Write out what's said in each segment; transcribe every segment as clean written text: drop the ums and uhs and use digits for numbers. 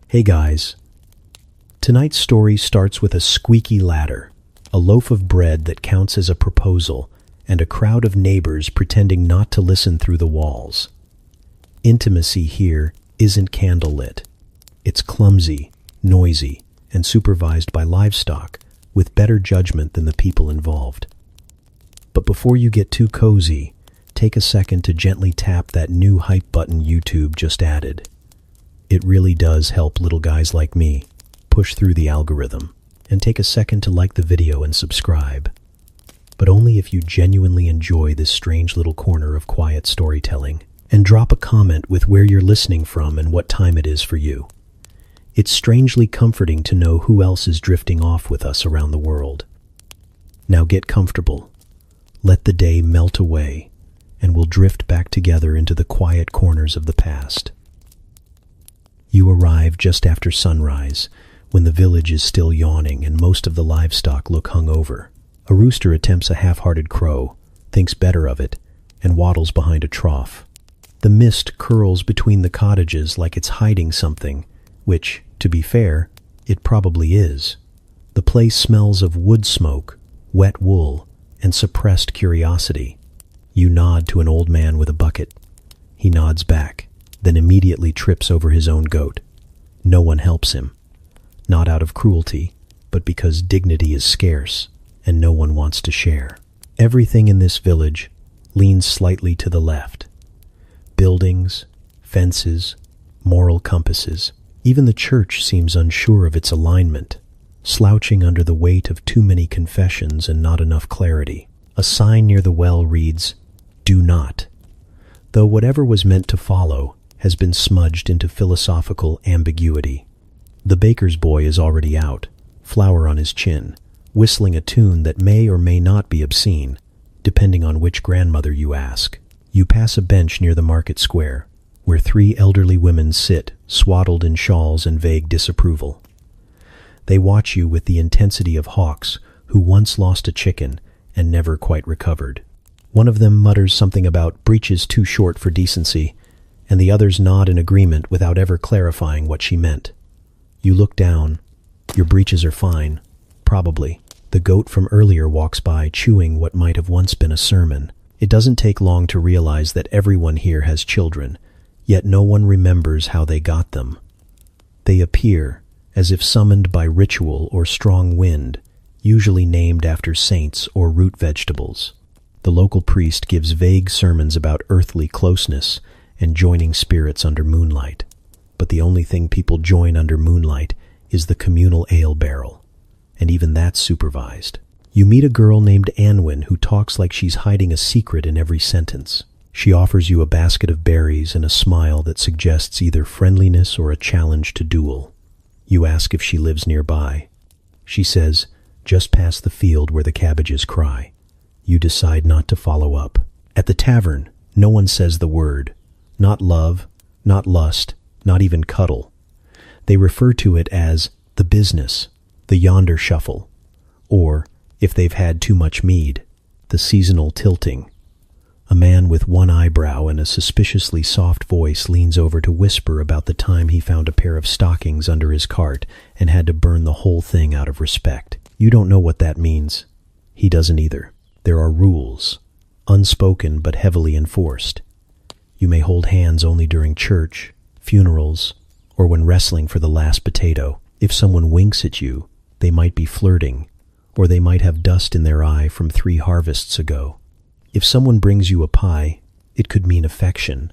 Hey guys, tonight's story starts with a squeaky ladder, a loaf of bread that counts as a proposal, and a crowd of neighbors pretending not to listen through the walls. Intimacy here isn't candlelit. It's clumsy, noisy, and supervised by livestock, with better judgment than the people involved. But before you get too cozy, take a second to gently tap that new hype button YouTube just added. It really does help little guys like me push through the algorithm. And take a second to like the video and subscribe. But only if you genuinely enjoy this strange little corner of quiet storytelling. And drop a comment with where you're listening from and what time it is for you. It's strangely comforting to know who else is drifting off with us around the world. Now get comfortable. Let the day melt away, and we'll drift back together into the quiet corners of the past. You arrive just after sunrise, when the village is still yawning and most of the livestock look hungover. A rooster attempts a half-hearted crow, thinks better of it, and waddles behind a trough. The mist curls between the cottages like it's hiding something, which, to be fair, it probably is. The place smells of wood smoke, wet wool, and suppressed curiosity. You nod to an old man with a bucket. He nods back, then immediately trips over his own goat. No one helps him. Not out of cruelty, but because dignity is scarce, and no one wants to share. Everything in this village leans slightly to the left. Buildings, fences, moral compasses. Even the church seems unsure of its alignment, slouching under the weight of too many confessions and not enough clarity. A sign near the well reads, "Do not," though whatever was meant to follow has been smudged into philosophical ambiguity. The baker's boy is already out, flour on his chin, whistling a tune that may or may not be obscene, depending on which grandmother you ask. You pass a bench near the market square, where 3 elderly women sit, swaddled in shawls and vague disapproval. They watch you with the intensity of hawks who once lost a chicken and never quite recovered. One of them mutters something about breeches too short for decency, and the others nod in agreement without ever clarifying what she meant. You look down. Your breeches are fine, probably. The goat from earlier walks by, chewing what might have once been a sermon. It doesn't take long to realize that everyone here has children, yet no one remembers how they got them. They appear, as if summoned by ritual or strong wind, usually named after saints or root vegetables. The local priest gives vague sermons about earthly closeness and joining spirits under moonlight. But the only thing people join under moonlight is the communal ale barrel, and even that's supervised. You meet a girl named Anwin who talks like she's hiding a secret in every sentence. She offers you a basket of berries and a smile that suggests either friendliness or a challenge to duel. You ask if she lives nearby. She says, just past the field where the cabbages cry. You decide not to follow up. At the tavern, no one says the word. Not love, not lust, not even cuddle. They refer to it as the business, the yonder shuffle, or, if they've had too much mead, the seasonal tilting. A man with one eyebrow and a suspiciously soft voice leans over to whisper about the time he found a pair of stockings under his cart and had to burn the whole thing out of respect. You don't know what that means. He doesn't either. There are rules, unspoken but heavily enforced. You may hold hands only during church, funerals, or when wrestling for the last potato. If someone winks at you, they might be flirting, or they might have dust in their eye from 3 harvests ago. If someone brings you a pie, it could mean affection,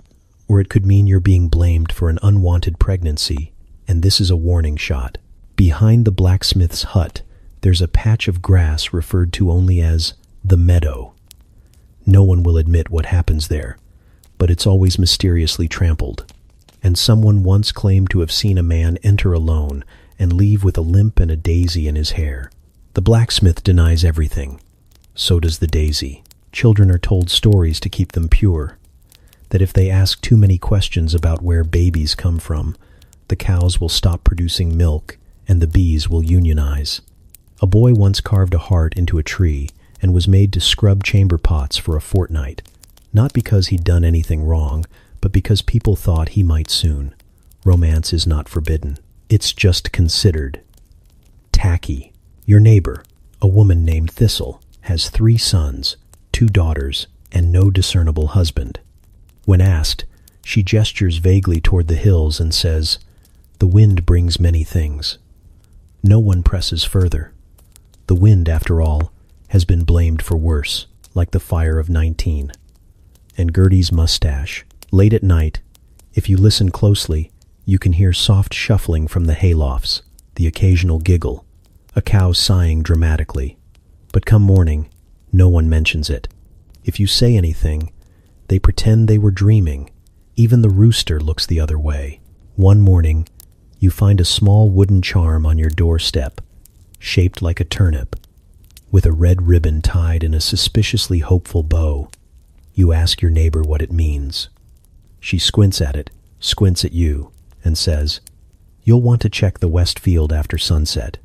or it could mean you're being blamed for an unwanted pregnancy, and this is a warning shot. Behind the blacksmith's hut, there's a patch of grass referred to only as the meadow. No one will admit what happens there, but it's always mysteriously trampled. And someone once claimed to have seen a man enter alone and leave with a limp and a daisy in his hair. The blacksmith denies everything. So does the daisy. Children are told stories to keep them pure. That if they ask too many questions about where babies come from, the cows will stop producing milk and the bees will unionize. A boy once carved a heart into a tree and was made to scrub chamber pots for a fortnight, not because he'd done anything wrong, but because people thought he might soon. Romance is not forbidden. It's just considered tacky. Your neighbor, a woman named Thistle, has 3 sons, 2 daughters, and no discernible husband. When asked, she gestures vaguely toward the hills and says, "The wind brings many things." No one presses further. The wind, after all, has been blamed for worse, like the fire of 19. And Gertie's mustache. Late at night, if you listen closely, you can hear soft shuffling from the haylofts, the occasional giggle, a cow sighing dramatically. But come morning, no one mentions it. If you say anything, they pretend they were dreaming. Even the rooster looks the other way. One morning, you find a small wooden charm on your doorstep, shaped like a turnip, with a red ribbon tied in a suspiciously hopeful bow. You ask your neighbor what it means. She squints at it, squints at you, and says, "You'll want to check the west field after sunset,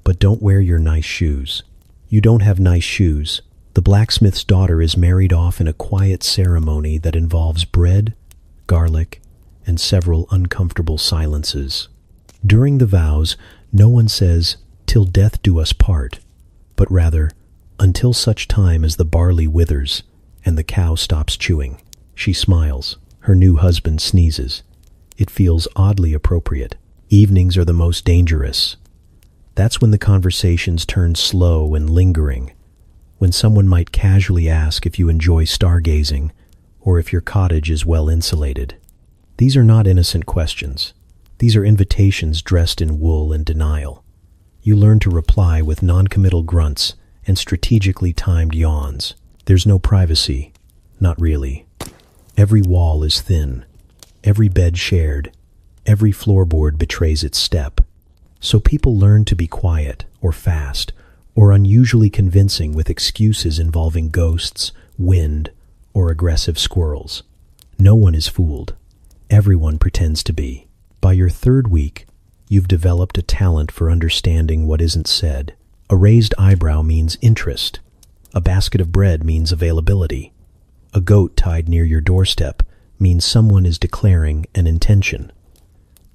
but don't wear your nice shoes." You don't have nice shoes. The blacksmith's daughter is married off in a quiet ceremony that involves bread, garlic, and several uncomfortable silences. During the vows, no one says, "Till death do us part," but rather, "Until such time as the barley withers and the cow stops chewing." She smiles. Her new husband sneezes. It feels oddly appropriate. Evenings are the most dangerous. That's when the conversations turn slow and lingering, when someone might casually ask if you enjoy stargazing or if your cottage is well insulated. These are not innocent questions. These are invitations dressed in wool and denial. You learn to reply with noncommittal grunts and strategically timed yawns. There's no privacy. Not really. Every wall is thin. Every bed shared. Every floorboard betrays its step. So people learn to be quiet or fast or unusually convincing with excuses involving ghosts, wind, or aggressive squirrels. No one is fooled. Everyone pretends to be. By your 3rd week, you've developed a talent for understanding what isn't said. A raised eyebrow means interest. A basket of bread means availability. A goat tied near your doorstep means someone is declaring an intention.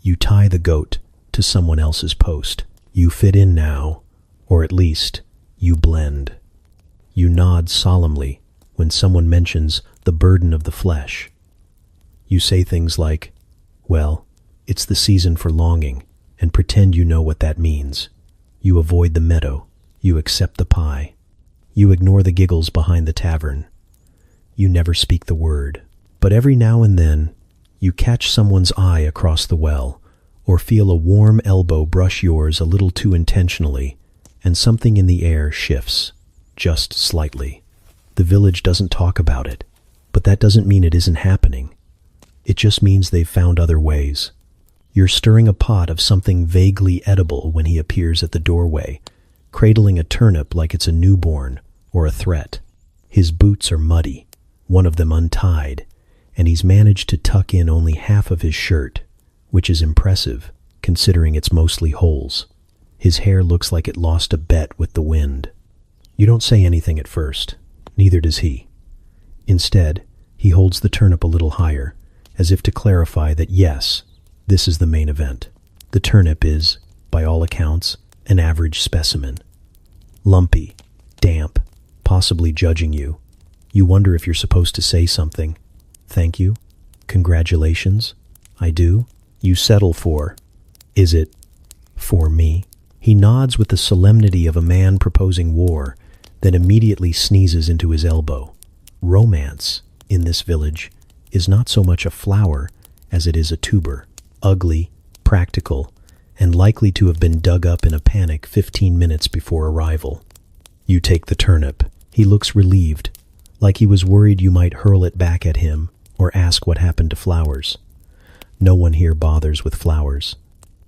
You tie the goat to someone else's post. You fit in now, or at least, you blend. You nod solemnly when someone mentions the burden of the flesh. You say things like, "Well, it's the season for longing," and pretend you know what that means. You avoid the meadow. You accept the pie. You ignore the giggles behind the tavern. You never speak the word. But every now and then, you catch someone's eye across the well, or feel a warm elbow brush yours a little too intentionally, and something in the air shifts, just slightly. The village doesn't talk about it, but that doesn't mean it isn't happening. It just means they've found other ways. You're stirring a pot of something vaguely edible when he appears at the doorway, cradling a turnip like it's a newborn or a threat. His boots are muddy, one of them untied, and he's managed to tuck in only half of his shirt, which is impressive, considering it's mostly holes. His hair looks like it lost a bet with the wind. You don't say anything at first, neither does he. Instead, he holds the turnip a little higher, as if to clarify that yes, this is the main event. The turnip is, by all accounts, an average specimen. Lumpy, damp, possibly judging you. You wonder if you're supposed to say something. "Thank you? Congratulations? I do?" You settle for, "Is it for me?" He nods with the solemnity of a man proposing war, then immediately sneezes into his elbow. Romance, in this village, is not so much a flower as it is a tuber. Ugly, practical, and likely to have been dug up in a panic 15 minutes before arrival. You take the turnip. He looks relieved, like he was worried you might hurl it back at him or ask what happened to flowers. No one here bothers with flowers.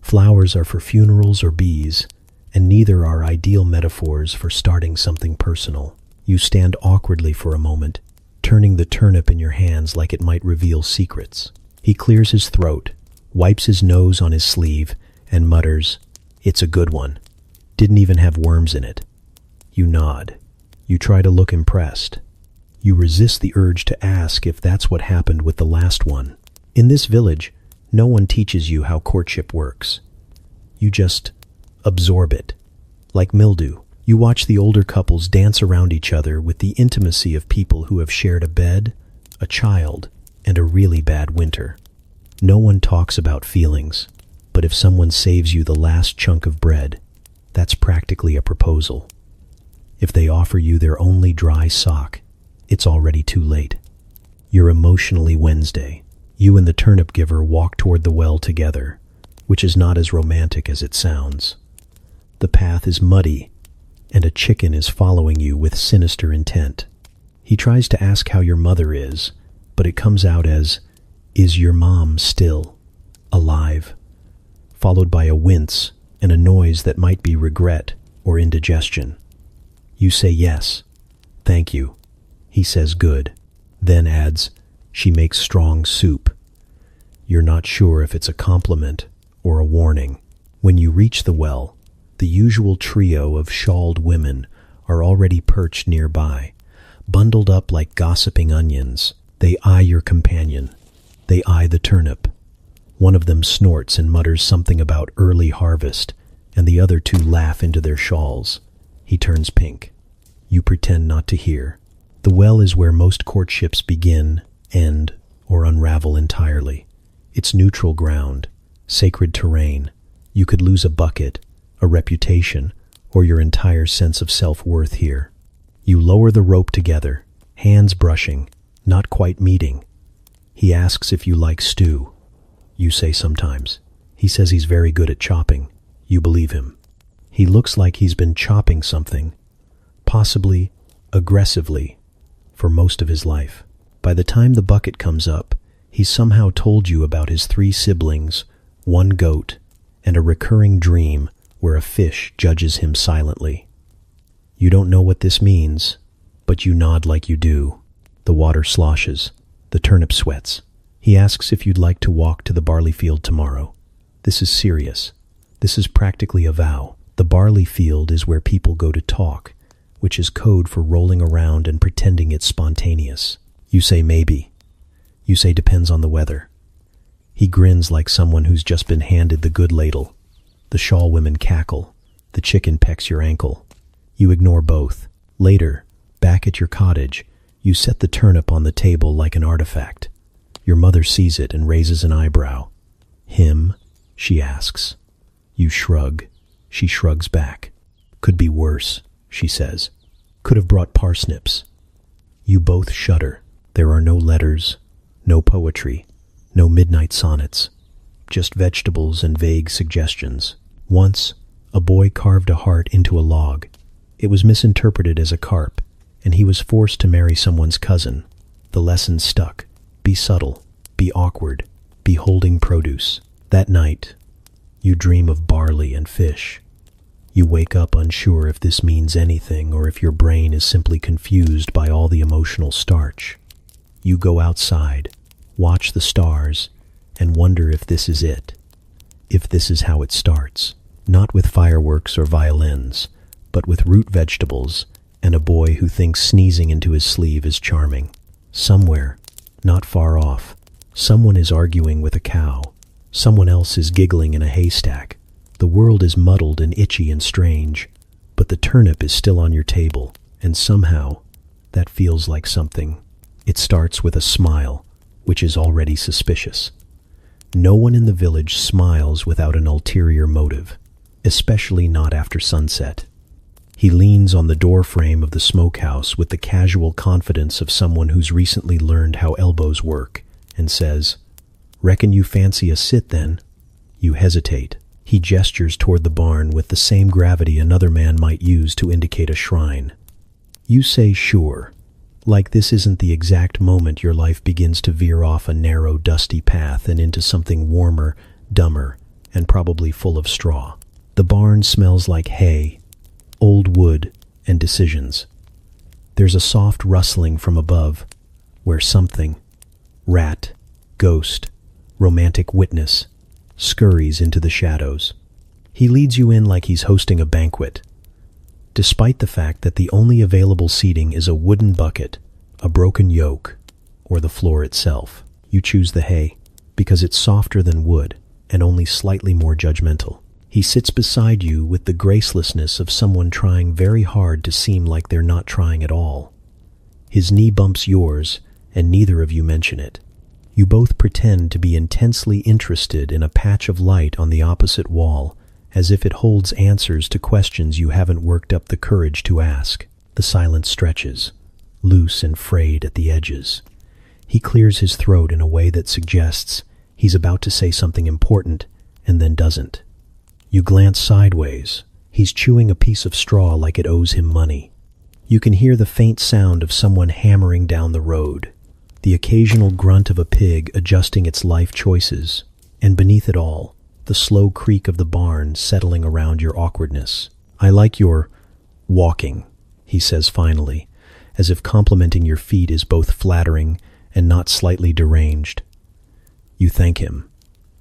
Flowers are for funerals or bees, and neither are ideal metaphors for starting something personal. You stand awkwardly for a moment, turning the turnip in your hands like it might reveal secrets. He clears his throat, wipes his nose on his sleeve, and mutters, "It's a good one. Didn't even have worms in it." You nod. You try to look impressed. You resist the urge to ask if that's what happened with the last one. In this village, no one teaches you how courtship works. You just absorb it. Like mildew, you watch the older couples dance around each other with the intimacy of people who have shared a bed, a child, and a really bad winter. No one talks about feelings, but if someone saves you the last chunk of bread, that's practically a proposal. If they offer you their only dry sock, it's already too late. You're emotionally Wednesday. You and the turnip giver walk toward the well together, which is not as romantic as it sounds. The path is muddy, and a chicken is following you with sinister intent. He tries to ask how your mother is, but it comes out as, "Is your mom still alive?" Followed by a wince and a noise that might be regret or indigestion. You say yes. "Thank you." He says good, then adds, "She makes strong soup." You're not sure if it's a compliment or a warning. When you reach the well, the usual trio of shawled women are already perched nearby, bundled up like gossiping onions. They eye your companion. They eye the turnip. One of them snorts and mutters something about early harvest, and the other two laugh into their shawls. He turns pink. You pretend not to hear. The well is where most courtships begin, end, or unravel entirely. It's neutral ground, sacred terrain. You could lose a bucket, a reputation, or your entire sense of self-worth here. You lower the rope together, hands brushing, not quite meeting. He asks if you like stew. You say sometimes. He says he's very good at chopping. You believe him. He looks like he's been chopping something, possibly aggressively, for most of his life. By the time the bucket comes up, he's somehow told you about his 3 siblings, 1 goat, and a recurring dream where a fish judges him silently. You don't know what this means, but you nod like you do. The water sloshes. The turnip sweats. He asks if you'd like to walk to the barley field tomorrow. This is serious. This is practically a vow. The barley field is where people go to talk, which is code for rolling around and pretending it's spontaneous. You say maybe. You say depends on the weather. He grins like someone who's just been handed the good ladle. The shawl women cackle. The chicken pecks your ankle. You ignore both. Later, back at your cottage, you set the turnip on the table like an artifact. Your mother sees it and raises an eyebrow. "Him?" she asks. You shrug. She shrugs back. "Could be worse," she says. "Could have brought parsnips." You both shudder. There are no letters, no poetry, no midnight sonnets, just vegetables and vague suggestions. Once, a boy carved a heart into a log. It was misinterpreted as a carp, and he was forced to marry someone's cousin. The lesson stuck. Be subtle, be awkward, be holding produce. That night, you dream of barley and fish. You wake up unsure if this means anything or if your brain is simply confused by all the emotional starch. You go outside, watch the stars, and wonder if this is it. If this is how it starts. Not with fireworks or violins, but with root vegetables and a boy who thinks sneezing into his sleeve is charming. Somewhere, not far off, someone is arguing with a cow. Someone else is giggling in a haystack. The world is muddled and itchy and strange, but the turnip is still on your table, and somehow, that feels like something. It starts with a smile, which is already suspicious. No one in the village smiles without an ulterior motive, especially not after sunset. He leans on the doorframe of the smokehouse with the casual confidence of someone who's recently learned how elbows work, and says, "Reckon you fancy a sit then?" You hesitate. He gestures toward the barn with the same gravity another man might use to indicate a shrine. You say sure, like this isn't the exact moment your life begins to veer off a narrow, dusty path and into something warmer, dumber, and probably full of straw. The barn smells like hay, old wood, and decisions. There's a soft rustling from above, where something, rat, ghost, romantic witness, scurries into the shadows. He leads you in like he's hosting a banquet. Despite the fact that the only available seating is a wooden bucket, a broken yoke, or the floor itself, you choose the hay because it's softer than wood and only slightly more judgmental. He sits beside you with the gracelessness of someone trying very hard to seem like they're not trying at all. His knee bumps yours, and neither of you mention it. You both pretend to be intensely interested in a patch of light on the opposite wall, as if it holds answers to questions you haven't worked up the courage to ask. The silence stretches, loose and frayed at the edges. He clears his throat in a way that suggests he's about to say something important, and then doesn't. You glance sideways. He's chewing a piece of straw like it owes him money. You can hear the faint sound of someone hammering down the road, the occasional grunt of a pig adjusting its life choices, and beneath it all, the slow creak of the barn settling around your awkwardness. "I like your walking," he says finally, as if complimenting your feet is both flattering and not slightly deranged. You thank him.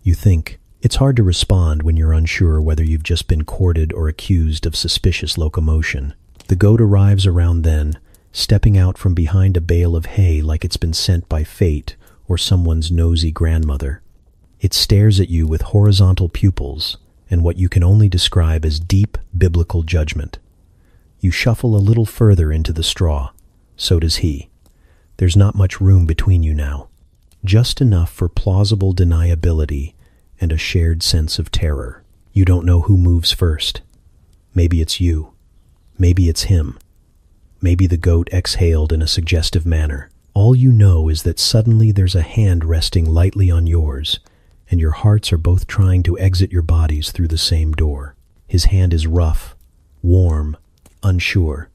You think. It's hard to respond when you're unsure whether you've just been courted or accused of suspicious locomotion. The goat arrives around then, stepping out from behind a bale of hay like it's been sent by fate or someone's nosy grandmother. It stares at you with horizontal pupils and what you can only describe as deep biblical judgment. You shuffle a little further into the straw. So does he. There's not much room between you now. Just enough for plausible deniability and a shared sense of terror. You don't know who moves first. Maybe it's you. Maybe it's him. Maybe the goat exhaled in a suggestive manner. All you know is that suddenly there's a hand resting lightly on yours, and your hearts are both trying to exit your bodies through the same door. His hand is rough, warm, unsure.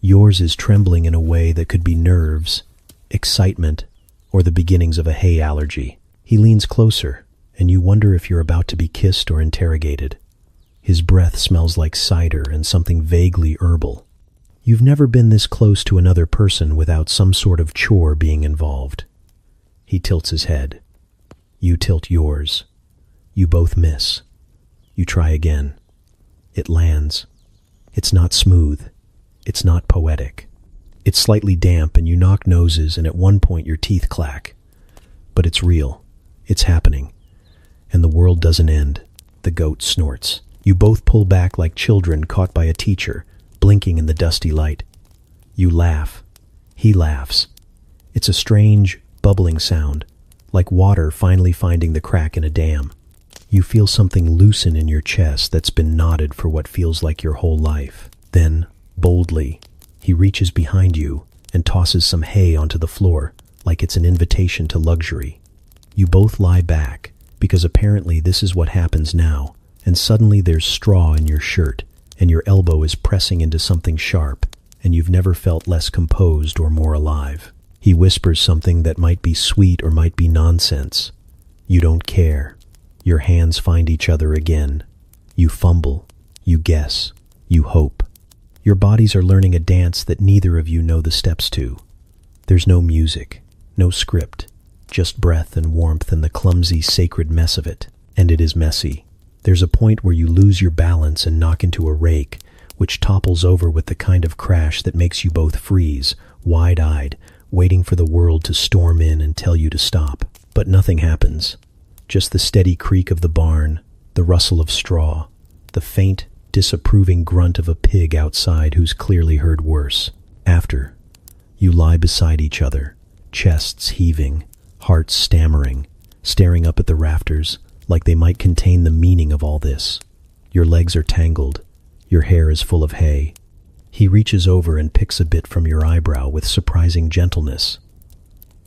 Yours is trembling in a way that could be nerves, excitement, or the beginnings of a hay allergy. He leans closer, and you wonder if you're about to be kissed or interrogated. His breath smells like cider and something vaguely herbal. You've never been this close to another person without some sort of chore being involved. He tilts his head. You tilt yours. You both miss. You try again. It lands. It's not smooth. It's not poetic. It's slightly damp and you knock noses and at one point your teeth clack. But it's real. It's happening. And the world doesn't end. The goat snorts. You both pull back like children caught by a teacher, blinking in the dusty light. You laugh. He laughs. It's a strange, bubbling sound, like water finally finding the crack in a dam. You feel something loosen in your chest that's been knotted for what feels like your whole life. Then, boldly, he reaches behind you and tosses some hay onto the floor, like it's an invitation to luxury. You both lie back, because apparently this is what happens now, and suddenly there's straw in your shirt, and your elbow is pressing into something sharp, and you've never felt less composed or more alive. He whispers something that might be sweet or might be nonsense. You don't care. Your hands find each other again. You fumble. You guess. You hope. Your bodies are learning a dance that neither of you know the steps to. There's no music, no script, just breath and warmth and the clumsy, sacred mess of it. And it is messy. There's a point where you lose your balance and knock into a rake, which topples over with the kind of crash that makes you both freeze, wide-eyed, waiting for the world to storm in and tell you to stop. But nothing happens. Just the steady creak of the barn, the rustle of straw, the faint, disapproving grunt of a pig outside who's clearly heard worse. After, you lie beside each other, chests heaving, hearts stammering, staring up at the rafters like they might contain the meaning of all this. Your legs are tangled. Your hair is full of hay. He reaches over and picks a bit from your eyebrow with surprising gentleness.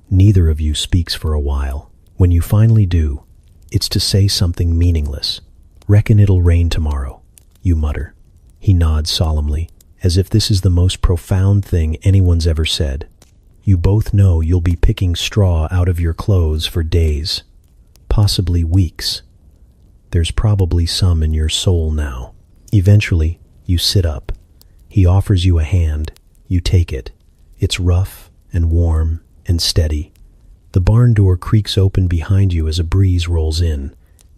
Neither of you speaks for a while. When you finally do, it's to say something meaningless. "Reckon it'll rain tomorrow," you mutter. He nods solemnly, as if this is the most profound thing anyone's ever said. You both know you'll be picking straw out of your clothes for days, possibly weeks. There's probably some in your soul now. Eventually, you sit up. He offers you a hand. You take it. It's rough and warm and steady. The barn door creaks open behind you as a breeze rolls in,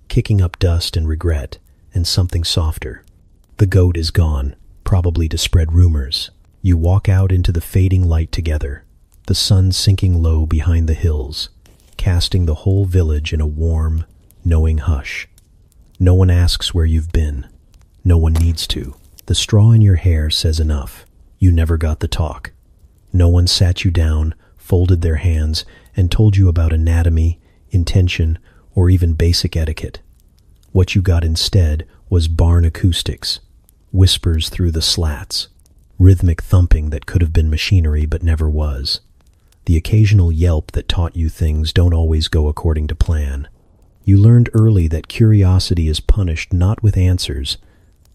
kicking up dust and regret and something softer. The goat is gone, probably to spread rumors. You walk out into the fading light together, the sun sinking low behind the hills, casting the whole village in a warm, knowing hush. No one asks where you've been. No one needs to. The straw in your hair says enough. You never got the talk. No one sat you down, folded their hands, and told you about anatomy, intention, or even basic etiquette. What you got instead was barn acoustics, whispers through the slats, rhythmic thumping that could have been machinery but never was. The occasional yelp that taught you things don't always go according to plan. You learned early that curiosity is punished not with answers,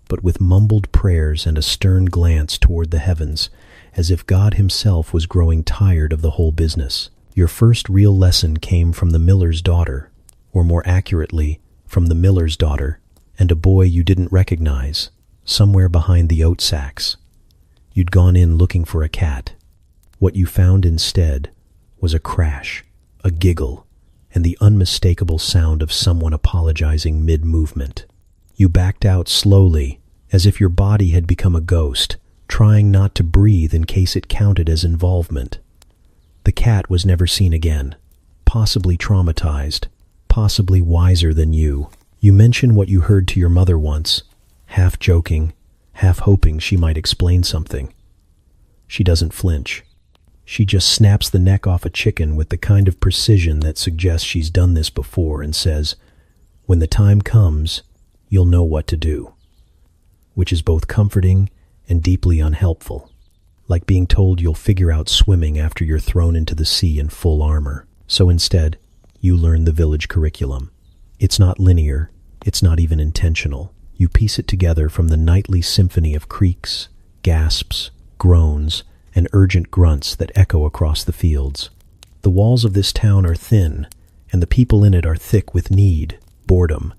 but with mumbled prayers and a stern glance toward the heavens, as if God himself was growing tired of the whole business. Your first real lesson came from the miller's daughter, or more accurately, from the miller's daughter, and a boy you didn't recognize, somewhere behind the oat sacks. You'd gone in looking for a cat. What you found instead was a crash, a giggle, and the unmistakable sound of someone apologizing mid-movement. You backed out slowly, as if your body had become a ghost, trying not to breathe in case it counted as involvement. The cat was never seen again, possibly traumatized, possibly wiser than you. You mention what you heard to your mother once, half joking, half hoping she might explain something. She doesn't flinch. She just snaps the neck off a chicken with the kind of precision that suggests she's done this before and says, "When the time comes, you'll know what to do," which is both comforting and deeply unhelpful, like being told you'll figure out swimming after you're thrown into the sea in full armor. So instead, you learn the village curriculum. It's not linear, it's not even intentional. You piece it together from the nightly symphony of creaks, gasps, groans, and urgent grunts that echo across the fields. The walls of this town are thin, and the people in it are thick with need, boredom,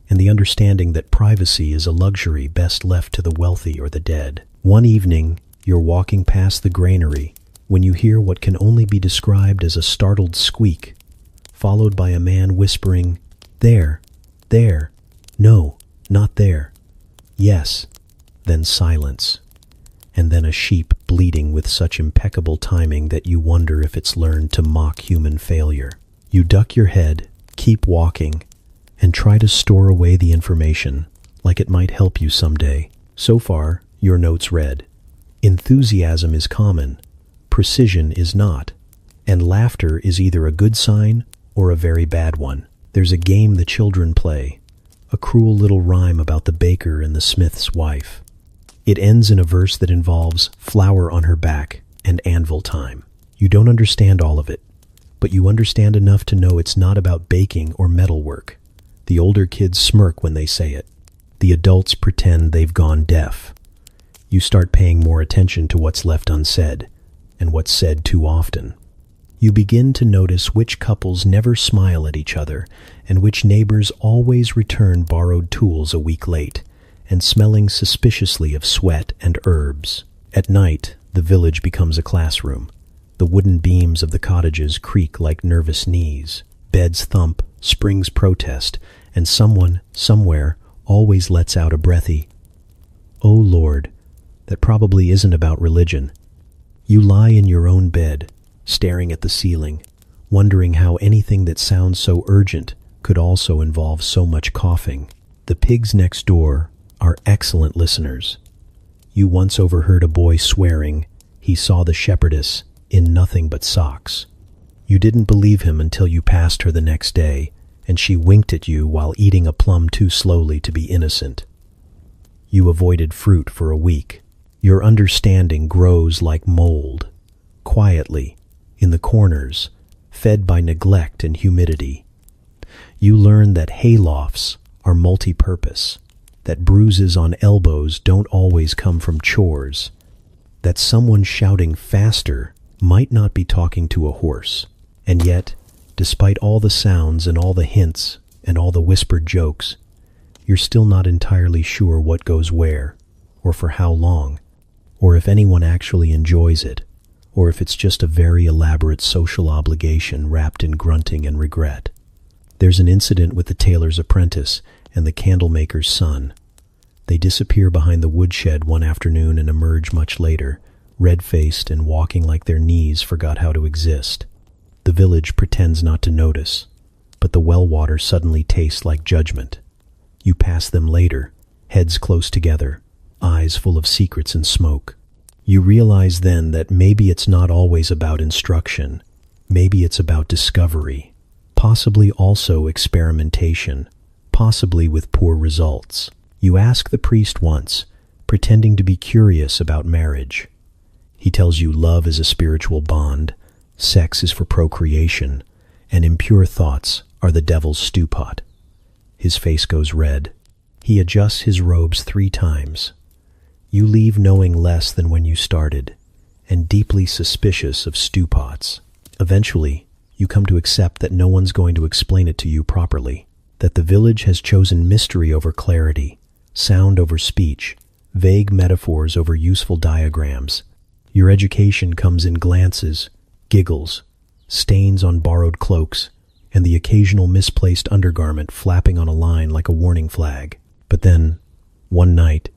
and the understanding that privacy is a luxury best left to the wealthy or the dead. One evening, you're walking past the granary when you hear what can only be described as a startled squeak, followed by a man whispering, "There, there, no, not there, yes," then silence, and then a sheep bleating with such impeccable timing that you wonder if it's learned to mock human failure. You duck your head, keep walking, and try to store away the information like it might help you someday. So far, your notes read, enthusiasm is common, precision is not, and laughter is either a good sign or a very bad one. There's a game the children play, a cruel little rhyme about the baker and the smith's wife. It ends in a verse that involves flour on her back and anvil time. You don't understand all of it, but you understand enough to know it's not about baking or metalwork. The older kids smirk when they say it. The adults pretend they've gone deaf. You start paying more attention to what's left unsaid, and what's said too often. You begin to notice which couples never smile at each other, and which neighbors always return borrowed tools a week late, and smelling suspiciously of sweat and herbs. At night, the village becomes a classroom. The wooden beams of the cottages creak like nervous knees. Beds thump, springs protest, and someone, somewhere, always lets out a breathy, "Oh Lord," that probably isn't about religion. You lie in your own bed, staring at the ceiling, wondering how anything that sounds so urgent could also involve so much coughing. The pigs next door are excellent listeners. You once overheard a boy swearing he saw the shepherdess in nothing but socks. You didn't believe him until you passed her the next day, and she winked at you while eating a plum too slowly to be innocent. You avoided fruit for a week. Your understanding grows like mold, quietly, in the corners, fed by neglect and humidity. You learn that haylofts are multi-purpose, that bruises on elbows don't always come from chores, that someone shouting faster might not be talking to a horse, and yet, despite all the sounds and all the hints and all the whispered jokes, you're still not entirely sure what goes where, or for how long, or if anyone actually enjoys it, or if it's just a very elaborate social obligation wrapped in grunting and regret. There's an incident with the tailor's apprentice and the candlemaker's son. They disappear behind the woodshed one afternoon and emerge much later, red-faced and walking like their knees forgot how to exist. The village pretends not to notice, but the well water suddenly tastes like judgment. You pass them later, heads close together, eyes full of secrets and smoke. You realize then that maybe it's not always about instruction. Maybe it's about discovery, possibly also experimentation, possibly with poor results. You ask the priest once, pretending to be curious about marriage. He tells you love is a spiritual bond, sex is for procreation, and impure thoughts are the devil's stew pot. His face goes red. He adjusts his robes 3 times. You leave knowing less than when you started, and deeply suspicious of stew pots. Eventually, you come to accept that no one's going to explain it to you properly, that the village has chosen mystery over clarity, sound over speech, vague metaphors over useful diagrams. Your education comes in glances, giggles, stains on borrowed cloaks, and the occasional misplaced undergarment flapping on a line like a warning flag. But then, one night,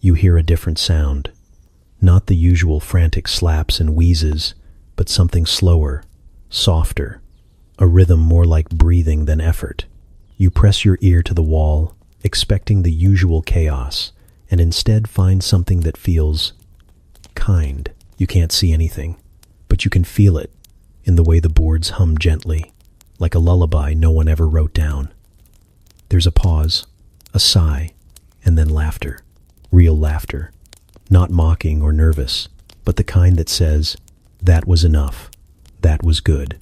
you hear a different sound. Not the usual frantic slaps and wheezes, but something slower, softer, a rhythm more like breathing than effort. You press your ear to the wall, expecting the usual chaos, and instead find something that feels kind. You can't see anything, but you can feel it in the way the boards hum gently, like a lullaby no one ever wrote down. There's a pause, a sigh, and then laughter. Real laughter. Not mocking or nervous, but the kind that says, "That was enough. That was good."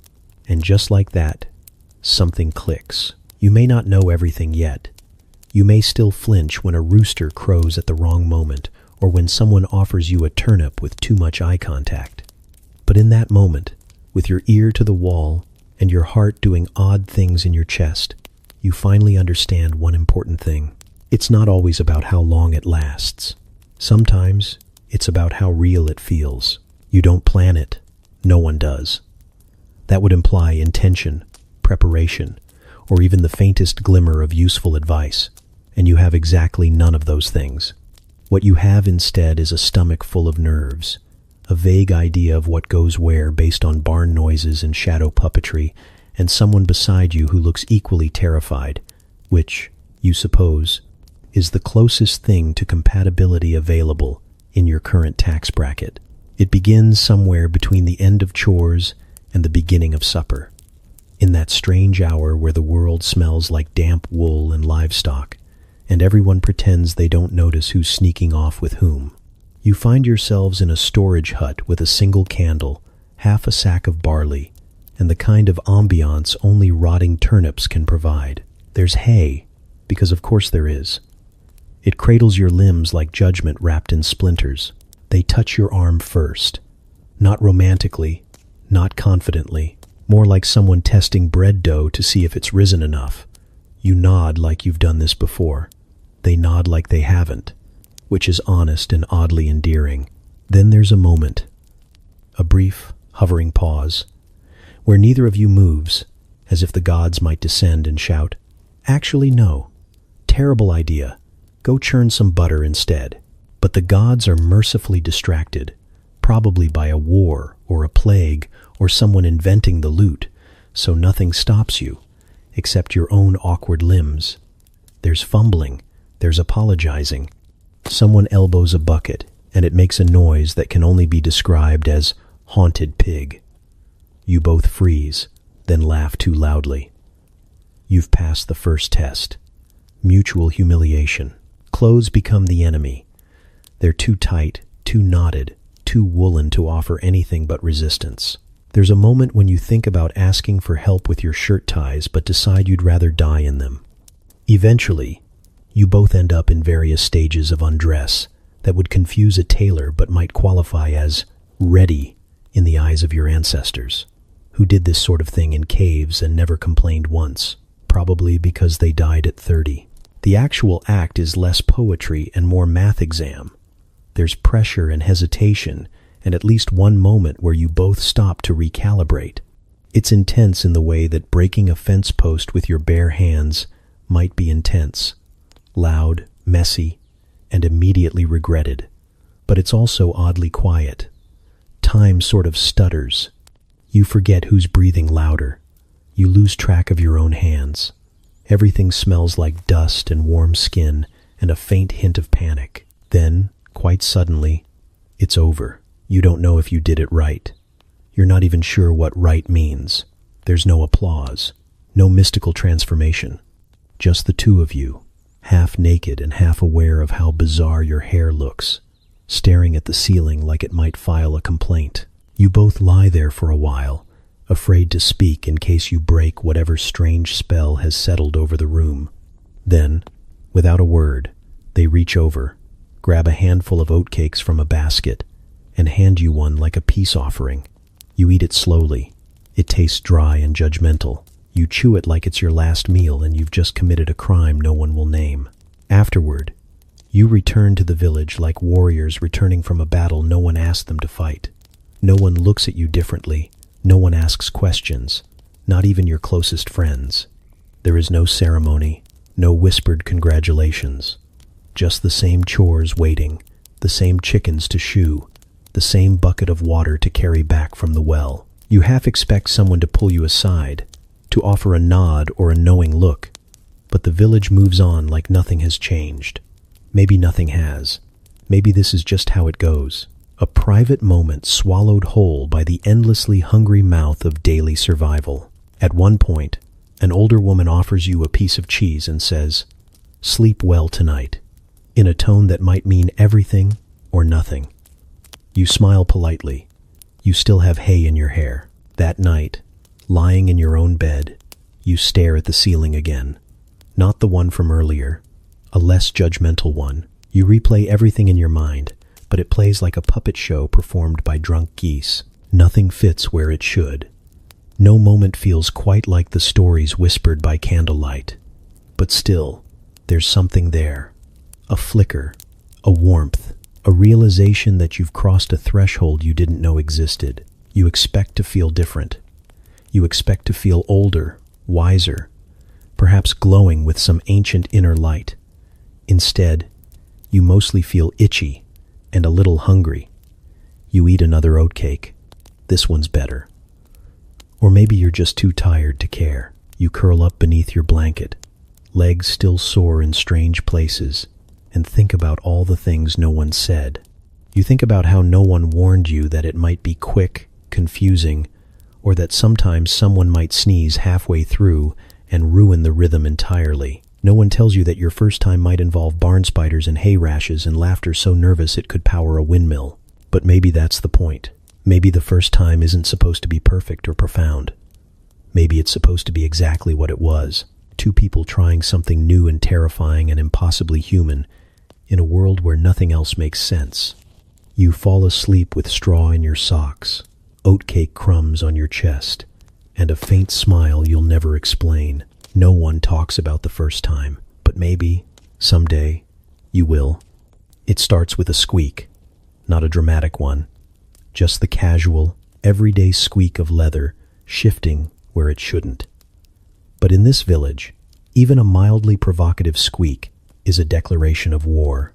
And just like that, something clicks. You may not know everything yet. You may still flinch when a rooster crows at the wrong moment, or when someone offers you a turnip with too much eye contact. But in that moment, with your ear to the wall and your heart doing odd things in your chest, you finally understand one important thing. It's not always about how long it lasts. Sometimes it's about how real it feels. You don't plan it. No one does. That would imply intention, preparation, or even the faintest glimmer of useful advice, and you have exactly none of those things. What you have instead is a stomach full of nerves, a vague idea of what goes where based on barn noises and shadow puppetry, and someone beside you who looks equally terrified, which, you suppose, is the closest thing to compatibility available in your current tax bracket. It begins somewhere between the end of chores and the beginning of supper, in that strange hour where the world smells like damp wool and livestock, and everyone pretends they don't notice who's sneaking off with whom. You find yourselves in a storage hut with a single candle, half a sack of barley, and the kind of ambience only rotting turnips can provide. There's hay, because of course there is. It cradles your limbs like judgment wrapped in splinters. They touch your arm first, not romantically, not confidently, more like someone testing bread dough to see if it's risen enough. You nod like you've done this before. They nod like they haven't, which is honest and oddly endearing. Then there's a moment, a brief, hovering pause, where neither of you moves, as if the gods might descend and shout, "Actually, no. Terrible idea. Go churn some butter instead." But the gods are mercifully distracted, probably by a war or a plague or someone inventing the loot, so nothing stops you, except your own awkward limbs. There's fumbling, there's apologizing. Someone elbows a bucket, and it makes a noise that can only be described as haunted pig. You both freeze, then laugh too loudly. You've passed the first test. Mutual humiliation. Clothes become the enemy. They're too tight, too knotted, too woolen to offer anything but resistance. There's a moment when you think about asking for help with your shirt ties but decide you'd rather die in them. Eventually, you both end up in various stages of undress that would confuse a tailor but might qualify as ready in the eyes of your ancestors, who did this sort of thing in caves and never complained once, probably because they died at 30. The actual act is less poetry and more math exam. There's pressure and hesitation, and at least one moment where you both stop to recalibrate. It's intense in the way that breaking a fence post with your bare hands might be intense, loud, messy, and immediately regretted. But it's also oddly quiet. Time sort of stutters. You forget who's breathing louder. You lose track of your own hands. Everything smells like dust and warm skin and a faint hint of panic. Then, quite suddenly, it's over. You don't know if you did it right. You're not even sure what right means. There's no applause, no mystical transformation. Just the two of you, half naked and half aware of how bizarre your hair looks, staring at the ceiling like it might file a complaint. You both lie there for a while, afraid to speak in case you break whatever strange spell has settled over the room. Then, without a word, they reach over, grab a handful of oatcakes from a basket, and hand you one like a peace offering. You eat it slowly. It tastes dry and judgmental. You chew it like it's your last meal and you've just committed a crime no one will name. Afterward, you return to the village like warriors returning from a battle no one asked them to fight. No one looks at you differently. No one asks questions, not even your closest friends. There is no ceremony, no whispered congratulations. Just the same chores waiting, the same chickens to shoe, the same bucket of water to carry back from the well. You half expect someone to pull you aside, to offer a nod or a knowing look, but the village moves on like nothing has changed. Maybe nothing has. Maybe this is just how it goes. A private moment swallowed whole by the endlessly hungry mouth of daily survival. At one point, an older woman offers you a piece of cheese and says, "Sleep well tonight," in a tone that might mean everything or nothing. You smile politely. You still have hay in your hair. That night, lying in your own bed, you stare at the ceiling again. Not the one from earlier, a less judgmental one. You replay everything in your mind, but it plays like a puppet show performed by drunk geese. Nothing fits where it should. No moment feels quite like the stories whispered by candlelight. But still, there's something there. A flicker, a warmth, a realization that you've crossed a threshold you didn't know existed. You expect to feel different. You expect to feel older, wiser, perhaps glowing with some ancient inner light. Instead, you mostly feel itchy and a little hungry. You eat another oatcake. This one's better. Or maybe you're just too tired to care. You curl up beneath your blanket, legs still sore in strange places, and think about all the things no one said. You think about how no one warned you that it might be quick, confusing, or that sometimes someone might sneeze halfway through and ruin the rhythm entirely. No one tells you that your first time might involve barn spiders and hay rashes and laughter so nervous it could power a windmill. But maybe that's the point. Maybe the first time isn't supposed to be perfect or profound. Maybe it's supposed to be exactly what it was. Two people trying something new and terrifying and impossibly human in a world where nothing else makes sense. You fall asleep with straw in your socks, oatcake crumbs on your chest, and a faint smile you'll never explain. No one talks about the first time, but maybe, someday, you will. It starts with a squeak, not a dramatic one, just the casual, everyday squeak of leather shifting where it shouldn't. But in this village, even a mildly provocative squeak is a declaration of war.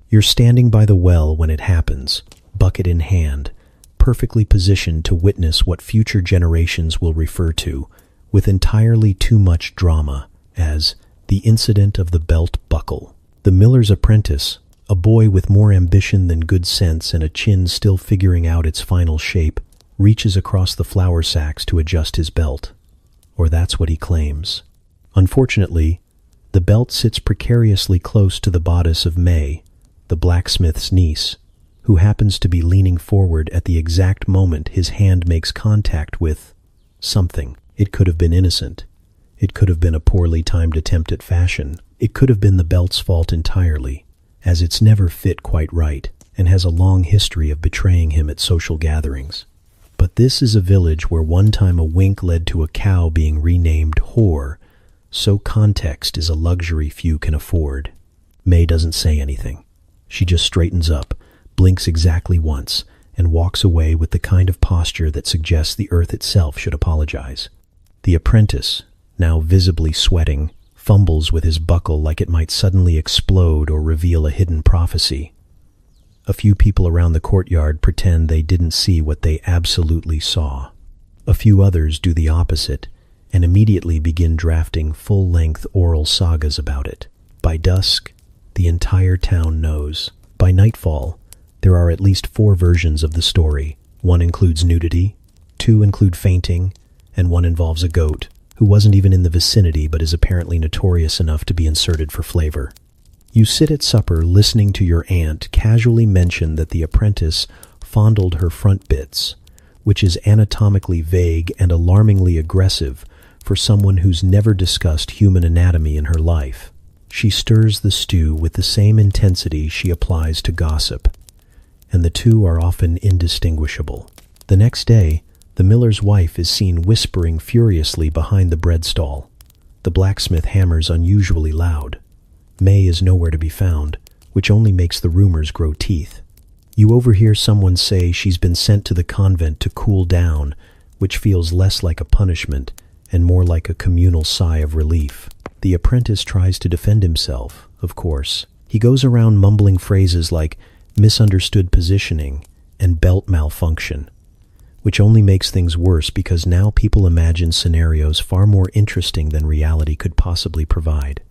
You're standing by the well when it happens, bucket in hand, perfectly positioned to witness what future generations will refer to, with entirely too much drama, as the incident of the belt buckle. The miller's apprentice, a boy with more ambition than good sense and a chin still figuring out its final shape, reaches across the flour sacks to adjust his belt. Or that's what he claims. Unfortunately, the belt sits precariously close to the bodice of May, the blacksmith's niece, who happens to be leaning forward at the exact moment his hand makes contact with something. It could have been innocent. It could have been a poorly timed attempt at fashion. It could have been the belt's fault entirely, as it's never fit quite right and has a long history of betraying him at social gatherings. But this is a village where one time a wink led to a cow being renamed Whore, so context is a luxury few can afford. May doesn't say anything. She just straightens up, blinks exactly once, and walks away with the kind of posture that suggests the earth itself should apologize. The apprentice, now visibly sweating, fumbles with his buckle like it might suddenly explode or reveal a hidden prophecy. A few people around the courtyard pretend they didn't see what they absolutely saw. A few others do the opposite and immediately begin drafting full-length oral sagas about it. By dusk, the entire town knows. By nightfall, there are at least 4 versions of the story. One includes nudity, 2 include fainting, and 1 involves a goat, who wasn't even in the vicinity but is apparently notorious enough to be inserted for flavor. You sit at supper listening to your aunt casually mention that the apprentice fondled her front bits, which is anatomically vague and alarmingly aggressive for someone who's never discussed human anatomy in her life. She stirs the stew with the same intensity she applies to gossip, and the two are often indistinguishable. The next day, the miller's wife is seen whispering furiously behind the bread stall. The blacksmith hammers unusually loud. May is nowhere to be found, which only makes the rumors grow teeth. You overhear someone say she's been sent to the convent to cool down, which feels less like a punishment and more like a communal sigh of relief. The apprentice tries to defend himself, of course. He goes around mumbling phrases like misunderstood positioning and belt malfunction, which only makes things worse because now people imagine scenarios far more interesting than reality could possibly provide.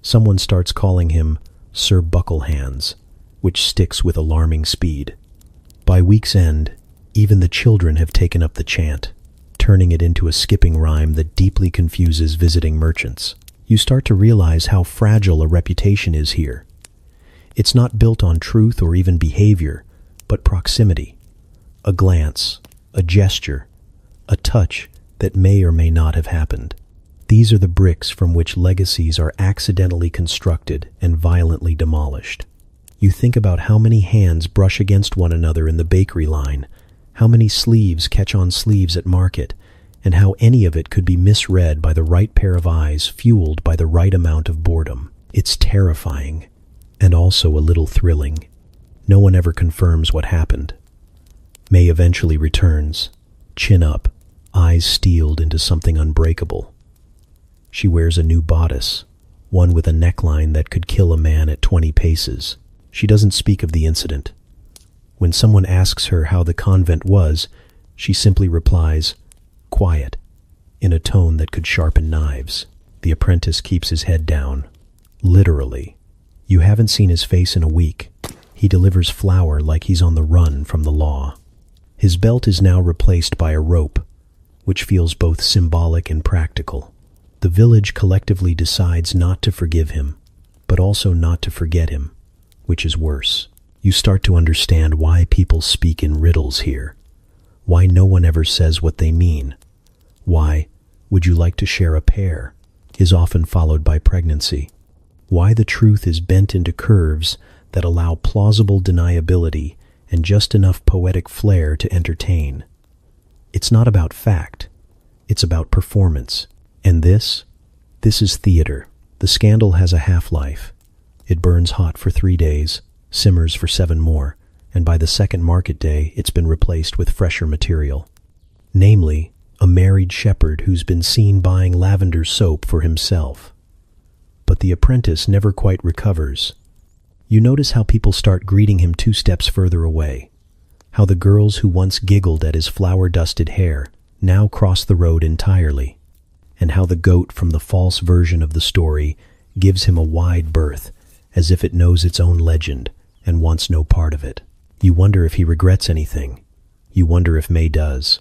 Someone starts calling him Sir Bucklehands, which sticks with alarming speed. By week's end, even the children have taken up the chant, turning it into a skipping rhyme that deeply confuses visiting merchants. You start to realize how fragile a reputation is here. It's not built on truth or even behavior, but proximity. A glance, a gesture, a touch that may or may not have happened. These are the bricks from which legacies are accidentally constructed and violently demolished. You think about how many hands brush against one another in the bakery line, how many sleeves catch on sleeves at market, and how any of it could be misread by the right pair of eyes fueled by the right amount of boredom. It's terrifying, and also a little thrilling. No one ever confirms what happened. May eventually returns, chin up, eyes steeled into something unbreakable. She wears a new bodice, one with a neckline that could kill a man at 20 paces. She doesn't speak of the incident. When someone asks her how the convent was, she simply replies, "Quiet," in a tone that could sharpen knives. The apprentice keeps his head down. Literally. You haven't seen his face in a week. He delivers flour like he's on the run from the law. His belt is now replaced by a rope, which feels both symbolic and practical. The village collectively decides not to forgive him, but also not to forget him, which is worse. You start to understand why people speak in riddles here, why no one ever says what they mean, why "would you like to share a pear" is often followed by pregnancy, why the truth is bent into curves that allow plausible deniability and just enough poetic flair to entertain. It's not about fact, it's about performance. And this is theater. The scandal has a half-life. It burns hot for 3 days, simmers for 7 more, and by the second market day, it's been replaced with fresher material. Namely, a married shepherd who's been seen buying lavender soap for himself. But the apprentice never quite recovers. You notice how people start greeting him 2 steps further away, how the girls who once giggled at his flour-dusted hair now cross the road entirely, and how the goat from the false version of the story gives him a wide berth, as if it knows its own legend and wants no part of it. You wonder if he regrets anything. You wonder if May does.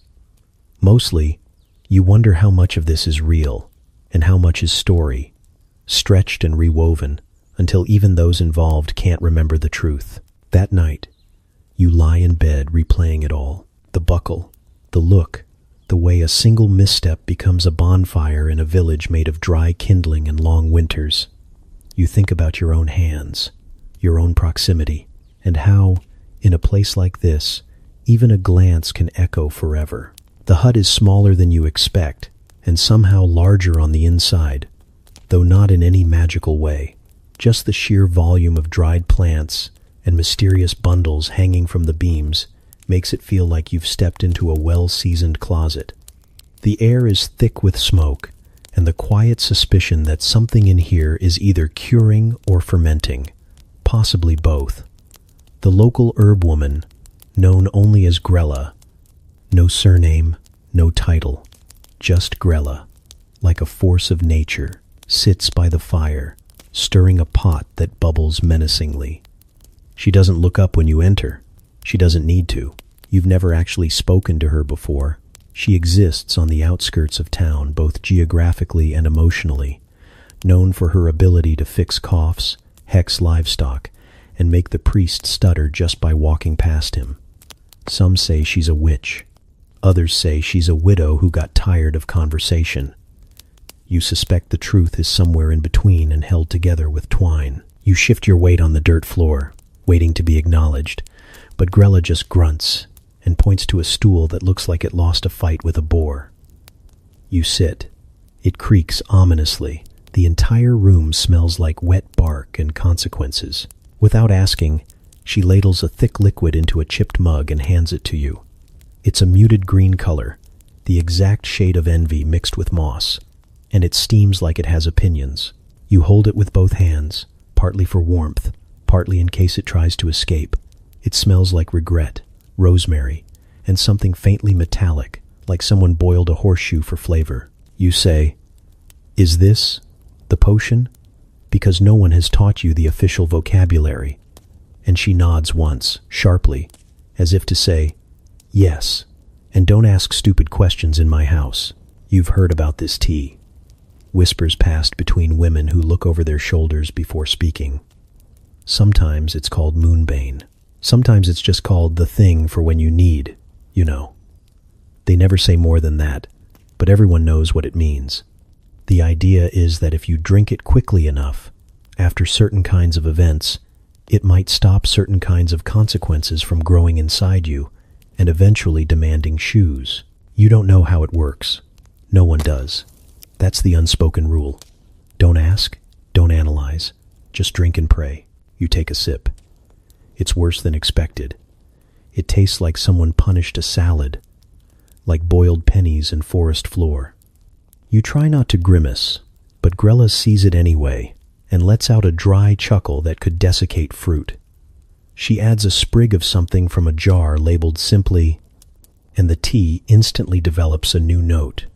Mostly, you wonder how much of this is real and how much is story, stretched and rewoven until even those involved can't remember the truth. That night, you lie in bed replaying it all. The buckle, the look, the way a single misstep becomes a bonfire in a village made of dry kindling and long winters. You think about your own hands, your own proximity, and how, in a place like this, even a glance can echo forever. The hut is smaller than you expect, and somehow larger on the inside, though not in any magical way. Just the sheer volume of dried plants and mysterious bundles hanging from the beams makes it feel like you've stepped into a well-seasoned closet. The air is thick with smoke, and the quiet suspicion that something in here is either curing or fermenting, possibly both. The local herb woman, known only as Grella, no surname, no title, just Grella, like a force of nature, sits by the fire, stirring a pot that bubbles menacingly. She doesn't look up when you enter. She doesn't need to. You've never actually spoken to her before. She exists on the outskirts of town, both geographically and emotionally, known for her ability to fix coughs, hex livestock, and make the priest stutter just by walking past him. Some say she's a witch. Others say she's a widow who got tired of conversation. You suspect the truth is somewhere in between and held together with twine. You shift your weight on the dirt floor, waiting to be acknowledged, but Grella just grunts and points to a stool that looks like it lost a fight with a boar. You sit. It creaks ominously. The entire room smells like wet bark and consequences. Without asking, she ladles a thick liquid into a chipped mug and hands it to you. It's a muted green color, the exact shade of envy mixed with moss, and it steams like it has opinions. You hold it with both hands, partly for warmth, partly in case it tries to escape. It smells like regret, rosemary, and something faintly metallic, like someone boiled a horseshoe for flavor. You say, "Is this the potion?" Because no one has taught you the official vocabulary. And she nods once, sharply, as if to say, "Yes, and don't ask stupid questions in my house. You've heard about this tea." Whispers passed between women who look over their shoulders before speaking. Sometimes it's called moonbane. Sometimes it's just called the thing for when you need, you know. They never say more than that, but everyone knows what it means. The idea is that if you drink it quickly enough, after certain kinds of events, it might stop certain kinds of consequences from growing inside you and eventually demanding shoes. You don't know how it works. No one does. That's the unspoken rule. Don't ask, don't analyze, just drink and pray. You take a sip. It's worse than expected. It tastes like someone punished a salad, like boiled pennies and forest floor. You try not to grimace, but Grella sees it anyway and lets out a dry chuckle that could desiccate fruit. She adds a sprig of something from a jar labeled simply, and the tea instantly develops a new note.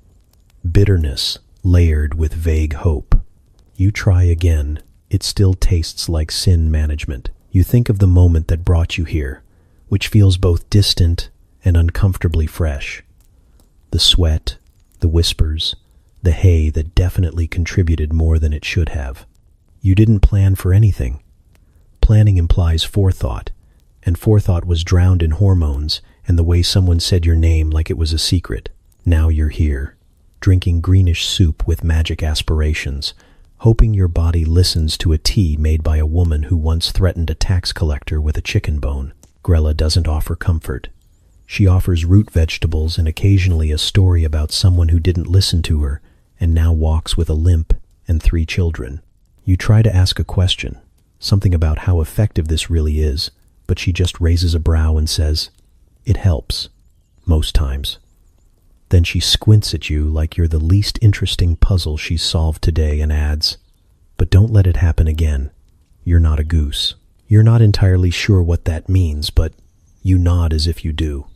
Bitterness layered with vague hope. You try again. It still tastes like sin management. You think of the moment that brought you here, which feels both distant and uncomfortably fresh. The sweat, the whispers, the hay that definitely contributed more than it should have. You didn't plan for anything. Planning implies forethought, and forethought was drowned in hormones and the way someone said your name like it was a secret. Now you're here, drinking greenish soup with magic aspirations, hoping your body listens to a tea made by a woman who once threatened a tax collector with a chicken bone. Grella doesn't offer comfort. She offers root vegetables and occasionally a story about someone who didn't listen to her and now walks with a limp and 3 children. You try to ask a question, something about how effective this really is, but she just raises a brow and says, "It helps. Most times." Then she squints at you like you're the least interesting puzzle she's solved today and adds, "But don't let it happen again. You're not a goose." You're not entirely sure what that means, but you nod as if you do.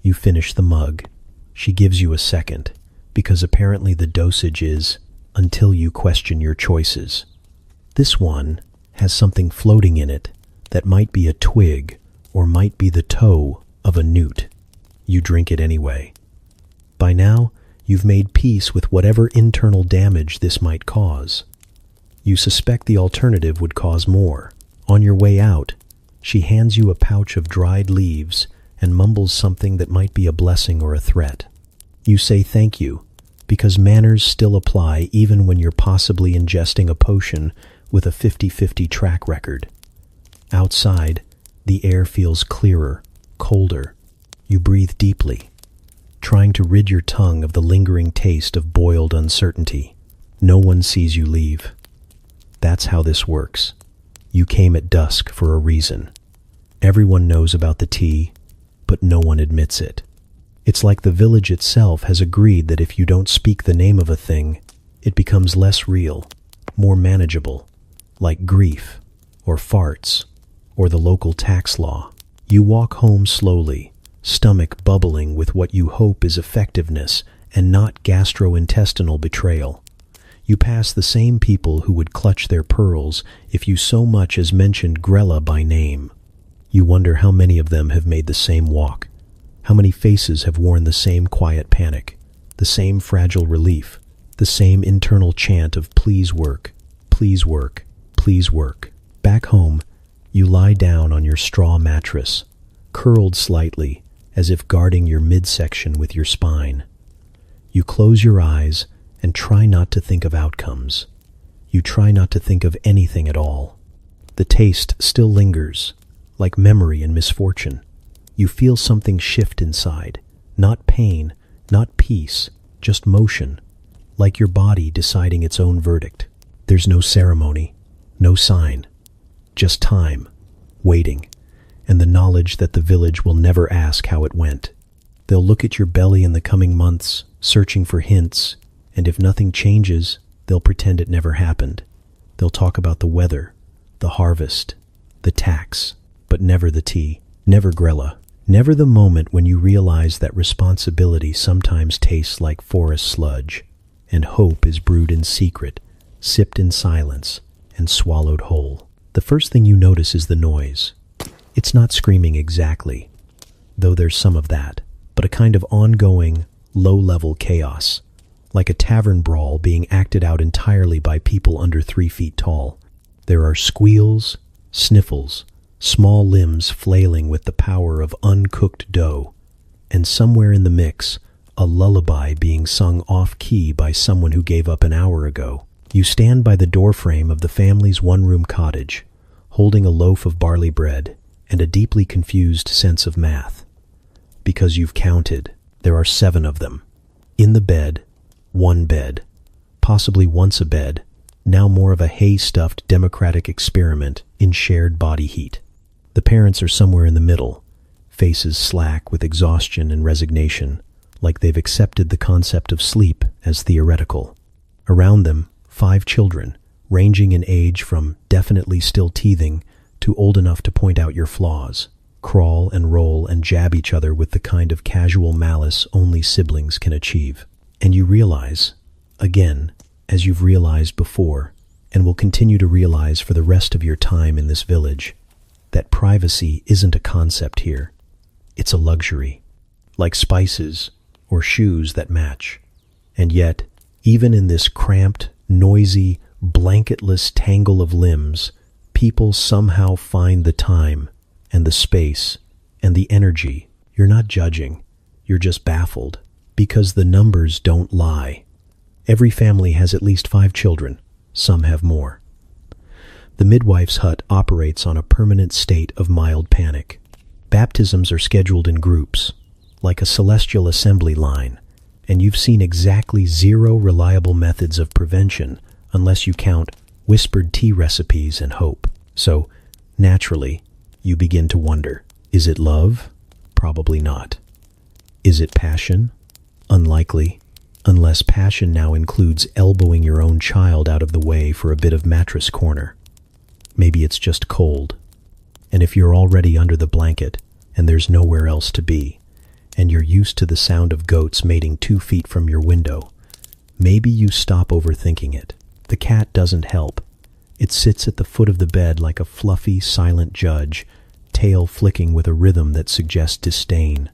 You finish the mug. She gives you a second, because apparently the dosage is until you question your choices. This one has something floating in it that might be a twig or might be the toe of a newt. You drink it anyway. By now, you've made peace with whatever internal damage this might cause. You suspect the alternative would cause more. On your way out, she hands you a pouch of dried leaves and mumbles something that might be a blessing or a threat. You say thank you, because manners still apply even when you're possibly ingesting a potion with a 50-50 track record. Outside, the air feels clearer, colder. You breathe deeply, trying to rid your tongue of the lingering taste of boiled uncertainty. No one sees you leave. That's how this works. You came at dusk for a reason. Everyone knows about the tea, but no one admits it. It's like the village itself has agreed that if you don't speak the name of a thing, it becomes less real, more manageable, like grief, or farts, or the local tax law. You walk home slowly, stomach bubbling with what you hope is effectiveness and not gastrointestinal betrayal. You pass the same people who would clutch their pearls if you so much as mentioned Grella by name. You wonder how many of them have made the same walk, how many faces have worn the same quiet panic, the same fragile relief, the same internal chant of please work, please work, please work. Back home, you lie down on your straw mattress, curled slightly, as if guarding your midsection with your spine. You close your eyes and try not to think of outcomes. You try not to think of anything at all. The taste still lingers, like memory and misfortune. You feel something shift inside, not pain, not peace, just motion, like your body deciding its own verdict. There's no ceremony, no sign, just time, waiting, and the knowledge that the village will never ask how it went. They'll look at your belly in the coming months, searching for hints, and if nothing changes, they'll pretend it never happened. They'll talk about the weather, the harvest, the tax, but never the tea, never Grella, never the moment when you realize that responsibility sometimes tastes like forest sludge, and hope is brewed in secret, sipped in silence, and swallowed whole. The first thing you notice is the noise. It's not screaming exactly, though there's some of that, but a kind of ongoing, low-level chaos, like a tavern brawl being acted out entirely by people under 3 feet tall. There are squeals, sniffles, small limbs flailing with the power of uncooked dough, and somewhere in the mix, a lullaby being sung off-key by someone who gave up an hour ago. You stand by the doorframe of the family's one-room cottage, holding a loaf of barley bread and a deeply confused sense of math. Because you've counted, there are 7 of them. In the bed, 1 bed, possibly once a bed, now more of a hay-stuffed democratic experiment in shared body heat. The parents are somewhere in the middle, faces slack with exhaustion and resignation, like they've accepted the concept of sleep as theoretical. Around them, 5 children, ranging in age from definitely still teething to old enough to point out your flaws, crawl and roll and jab each other with the kind of casual malice only siblings can achieve. And you realize, again, as you've realized before, and will continue to realize for the rest of your time in this village, that privacy isn't a concept here. It's a luxury, like spices or shoes that match. And yet, even in this cramped, noisy, blanketless tangle of limbs, people somehow find the time and the space and the energy. You're not judging, you're just baffled, because the numbers don't lie. Every family has at least 5 children, some have more. The midwife's hut operates on a permanent state of mild panic. Baptisms are scheduled in groups, like a celestial assembly line, and you've seen exactly 0 reliable methods of prevention unless you count whispered tea recipes and hope. So, naturally, you begin to wonder, is it love? Probably not. Is it passion? Unlikely, unless passion now includes elbowing your own child out of the way for a bit of mattress corner. Maybe it's just cold. And if you're already under the blanket and there's nowhere else to be, and you're used to the sound of goats mating 2 feet from your window, maybe you stop overthinking it. The cat doesn't help. It sits at the foot of the bed like a fluffy, silent judge, tail flicking with a rhythm that suggests disdain.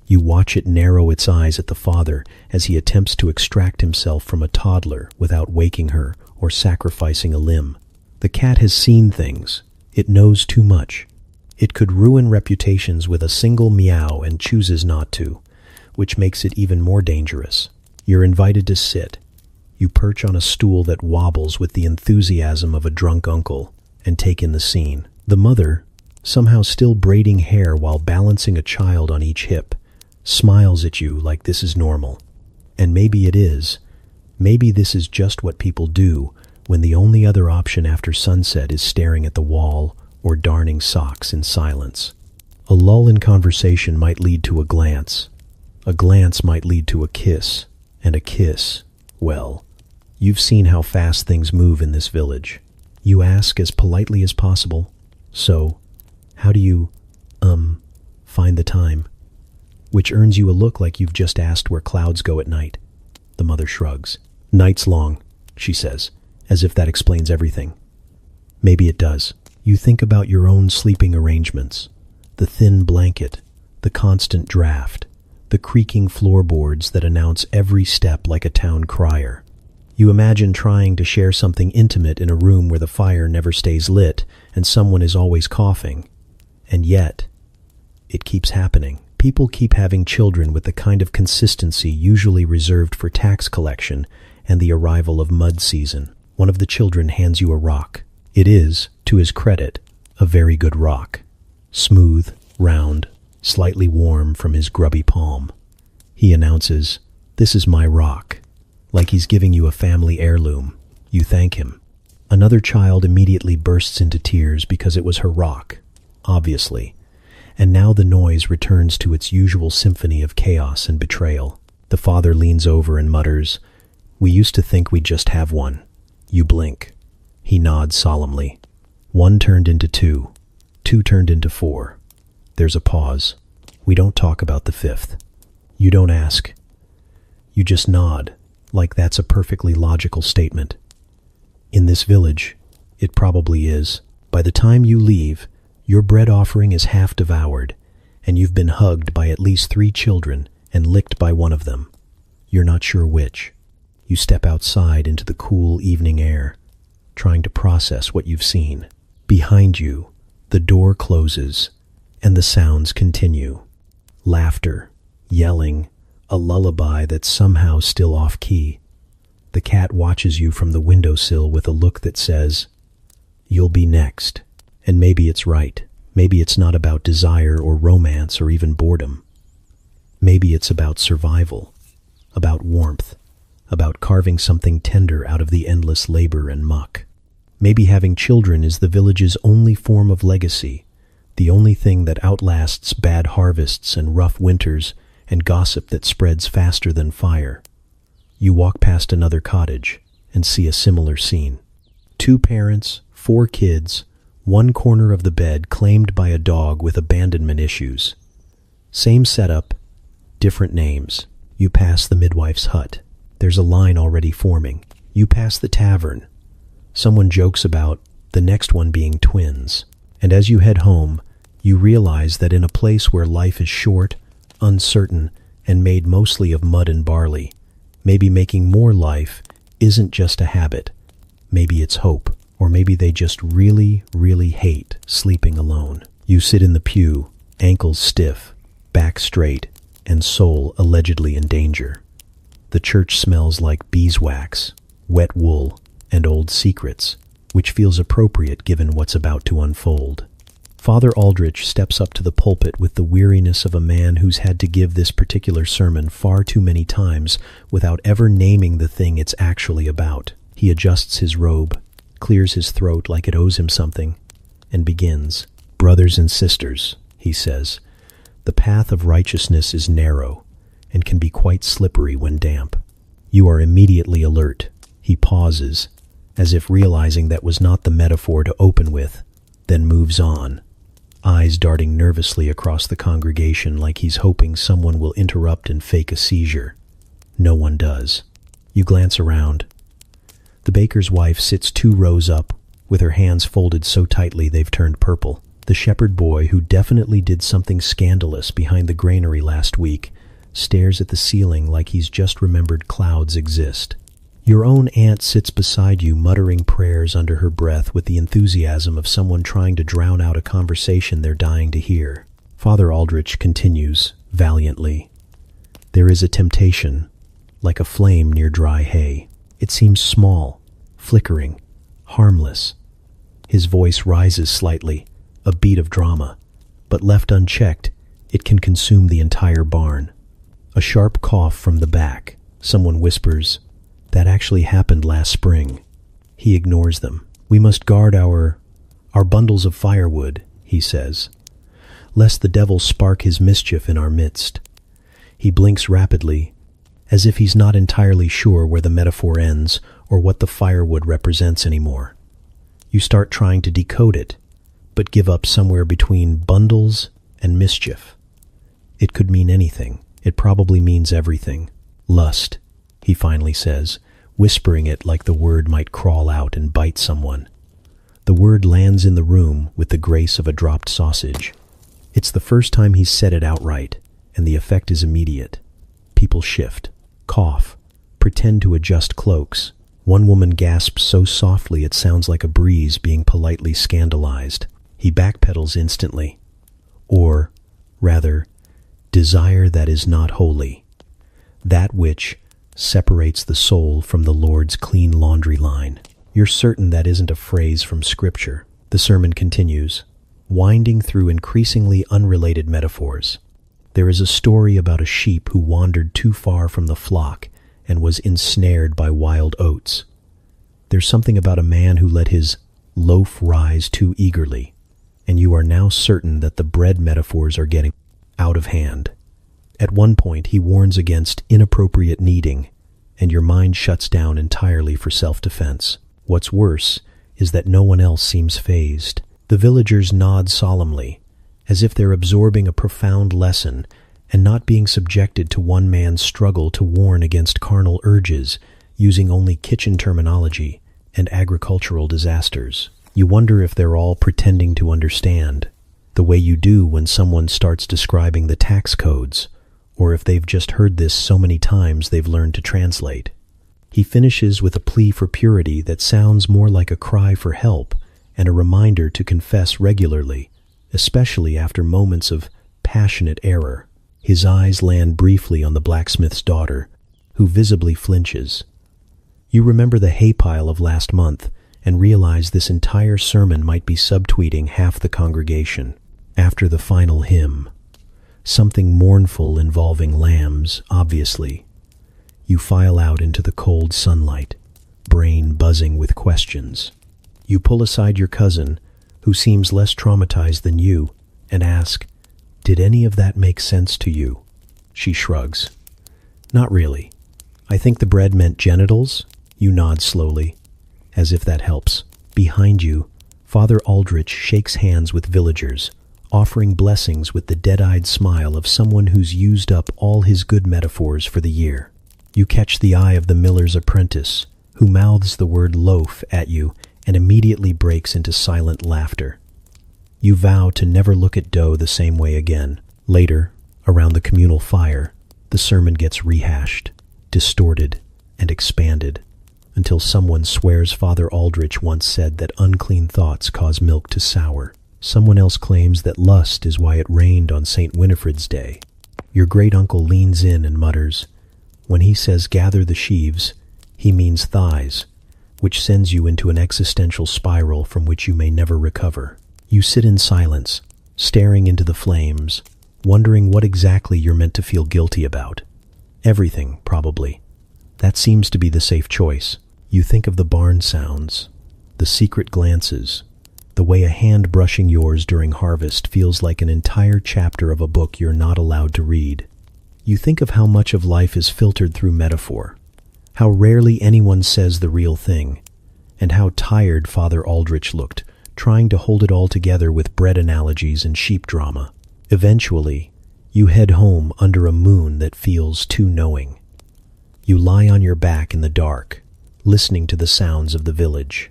You watch it narrow its eyes at the father as he attempts to extract himself from a toddler without waking her or sacrificing a limb. The cat has seen things. It knows too much. It could ruin reputations with a single meow and chooses not to, which makes it even more dangerous. You're invited to sit. You perch on a stool that wobbles with the enthusiasm of a drunk uncle and take in the scene. The mother, somehow still braiding hair while balancing a child on each hip, smiles at you like this is normal. And maybe it is. Maybe this is just what people do when the only other option after sunset is staring at the wall or darning socks in silence. A lull in conversation might lead to a glance. A glance might lead to a kiss. And a kiss, well, you've seen how fast things move in this village. You ask as politely as possible, so, how do you, find the time? Which earns you a look like you've just asked where clouds go at night. The mother shrugs. Nights long, she says, as if that explains everything. Maybe it does. You think about your own sleeping arrangements. The thin blanket, the constant draft, the creaking floorboards that announce every step like a town crier. You imagine trying to share something intimate in a room where the fire never stays lit and someone is always coughing. And yet, it keeps happening. People keep having children with the kind of consistency usually reserved for tax collection and the arrival of mud season. One of the children hands you a rock. It is, to his credit, a very good rock. Smooth, round, slightly warm from his grubby palm. He announces, "This is my rock." Like he's giving you a family heirloom. You thank him. Another child immediately bursts into tears because it was her rock, obviously. And now the noise returns to its usual symphony of chaos and betrayal. The father leans over and mutters, "We used to think we'd just have one." You blink. He nods solemnly. One turned into two. Two turned into four. There's a pause. We don't talk about the fifth. You don't ask. You just nod, like that's a perfectly logical statement. In this village, it probably is. By the time you leave, your bread offering is half devoured, and you've been hugged by at least 3 children and licked by one of them. You're not sure which. You step outside into the cool evening air, trying to process what you've seen. Behind you, the door closes, and the sounds continue. Laughter, yelling, a lullaby that's somehow still off-key. The cat watches you from the windowsill with a look that says, "You'll be next." And maybe it's right. Maybe it's not about desire or romance or even boredom. Maybe it's about survival, about warmth, about carving something tender out of the endless labor and muck. Maybe having children is the village's only form of legacy, the only thing that outlasts bad harvests and rough winters and gossip that spreads faster than fire. You walk past another cottage and see a similar scene. 2 parents, 4 kids, one corner of the bed claimed by a dog with abandonment issues. Same setup, different names. You pass the midwife's hut. There's a line already forming. You pass the tavern. Someone jokes about the next one being twins. And as you head home, you realize that in a place where life is short, uncertain, and made mostly of mud and barley, maybe making more life isn't just a habit. Maybe it's hope. Or maybe they just really, really hate sleeping alone. You sit in the pew, ankles stiff, back straight, and soul allegedly in danger. The church smells like beeswax, wet wool, and old secrets, which feels appropriate given what's about to unfold. Father Aldrich steps up to the pulpit with the weariness of a man who's had to give this particular sermon far too many times without ever naming the thing it's actually about. He adjusts his robe, clears his throat like it owes him something, and begins. "Brothers and sisters," he says, "the path of righteousness is narrow and can be quite slippery when damp." You are immediately alert. He pauses, as if realizing that was not the metaphor to open with, then moves on, eyes darting nervously across the congregation like he's hoping someone will interrupt and fake a seizure. No one does. You glance around. The baker's wife sits 2 rows up, with her hands folded so tightly they've turned purple. The shepherd boy, who definitely did something scandalous behind the granary last week, stares at the ceiling like he's just remembered clouds exist. Your own aunt sits beside you, muttering prayers under her breath with the enthusiasm of someone trying to drown out a conversation they're dying to hear. Father Aldrich continues, valiantly. There is a temptation, like a flame near dry hay. It seems small, flickering, harmless. His voice rises slightly, a beat of drama, but left unchecked, it can consume the entire barn. A sharp cough from the back. Someone whispers, "That actually happened last spring." He ignores them. "We must guard our bundles of firewood," he says, "lest the devil spark his mischief in our midst." He blinks rapidly, as if he's not entirely sure where the metaphor ends or what the firewood represents anymore. You start trying to decode it, but give up somewhere between bundles and mischief. It could mean anything. It probably means everything. Lust, he finally says, whispering it like the word might crawl out and bite someone. The word lands in the room with the grace of a dropped sausage. It's the first time he's said it outright, and the effect is immediate. People shift, cough, pretend to adjust cloaks. One woman gasps so softly it sounds like a breeze being politely scandalized. He backpedals instantly. Or, rather, desire that is not holy. That which separates the soul from the Lord's clean laundry line. You're certain that isn't a phrase from Scripture. The sermon continues, winding through increasingly unrelated metaphors. There is a story about a sheep who wandered too far from the flock and was ensnared by wild oats. There's something about a man who let his loaf rise too eagerly, and you are now certain that the bread metaphors are getting out of hand. At one point, he warns against inappropriate kneading, and your mind shuts down entirely for self-defense. What's worse is that no one else seems fazed. The villagers nod solemnly, as if they're absorbing a profound lesson and not being subjected to one man's struggle to warn against carnal urges, using only kitchen terminology and agricultural disasters. You wonder if they're all pretending to understand, the way you do when someone starts describing the tax codes, or if they've just heard this so many times they've learned to translate. He finishes with a plea for purity that sounds more like a cry for help and a reminder to confess regularly, especially after moments of passionate error. His eyes land briefly on the blacksmith's daughter, who visibly flinches. You remember the hay pile of last month and realize this entire sermon might be subtweeting half the congregation. After the final hymn, something mournful involving lambs, obviously, you file out into the cold sunlight, brain buzzing with questions. You pull aside your cousin, who seems less traumatized than you, and ask, "Did any of that make sense to you?" She shrugs. "Not really. I think the bread meant genitals." You nod slowly, as if that helps. Behind you, Father Aldrich shakes hands with villagers, offering blessings with the dead-eyed smile of someone who's used up all his good metaphors for the year. You catch the eye of the miller's apprentice, who mouths the word loaf at you and immediately breaks into silent laughter. You vow to never look at dough the same way again. Later, around the communal fire, the sermon gets rehashed, distorted, and expanded, until someone swears Father Aldrich once said that unclean thoughts cause milk to sour. Someone else claims that lust is why it rained on St. Winifred's Day. Your great-uncle leans in and mutters, when he says gather the sheaves, he means thighs, which sends you into an existential spiral from which you may never recover. You sit in silence, staring into the flames, wondering what exactly you're meant to feel guilty about. Everything, probably. That seems to be the safe choice. You think of the barn sounds, the secret glances, the way a hand brushing yours during harvest feels like an entire chapter of a book you're not allowed to read. You think of how much of life is filtered through metaphor, how rarely anyone says the real thing, and how tired Father Aldrich looked, trying to hold it all together with bread analogies and sheep drama. Eventually, you head home under a moon that feels too knowing. You lie on your back in the dark, listening to the sounds of the village.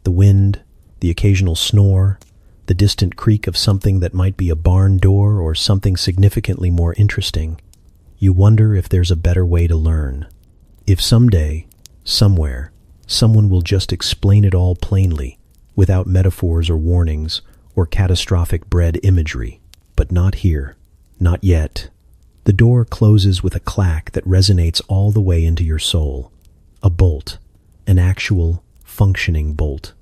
The wind, the occasional snore, the distant creak of something that might be a barn door or something significantly more interesting. You wonder if there's a better way to learn. If someday, somewhere, someone will just explain it all plainly, without metaphors or warnings or catastrophic bread imagery. But not here. Not yet. The door closes with a clack that resonates all the way into your soul. A bolt. An actual, functioning bolt.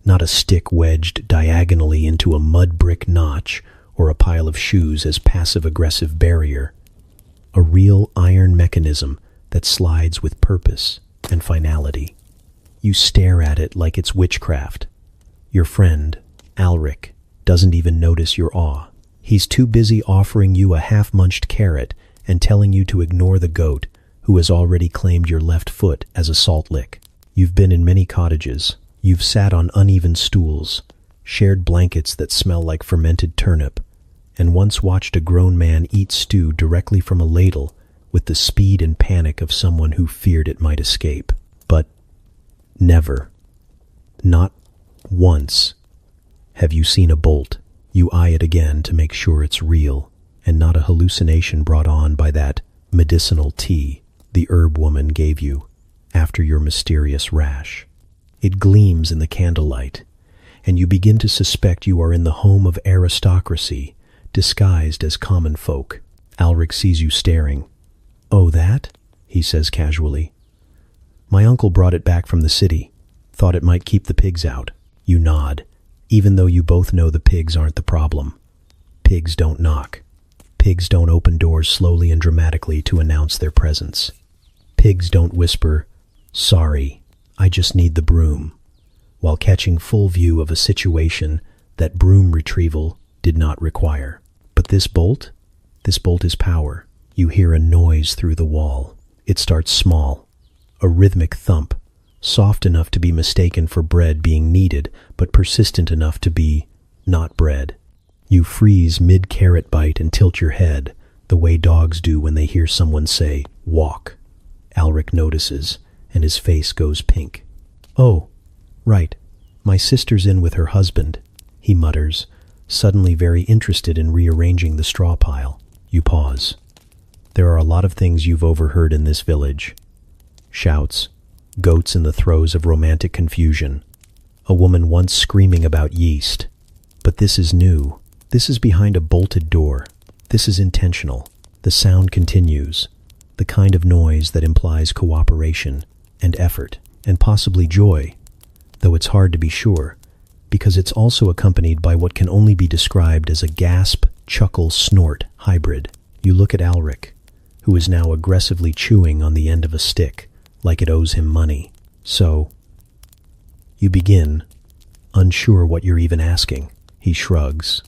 Not a stick wedged diagonally into a mud brick notch or a pile of shoes as passive-aggressive barrier. A real iron mechanism that slides with purpose and finality. You stare at it like it's witchcraft. Your friend, Alric, doesn't even notice your awe. He's too busy offering you a half-munched carrot and telling you to ignore the goat who has already claimed your left foot as a salt lick. You've been in many cottages. You've sat on uneven stools, shared blankets that smell like fermented turnip, and once watched a grown man eat stew directly from a ladle with the speed and panic of someone who feared it might escape. But never, not once, have you seen a bolt. You eye it again to make sure it's real and not a hallucination brought on by that medicinal tea the herb woman gave you after your mysterious rash. It gleams in the candlelight, and you begin to suspect you are in the home of aristocracy, disguised as common folk. Alric sees you staring. "Oh, that?" he says casually. "My uncle brought it back from the city. Thought it might keep the pigs out." You nod, even though you both know the pigs aren't the problem. Pigs don't knock. Pigs don't open doors slowly and dramatically to announce their presence. Pigs don't whisper, "Sorry, I just need the broom," while catching full view of a situation that broom retrieval did not require. But this bolt is power. You hear a noise through the wall. It starts small, a rhythmic thump, soft enough to be mistaken for bread being kneaded, but persistent enough to be not bread. You freeze mid-carrot bite and tilt your head, the way dogs do when they hear someone say, "Walk." Alric notices, and his face goes pink. "Oh, right. My sister's in with her husband," he mutters, suddenly very interested in rearranging the straw pile. You pause. There are a lot of things you've overheard in this village. Shouts, goats in the throes of romantic confusion, a woman once screaming about yeast. But this is new. This is behind a bolted door. This is intentional. The sound continues, the kind of noise that implies cooperation and effort and possibly joy, though it's hard to be sure, because it's also accompanied by what can only be described as a gasp, chuckle, snort hybrid. You look at Alric, who is now aggressively chewing on the end of a stick, like it owes him money. So, you begin, unsure what you're even asking. He shrugs.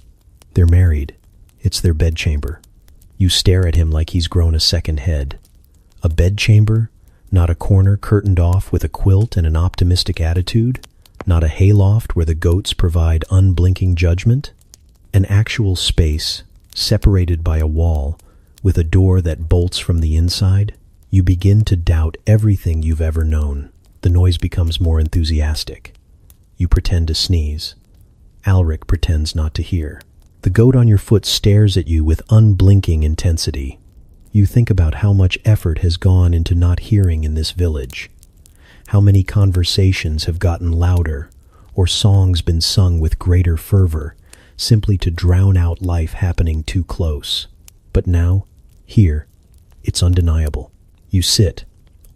They're married. It's their bedchamber. You stare at him like he's grown a second head. A bedchamber? Not a corner curtained off with a quilt and an optimistic attitude? Not a hayloft where the goats provide unblinking judgment? An actual space, separated by a wall, with a door that bolts from the inside? You begin to doubt everything you've ever known. The noise becomes more enthusiastic. You pretend to sneeze. Alric pretends not to hear. The goat on your foot stares at you with unblinking intensity. You think about how much effort has gone into not hearing in this village. How many conversations have gotten louder, or songs been sung with greater fervor, simply to drown out life happening too close. But now, here, it's undeniable. You sit,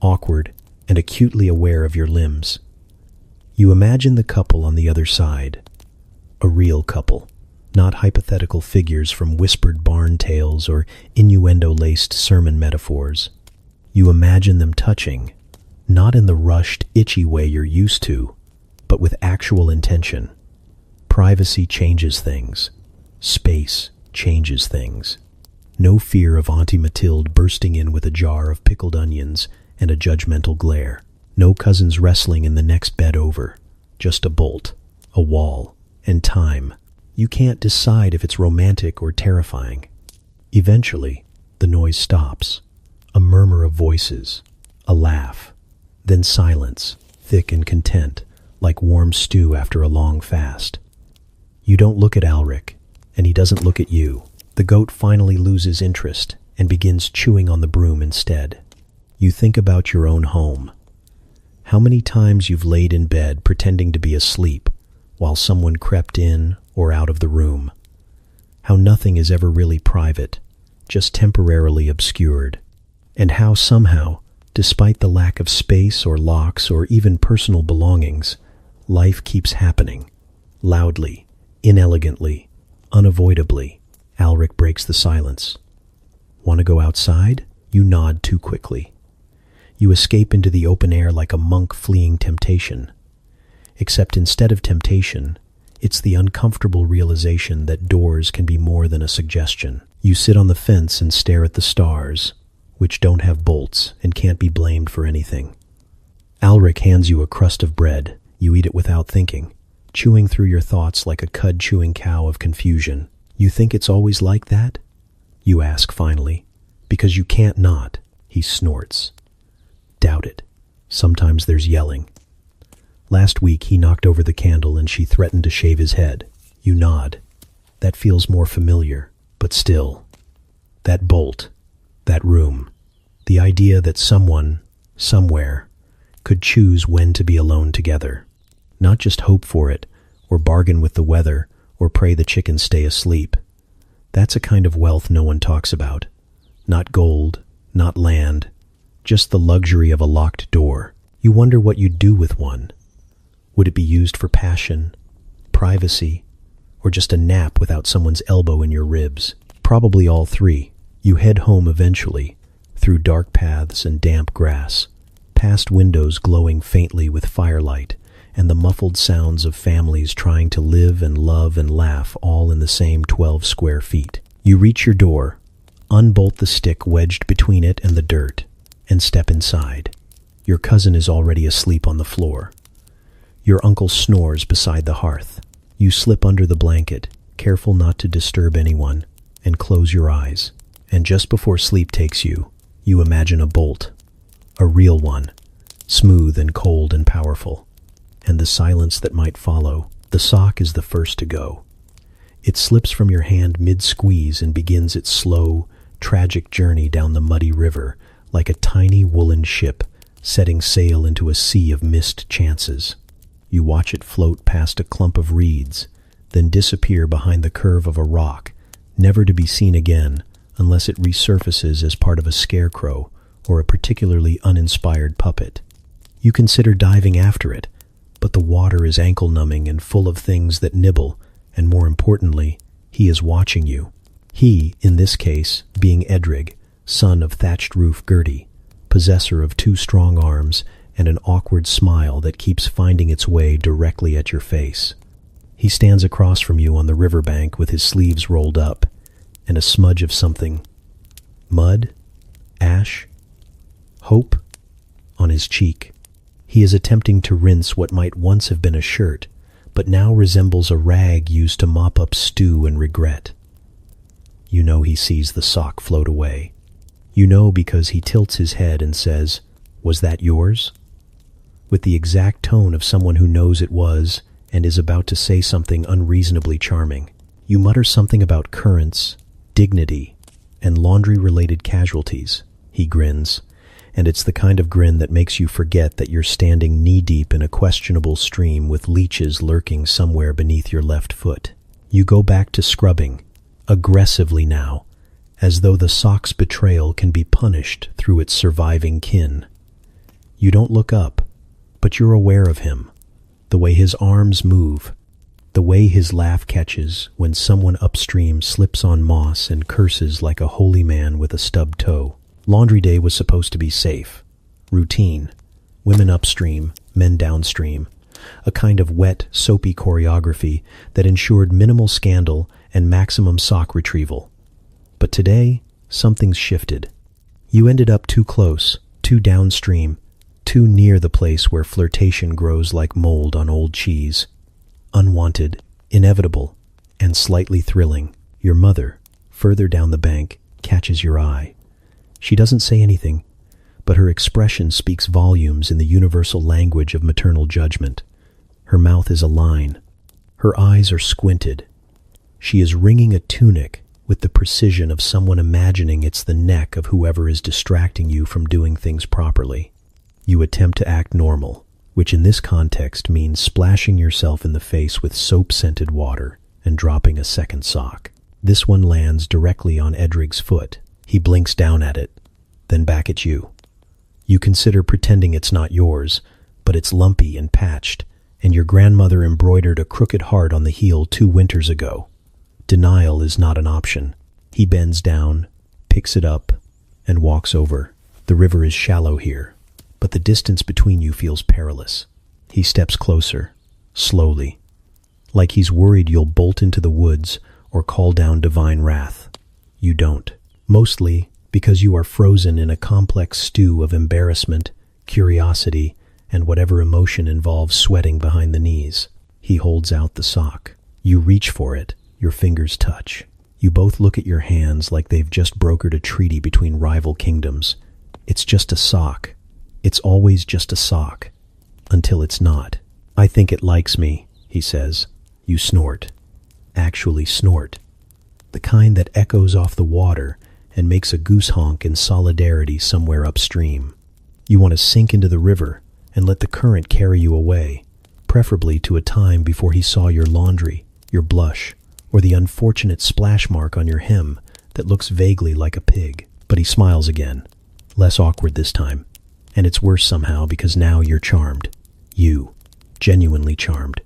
awkward and acutely aware of your limbs. You imagine the couple on the other side. A real couple, not hypothetical figures from whispered barn tales or innuendo-laced sermon metaphors. You imagine them touching, not in the rushed, itchy way you're used to, but with actual intention. Privacy changes things. Space changes things. No fear of Auntie Mathilde bursting in with a jar of pickled onions and a judgmental glare. No cousins wrestling in the next bed over. Just a bolt, a wall, and time. You can't decide if it's romantic or terrifying. Eventually, the noise stops. A murmur of voices, a laugh, then silence, thick and content, like warm stew after a long fast. You don't look at Alric, and he doesn't look at you. The goat finally loses interest and begins chewing on the broom instead. You think about your own home. How many times you've laid in bed pretending to be asleep while someone crept in or out of the room. How nothing is ever really private, just temporarily obscured. And how somehow, despite the lack of space or locks or even personal belongings, life keeps happening. Loudly, inelegantly, unavoidably. Alric breaks the silence. Want to go outside? You nod too quickly. You escape into the open air like a monk fleeing temptation. Except instead of temptation, it's the uncomfortable realization that doors can be more than a suggestion. You sit on the fence and stare at the stars, which don't have bolts and can't be blamed for anything. Alric hands you a crust of bread. You eat it without thinking, chewing through your thoughts like a cud-chewing cow of confusion. You think it's always like that? You ask finally, Because you can't not, he snorts. Doubt it. Sometimes there's yelling. Last week he knocked over the candle and she threatened to shave his head. You nod. That feels more familiar, but still. That bolt, that room, the idea that someone, somewhere, could choose when to be alone together. Not just hope for it, or bargain with the weather, or pray the chickens stay asleep. That's a kind of wealth no one talks about. Not gold, not land, just the luxury of a locked door. You wonder what you'd do with one. Would it be used for passion, privacy, or just a nap without someone's elbow in your ribs? Probably all three. You head home eventually, through dark paths and damp grass, past windows glowing faintly with firelight, and the muffled sounds of families trying to live and love and laugh all in the same 12 square feet. You reach your door, unbolt the stick wedged between it and the dirt, and step inside. Your cousin is already asleep on the floor. Your uncle snores beside the hearth. You slip under the blanket, careful not to disturb anyone, and close your eyes. And just before sleep takes you, you imagine a bolt. A real one, smooth and cold and powerful. And the silence that might follow. The sock is the first to go. It slips from your hand mid-squeeze and begins its slow, tragic journey down the muddy river like a tiny woolen ship setting sail into a sea of missed chances. You watch it float past a clump of reeds, then disappear behind the curve of a rock, never to be seen again unless it resurfaces as part of a scarecrow or a particularly uninspired puppet. You consider diving after it, but the water is ankle-numbing and full of things that nibble, and more importantly, he is watching you. He, in this case, being Edrig, son of thatched-roof Gertie, possessor of 2 strong arms and an awkward smile that keeps finding its way directly at your face. He stands across from you on the riverbank with his sleeves rolled up, and a smudge of something, mud, ash, hope, on his cheek. He is attempting to rinse what might once have been a shirt, but now resembles a rag used to mop up stew and regret. You know he sees the sock float away. You know because he tilts his head and says, "Was that yours?" With the exact tone of someone who knows it was and is about to say something unreasonably charming. You mutter something about currents, dignity, and laundry-related casualties. He grins, and it's the kind of grin that makes you forget that you're standing knee-deep in a questionable stream with leeches lurking somewhere beneath your left foot. You go back to scrubbing, aggressively now, as though the sock's betrayal can be punished through its surviving kin. You don't look up, but you're aware of him, the way his arms move, the way his laugh catches when someone upstream slips on moss and curses like a holy man with a stubbed toe. Laundry day was supposed to be safe, routine, women upstream, men downstream, a kind of wet, soapy choreography that ensured minimal scandal and maximum sock retrieval. But today, something's shifted. You ended up too close, too downstream, too near the place where flirtation grows like mold on old cheese. Unwanted, inevitable, and slightly thrilling. Your mother, further down the bank, catches your eye. She doesn't say anything, but her expression speaks volumes in the universal language of maternal judgment. Her mouth is a line. Her eyes are squinted. She is wringing a tunic with the precision of someone imagining it's the neck of whoever is distracting you from doing things properly. You attempt to act normal, which in this context means splashing yourself in the face with soap-scented water and dropping a second sock. This one lands directly on Edrig's foot. He blinks down at it, then back at you. You consider pretending it's not yours, but it's lumpy and patched, and your grandmother embroidered a crooked heart on the heel 2 winters ago. Denial is not an option. He bends down, picks it up, and walks over. The river is shallow here, but the distance between you feels perilous. He steps closer, slowly, like he's worried you'll bolt into the woods or call down divine wrath. You don't. Mostly because you are frozen in a complex stew of embarrassment, curiosity, and whatever emotion involves sweating behind the knees. He holds out the sock. You reach for it. Your fingers touch. You both look at your hands like they've just brokered a treaty between rival kingdoms. It's just a sock. It's always just a sock. Until it's not. I think it likes me, he says. You snort. Actually snort. The kind that echoes off the water and makes a goose honk in solidarity somewhere upstream. You want to sink into the river and let the current carry you away, preferably to a time before he saw your laundry, your blush, or the unfortunate splash mark on your hem that looks vaguely like a pig. But he smiles again, less awkward this time, and it's worse somehow because now you're charmed. You, genuinely charmed,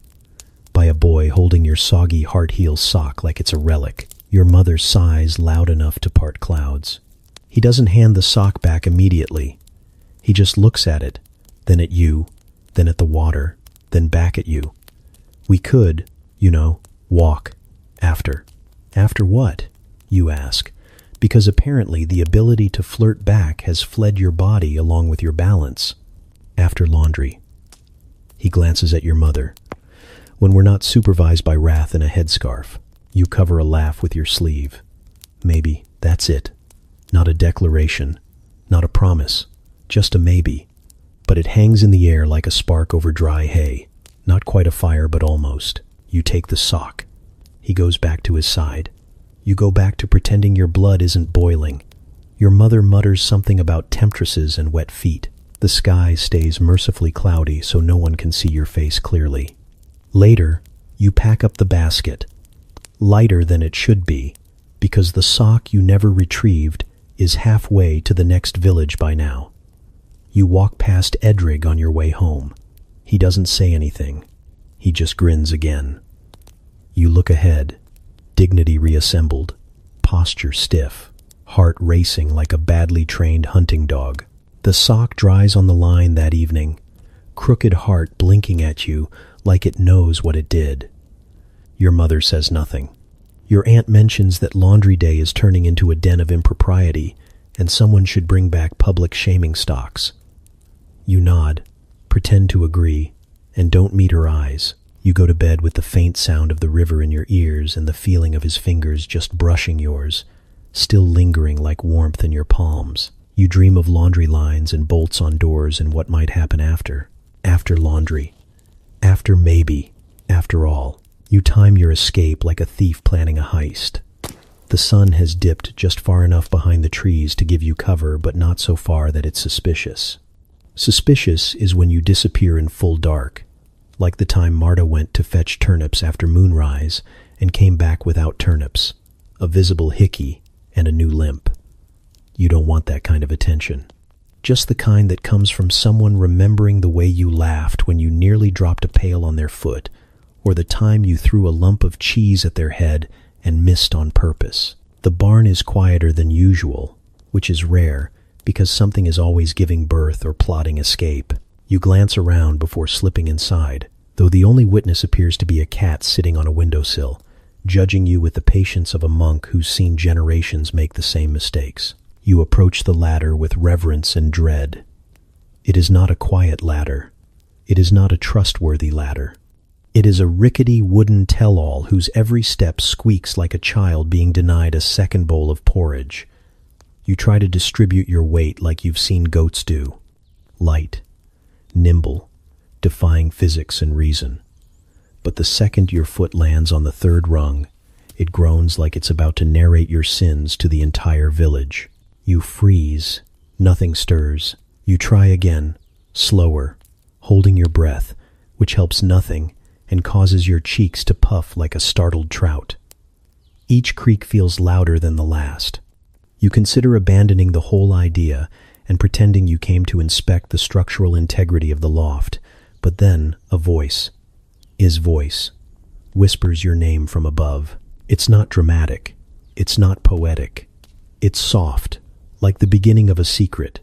by a boy holding your soggy heart-heel sock like it's a relic. Your mother sighs loud enough to part clouds. He doesn't hand the sock back immediately. He just looks at it, then at you, then at the water, then back at you. We could, walk. After. After what? You ask, because apparently the ability to flirt back has fled your body along with your balance. After laundry. He glances at your mother. When we're not supervised by wrath in a headscarf, you cover a laugh with your sleeve. Maybe, that's it. Not a declaration, not a promise, just a maybe. But it hangs in the air like a spark over dry hay. Not quite a fire, but almost. You take the sock. He goes back to his side. You go back to pretending your blood isn't boiling. Your mother mutters something about temptresses and wet feet. The sky stays mercifully cloudy so no one can see your face clearly. Later, you pack up the basket. Lighter than it should be, because the sock you never retrieved is halfway to the next village by now. You walk past Edrig on your way home. He doesn't say anything. He just grins again. You look ahead, dignity reassembled, posture stiff, heart racing like a badly trained hunting dog. The sock dries on the line that evening, crooked heart blinking at you like it knows what it did. Your mother says nothing. Your aunt mentions that laundry day is turning into a den of impropriety and someone should bring back public shaming stocks. You nod, pretend to agree, and don't meet her eyes. You go to bed with the faint sound of the river in your ears and the feeling of his fingers just brushing yours, still lingering like warmth in your palms. You dream of laundry lines and bolts on doors and what might happen after. After laundry. After maybe. After all. You time your escape like a thief planning a heist. The sun has dipped just far enough behind the trees to give you cover, but not so far that it's suspicious. Suspicious is when you disappear in full dark, like the time Marta went to fetch turnips after moonrise and came back without turnips, a visible hickey, and a new limp. You don't want that kind of attention. Just the kind that comes from someone remembering the way you laughed when you nearly dropped a pail on their foot, or the time you threw a lump of cheese at their head and missed on purpose. The barn is quieter than usual, which is rare because something is always giving birth or plotting escape. You glance around before slipping inside, though the only witness appears to be a cat sitting on a windowsill, judging you with the patience of a monk who's seen generations make the same mistakes. You approach the ladder with reverence and dread. It is not a quiet ladder. It is not a trustworthy ladder. It is a rickety wooden tell-all whose every step squeaks like a child being denied a second bowl of porridge. You try to distribute your weight like you've seen goats do. Light, nimble, defying physics and reason. But the second your foot lands on the third rung, it groans like it's about to narrate your sins to the entire village. You freeze. Nothing stirs. You try again, slower, holding your breath, which helps nothing and causes your cheeks to puff like a startled trout. Each creak feels louder than the last. You consider abandoning the whole idea and pretending you came to inspect the structural integrity of the loft, but then a voice, his voice, whispers your name from above. It's not dramatic. It's not poetic. It's soft, like the beginning of a secret,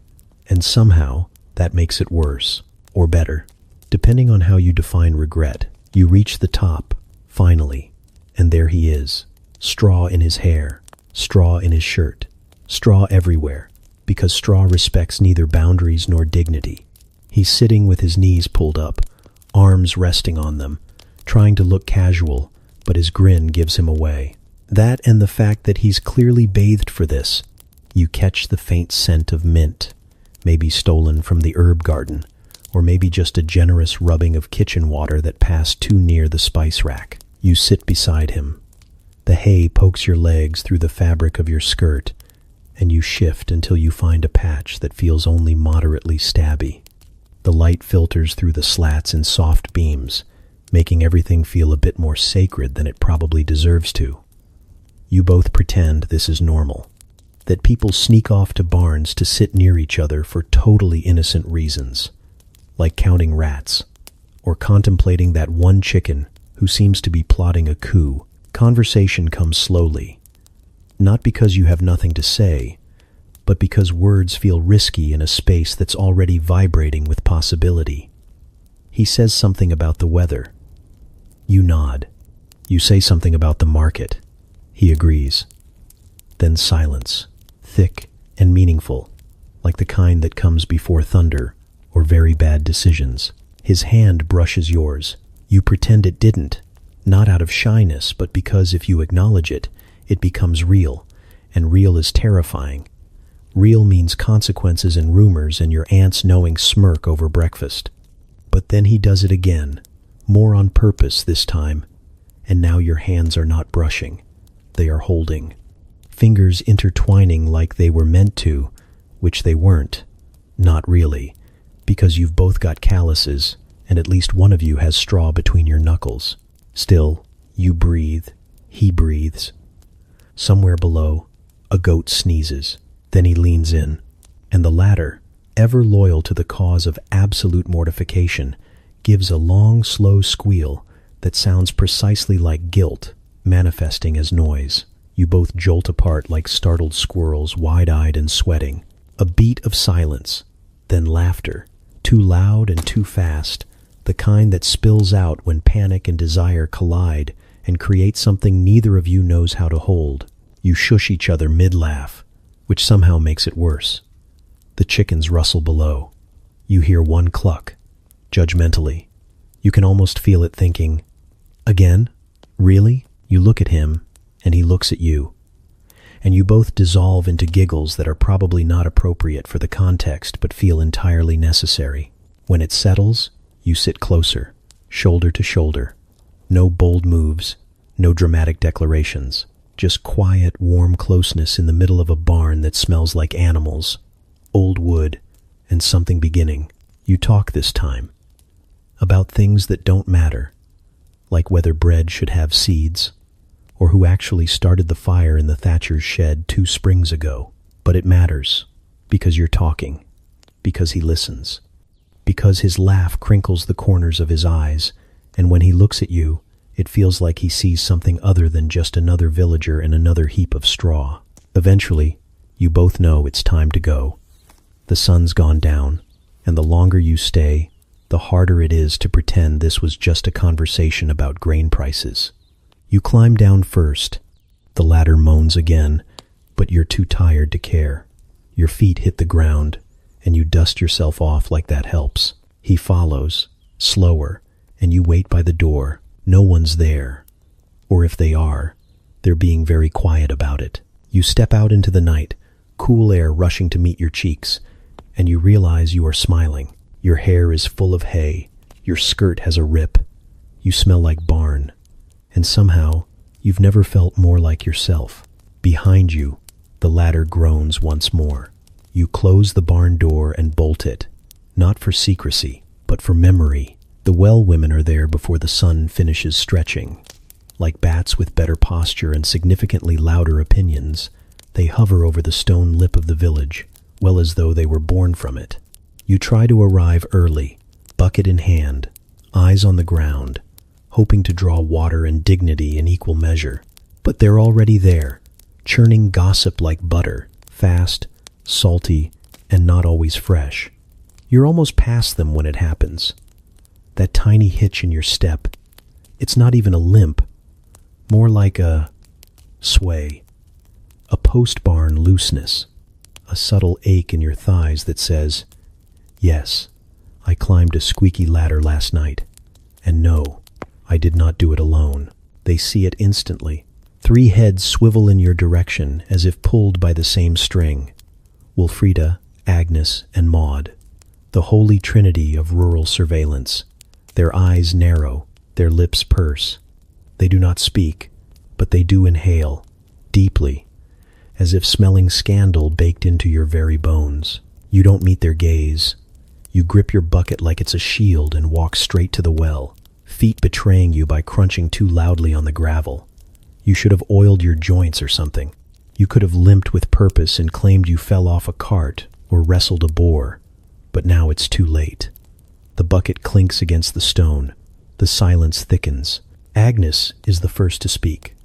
and somehow that makes it worse, or better, depending on how you define regret. You reach the top, finally, and there he is, straw in his hair, straw in his shirt, straw everywhere, because straw respects neither boundaries nor dignity. He's sitting with his knees pulled up, arms resting on them, trying to look casual, but his grin gives him away. That and the fact that he's clearly bathed for this. You catch the faint scent of mint, maybe stolen from the herb garden, or maybe just a generous rubbing of kitchen water that passed too near the spice rack. You sit beside him. The hay pokes your legs through the fabric of your skirt, and you shift until you find a patch that feels only moderately stabby. The light filters through the slats in soft beams, making everything feel a bit more sacred than it probably deserves to. You both pretend this is normal, that people sneak off to barns to sit near each other for totally innocent reasons, like counting rats, or contemplating that one chicken who seems to be plotting a coup. Conversation comes slowly, not because you have nothing to say, but because words feel risky in a space that's already vibrating with possibility. He says something about the weather. You nod. You say something about the market. He agrees. Then silence, thick and meaningful, like the kind that comes before thunder or very bad decisions. His hand brushes yours. You pretend it didn't, not out of shyness, but because if you acknowledge it, it becomes real, and real is terrifying. Real means consequences and rumors and your aunt's knowing smirk over breakfast. But then he does it again, more on purpose this time, and now your hands are not brushing. They are holding. Fingers intertwining like they were meant to, which they weren't. Not really, because you've both got calluses, and at least one of you has straw between your knuckles. Still, you breathe. He breathes. Somewhere below, a goat sneezes. Then he leans in, and the latter, ever loyal to the cause of absolute mortification, gives a long, slow squeal that sounds precisely like guilt, manifesting as noise. You both jolt apart like startled squirrels, wide-eyed and sweating. A beat of silence, then laughter, too loud and too fast, the kind that spills out when panic and desire collide and create something neither of you knows how to hold. You shush each other mid-laugh, which somehow makes it worse. The chickens rustle below. You hear one cluck, judgmentally. You can almost feel it thinking, "Again? Really?" You look at him, and he looks at you. And you both dissolve into giggles that are probably not appropriate for the context but feel entirely necessary. When it settles, you sit closer, shoulder to shoulder. No bold moves, no dramatic declarations. Just quiet, warm closeness in the middle of a barn that smells like animals, old wood, and something beginning. You talk this time about things that don't matter, like whether bread should have seeds, or who actually started the fire in the Thatcher's shed 2 springs ago. But it matters, because you're talking, because he listens, because his laugh crinkles the corners of his eyes, and when he looks at you, it feels like he sees something other than just another villager in another heap of straw. Eventually, you both know it's time to go. The sun's gone down, and the longer you stay, the harder it is to pretend this was just a conversation about grain prices. You climb down first. The ladder moans again, but you're too tired to care. Your feet hit the ground, and you dust yourself off like that helps. He follows, slower, and you wait by the door. No one's there. Or if they are, they're being very quiet about it. You step out into the night, cool air rushing to meet your cheeks, and you realize you are smiling. Your hair is full of hay. Your skirt has a rip. You smell like barn. And somehow, you've never felt more like yourself. Behind you, the ladder groans once more. You close the barn door and bolt it, not for secrecy, but for memory. The well women are there before the sun finishes stretching. Like bats with better posture and significantly louder opinions, they hover over the stone lip of the village, well as though they were born from it. You try to arrive early, bucket in hand, eyes on the ground, hoping to draw water and dignity in equal measure. But they're already there, churning gossip like butter, fast, salty, and not always fresh. You're almost past them when it happens. That tiny hitch in your step, it's not even a limp, more like a sway, a post-barn looseness, a subtle ache in your thighs that says, "Yes, I climbed a squeaky ladder last night, and no, I did not do it alone." They see it instantly, Three heads swivel in your direction as if pulled by the same string. Wilfrida, Agnes, and Maud, the holy trinity of rural surveillance. Their eyes narrow, their lips purse. They do not speak, but they do inhale, deeply, as if smelling scandal baked into your very bones. You don't meet their gaze. You grip your bucket like it's a shield and walk straight to the well, feet betraying you by crunching too loudly on the gravel. You should have oiled your joints or something. You could have limped with purpose and claimed you fell off a cart or wrestled a boar, but now it's too late. The bucket clinks against the stone. The silence thickens. Agnes is the first to speak.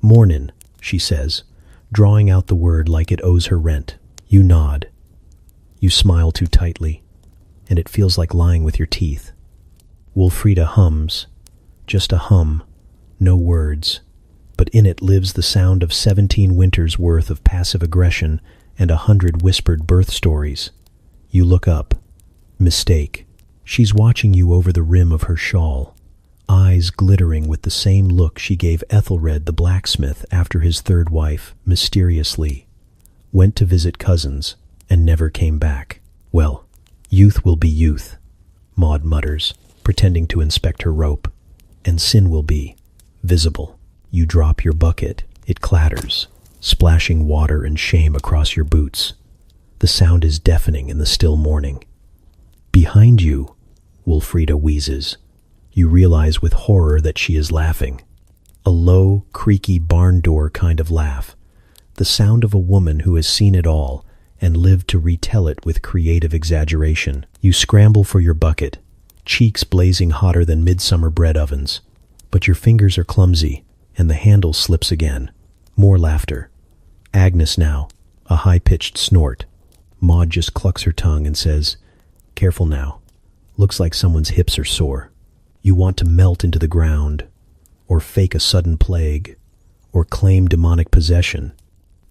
"Mornin'," she says, drawing out the word like it owes her rent. You nod. You smile too tightly, and it feels like lying with your teeth. Wilfrida hums, just a hum, no words, but in it lives the sound of 17 winters' worth of passive aggression and 100 whispered birth stories. You look up. Mistake. She's watching you over the rim of her shawl, eyes glittering with the same look she gave Ethelred the blacksmith after his third wife, mysteriously, went to visit cousins and never came back. Well, youth will be youth, Maud mutters, pretending to inspect her rope, and sin will be visible. You drop your bucket. It clatters, splashing water and shame across your boots. The sound is deafening in the still morning. Behind you, Wilfrida wheezes. You realize with horror that she is laughing. A low, creaky barn door kind of laugh. The sound of a woman who has seen it all and lived to retell it with creative exaggeration. You scramble for your bucket, cheeks blazing hotter than midsummer bread ovens. But your fingers are clumsy, and the handle slips again. More laughter. Agnes now, a high-pitched snort. Maud just clucks her tongue and says, "Careful now. Looks like someone's hips are sore." You want to melt into the ground, or fake a sudden plague, or claim demonic possession.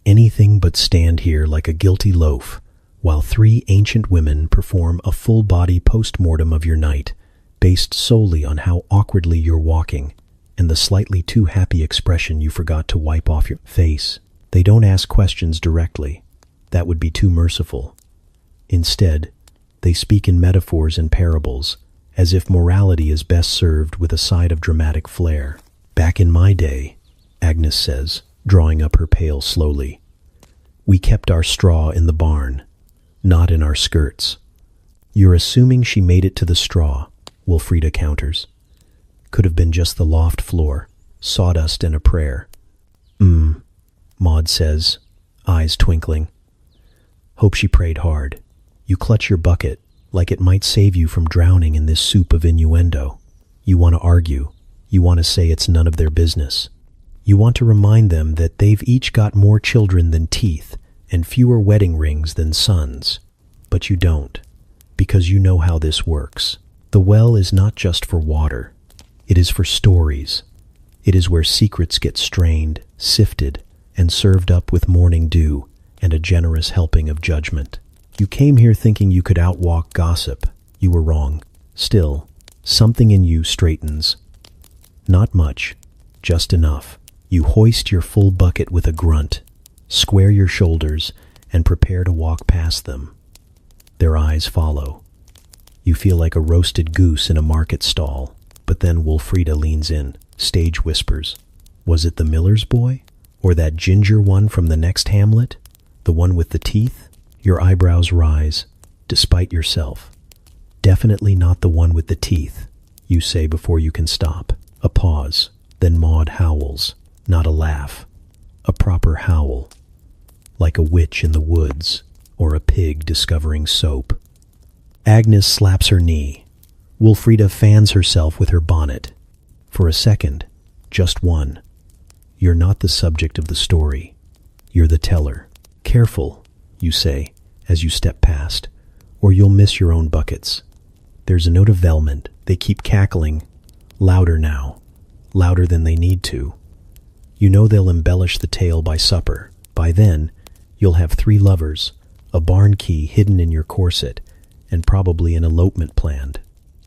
Anything but stand here like a guilty loaf, while three ancient women perform a full-body post-mortem of your night, based solely on how awkwardly you're walking, and the slightly too happy expression you forgot to wipe off your face. They don't ask questions directly. That would be too merciful. Instead, they speak in metaphors and parables, as if morality is best served with a side of dramatic flair. "Back in my day," Agnes says, drawing up her pail slowly, "we kept our straw in the barn, not in our skirts." "You're assuming she made it to the straw," Wilfrida counters. "Could have been just the loft floor, sawdust and a prayer." Maud says, eyes twinkling. "Hope she prayed hard." You clutch your bucket, like it might save you from drowning in this soup of innuendo. You want to argue. You want to say it's none of their business. You want to remind them that they've each got more children than teeth and fewer wedding rings than sons. But you don't, because you know how this works. The well is not just for water. It is for stories. It is where secrets get strained, sifted, and served up with morning dew and a generous helping of judgment. You came here thinking you could outwalk gossip. You were wrong. Still, something in you straightens. Not much, just enough. You hoist your full bucket with a grunt, square your shoulders, and prepare to walk past them. Their eyes follow. You feel like a roasted goose in a market stall, but then Wilfrida leans in, stage whispers. "Was it the miller's boy? Or that ginger one from the next hamlet? The one with the teeth?" Your eyebrows rise, despite yourself. "Definitely not the one with the teeth," you say before you can stop. A pause, then Maud howls. Not a laugh, a proper howl. Like a witch in the woods, or a pig discovering soap. Agnes slaps her knee. Wilfrida fans herself with her bonnet. For a second, just one. You're not the subject of the story. You're the teller. "Careful," you say, as you step past, "or you'll miss your own buckets." There's a note of velment. They keep cackling, louder now, louder than they need to. You know they'll embellish the tale by supper. By then, you'll have 3 lovers, a barn key hidden in your corset, and probably an elopement planned.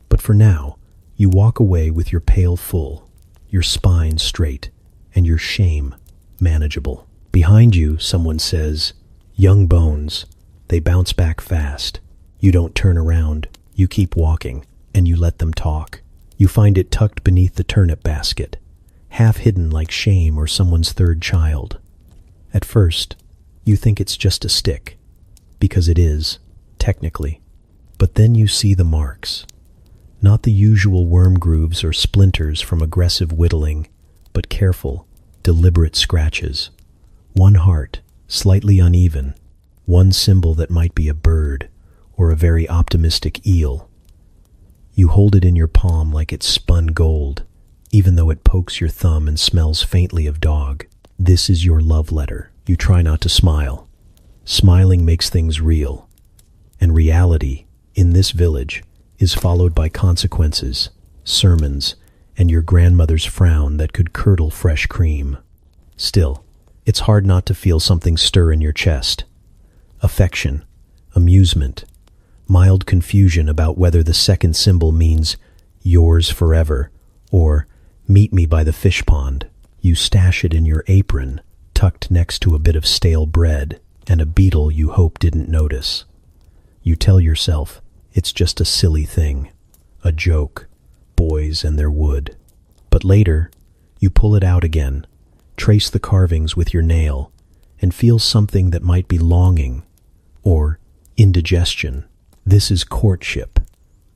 But for now, you walk away with your pail full, your spine straight, and your shame manageable. Behind you, someone says, "Young bones." They bounce back fast. You don't turn around. You keep walking, and you let them talk. You find it tucked beneath the turnip basket, half hidden like shame or someone's third child. At first, you think it's just a stick, because it is, technically. But then you see the marks. Not the usual worm grooves or splinters from aggressive whittling, but careful, deliberate scratches. One heart, slightly uneven. One symbol that might be a bird or a very optimistic eel. You hold it in your palm like it's spun gold, even though it pokes your thumb and smells faintly of dog. This is your love letter. You try not to smile. Smiling makes things real. And reality, in this village, is followed by consequences, sermons, and your grandmother's frown that could curdle fresh cream. Still, it's hard not to feel something stir in your chest. Affection, amusement, mild confusion about whether the second symbol means yours forever or meet me by the fish pond. You stash it in your apron, tucked next to a bit of stale bread and a beetle you hope didn't notice. You tell yourself it's just a silly thing, a joke, boys and their wood. But later, you pull it out again, trace the carvings with your nail, and feel something that might be longing or indigestion. This is courtship.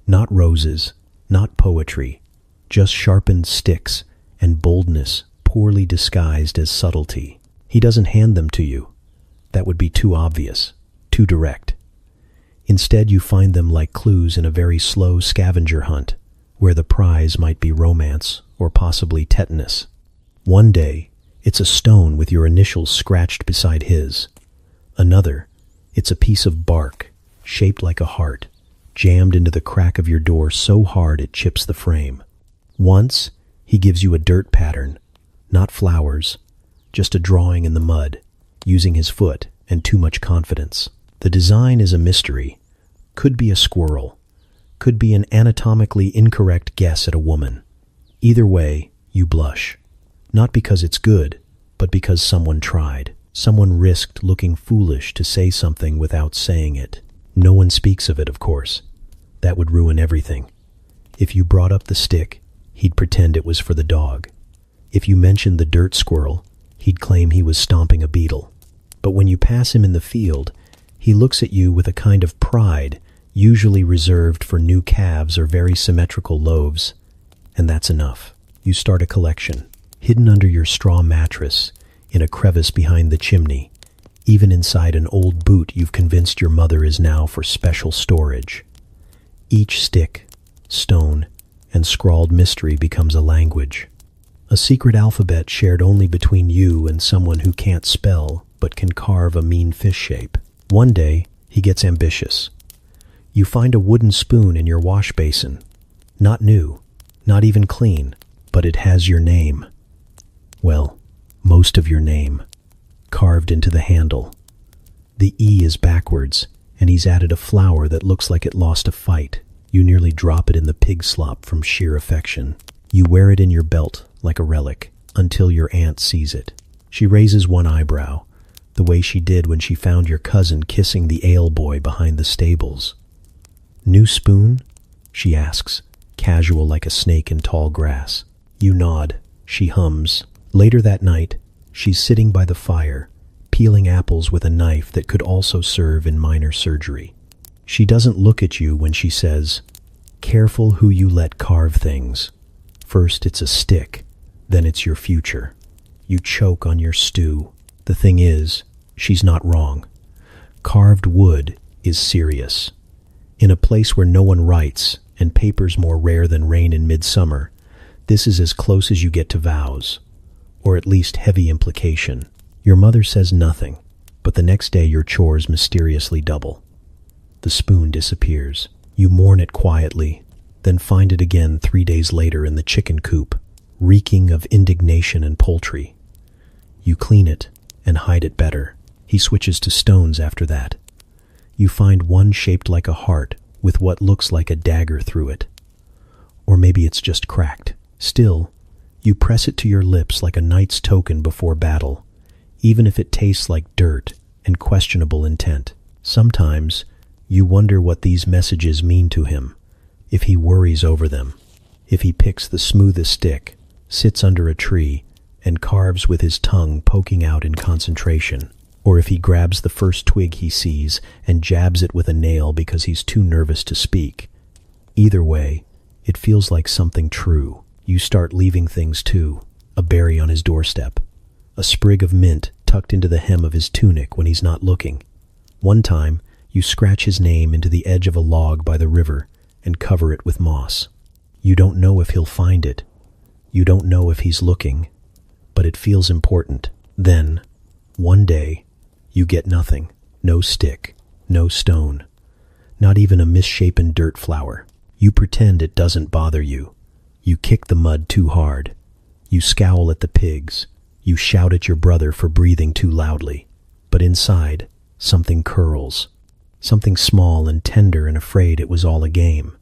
Not roses, not poetry, just sharpened sticks and boldness poorly disguised as subtlety. He doesn't hand them to you. That would be too obvious, too direct. Instead, you find them like clues in a very slow scavenger hunt, where the prize might be romance or possibly tetanus. One day, it's a stone with your initials scratched beside his. Another, it's a piece of bark, shaped like a heart, jammed into the crack of your door so hard it chips the frame. Once, he gives you a dirt pattern, not flowers, just a drawing in the mud, using his foot and too much confidence. The design is a mystery. Could be a squirrel. Could be an anatomically incorrect guess at a woman. Either way, you blush. Not because it's good, but because someone tried. Someone risked looking foolish to say something without saying it. No one speaks of it, of course. That would ruin everything. If you brought up the stick, he'd pretend it was for the dog. If you mentioned the dirt squirrel, he'd claim he was stomping a beetle. But when you pass him in the field, he looks at you with a kind of pride, usually reserved for new calves or very symmetrical loaves. And that's enough. You start a collection, hidden under your straw mattress, in a crevice behind the chimney, even inside an old boot you've convinced your mother is now for special storage. Each stick, stone, and scrawled mystery becomes a language. A secret alphabet shared only between you and someone who can't spell but can carve a mean fish shape. One day, he gets ambitious. You find a wooden spoon in your wash basin. Not new, not even clean, but it has your name. Well, most of your name, carved into the handle. The E is backwards, and he's added a flower that looks like it lost a fight. You nearly drop it in the pig slop from sheer affection. You wear it in your belt like a relic until your aunt sees it. She raises one eyebrow, the way she did when she found your cousin kissing the ale boy behind the stables. "New spoon?" she asks, casual like a snake in tall grass. You nod. She hums. Later that night, she's sitting by the fire, peeling apples with a knife that could also serve in minor surgery. She doesn't look at you when she says, "Careful who you let carve things. First it's a stick, then it's your future." You choke on your stew. The thing is, she's not wrong. Carved wood is serious. In a place where no one writes, and paper's more rare than rain in midsummer, this is as close as you get to vows, or at least heavy implication. Your mother says nothing, but the next day your chores mysteriously double. The spoon disappears. You mourn it quietly, then find it again 3 days later in the chicken coop, reeking of indignation and poultry. You clean it and hide it better. He switches to stones after that. You find one shaped like a heart with what looks like a dagger through it. Or maybe it's just cracked. Still, You press it to your lips like a knight's token before battle, even if it tastes like dirt and questionable intent. Sometimes you wonder what these messages mean to him, if he worries over them, if he picks the smoothest stick, sits under a tree, and carves with his tongue poking out in concentration, or if he grabs the first twig he sees and jabs it with a nail because he's too nervous to speak. Either way, it feels like something true. You start leaving things too. A berry on his doorstep, a sprig of mint tucked into the hem of his tunic when he's not looking. One time, you scratch his name into the edge of a log by the river and cover it with moss. You don't know if he'll find it. You don't know if he's looking, but it feels important. Then, one day, you get nothing. No stick, no stone, not even a misshapen dirt flower. You pretend it doesn't bother you. You kick the mud too hard. You scowl at the pigs. You shout at your brother for breathing too loudly. But inside, something curls. Something small and tender and afraid it was all a game.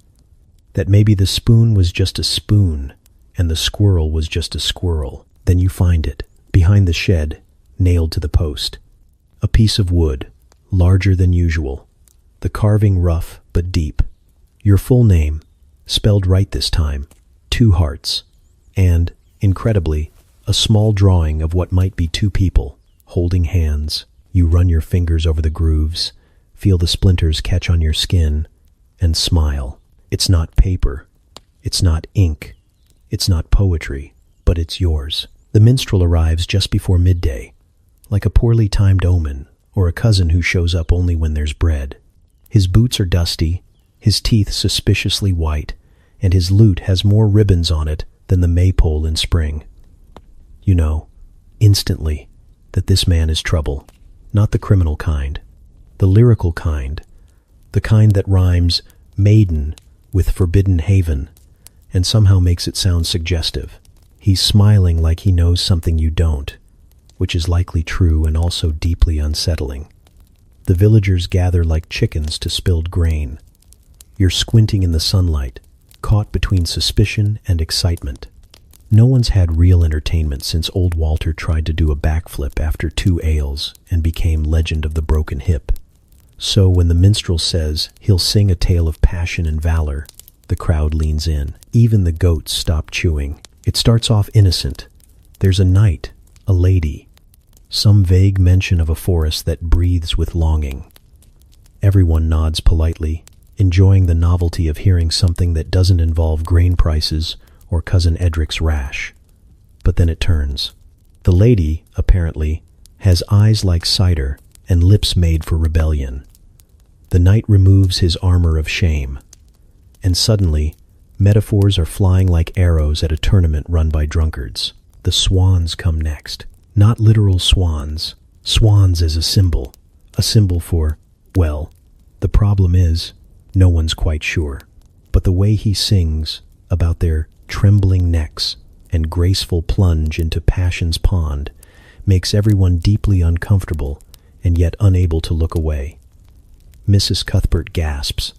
That maybe the spoon was just a spoon and the squirrel was just a squirrel. Then you find it, behind the shed, nailed to the post. A piece of wood, larger than usual. The carving rough but deep. Your full name, spelled right this time, 2 hearts, and, incredibly, a small drawing of what might be 2 people, holding hands. You run your fingers over the grooves, feel the splinters catch on your skin, and smile. It's not paper. It's not ink. It's not poetry, but it's yours. The minstrel arrives just before midday, like a poorly timed omen, or a cousin who shows up only when there's bread. His boots are dusty, his teeth suspiciously white, and his lute has more ribbons on it than the maypole in spring. You know, instantly, that this man is trouble. Not the criminal kind, the lyrical kind, the kind that rhymes maiden with forbidden haven, and somehow makes it sound suggestive. He's smiling like he knows something you don't, which is likely true and also deeply unsettling. The villagers gather like chickens to spilled grain. You're squinting in the sunlight, caught between suspicion and excitement. No one's had real entertainment since old Walter tried to do a backflip after 2 ales and became legend of the broken hip. So when the minstrel says he'll sing a tale of passion and valor, the crowd leans in. Even the goats stop chewing. It starts off innocent. There's a knight, a lady, some vague mention of a forest that breathes with longing. Everyone nods politely, enjoying the novelty of hearing something that doesn't involve grain prices or Cousin Edric's rash. But then it turns. The lady, apparently, has eyes like cider and lips made for rebellion. The knight removes his armor of shame, and suddenly, metaphors are flying like arrows at a tournament run by drunkards. The swans come next. Not literal swans. Swans as a symbol for, well, the problem is, no one's quite sure. But the way he sings about their trembling necks and graceful plunge into passion's pond makes everyone deeply uncomfortable and yet unable to look away. Mrs. Cuthbert gasps.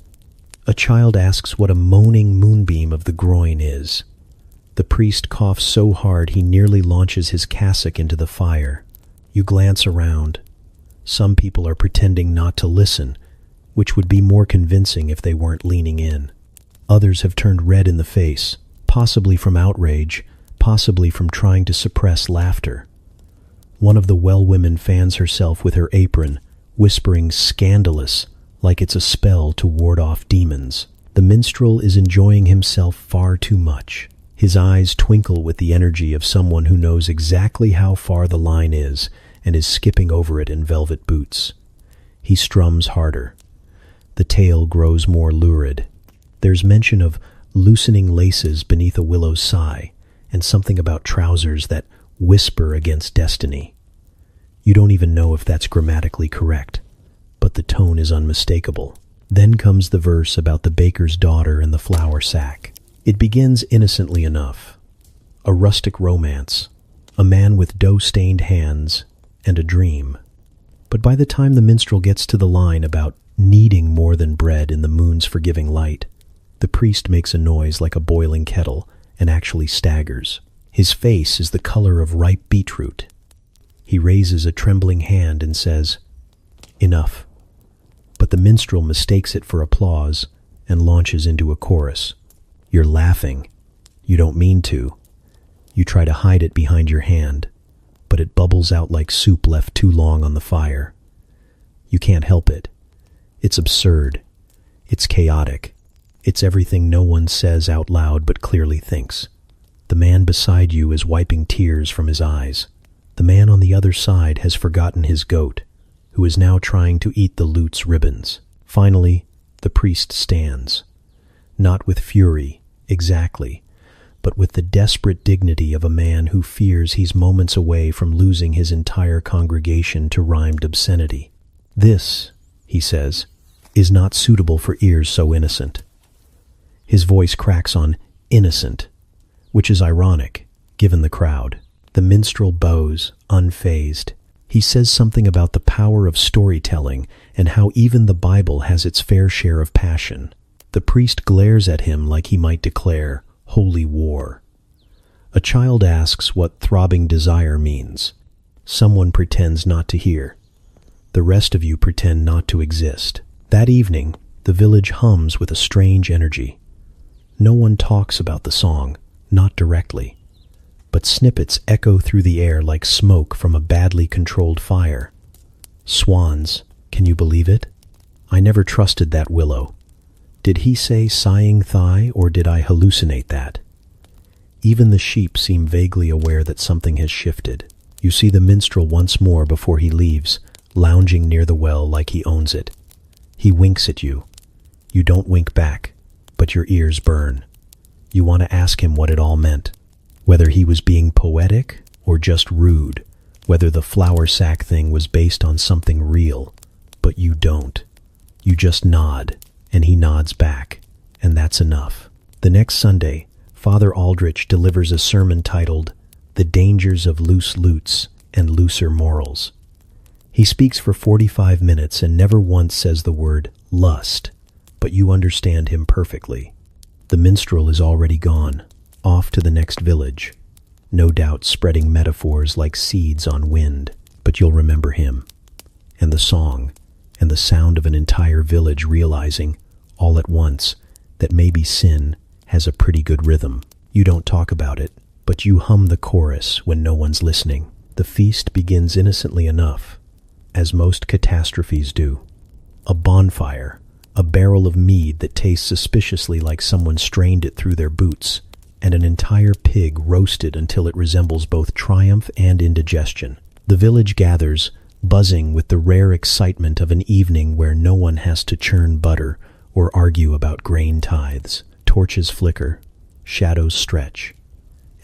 A child asks what a moaning moonbeam of the groin is. The priest coughs so hard he nearly launches his cassock into the fire. You glance around. Some people are pretending not to listen, which would be more convincing if they weren't leaning in. Others have turned red in the face, possibly from outrage, possibly from trying to suppress laughter. One of the well-women fans herself with her apron, whispering scandalous, like it's a spell to ward off demons. The minstrel is enjoying himself far too much. His eyes twinkle with the energy of someone who knows exactly how far the line is and is skipping over it in velvet boots. He strums harder. The tale grows more lurid. There's mention of loosening laces beneath a willow's sigh, and something about trousers that whisper against destiny. You don't even know if that's grammatically correct, but the tone is unmistakable. Then comes the verse about the baker's daughter and the flour sack. It begins innocently enough. A rustic romance, a man with dough-stained hands, and a dream. But by the time the minstrel gets to the line about needing more than bread in the moon's forgiving light, the priest makes a noise like a boiling kettle and actually staggers. His face is the color of ripe beetroot. He raises a trembling hand and says, "Enough." But the minstrel mistakes it for applause and launches into a chorus. You're laughing. You don't mean to. You try to hide it behind your hand, but it bubbles out like soup left too long on the fire. You can't help it. It's absurd. It's chaotic. It's everything no one says out loud but clearly thinks. The man beside you is wiping tears from his eyes. The man on the other side has forgotten his goat, who is now trying to eat the lute's ribbons. Finally, the priest stands. Not with fury, exactly, but with the desperate dignity of a man who fears he's moments away from losing his entire congregation to rhymed obscenity. "This," he says, "is not suitable for ears so innocent." His voice cracks on innocent, which is ironic, given the crowd. The minstrel bows, unfazed. He says something about the power of storytelling and how even the Bible has its fair share of passion. The priest glares at him like he might declare holy war. A child asks what throbbing desire means. Someone pretends not to hear. The rest of you pretend not to exist. That evening, the village hums with a strange energy. No one talks about the song, not directly, but snippets echo through the air like smoke from a badly controlled fire. Swans, can you believe it? I never trusted that willow. Did he say sighing thigh, or did I hallucinate that? Even the sheep seem vaguely aware that something has shifted. You see the minstrel once more before he leaves, lounging near the well like he owns it. He winks at you. You don't wink back, but your ears burn. You want to ask him what it all meant, whether he was being poetic or just rude, whether the flour sack thing was based on something real, but you don't. You just nod, and he nods back, and that's enough. The next Sunday, Father Aldrich delivers a sermon titled, "The Dangers of Loose Lutes and Looser Morals." He speaks for 45 minutes and never once says the word lust, but you understand him perfectly. The minstrel is already gone, off to the next village, no doubt spreading metaphors like seeds on wind, but you'll remember him, and the song, and the sound of an entire village realizing, all at once, that maybe sin has a pretty good rhythm. You don't talk about it, but you hum the chorus when no one's listening. The feast begins innocently enough, as most catastrophes do. A bonfire, a barrel of mead that tastes suspiciously like someone strained it through their boots, and an entire pig roasted until it resembles both triumph and indigestion. The village gathers, buzzing with the rare excitement of an evening where no one has to churn butter or argue about grain tithes. Torches flicker, shadows stretch,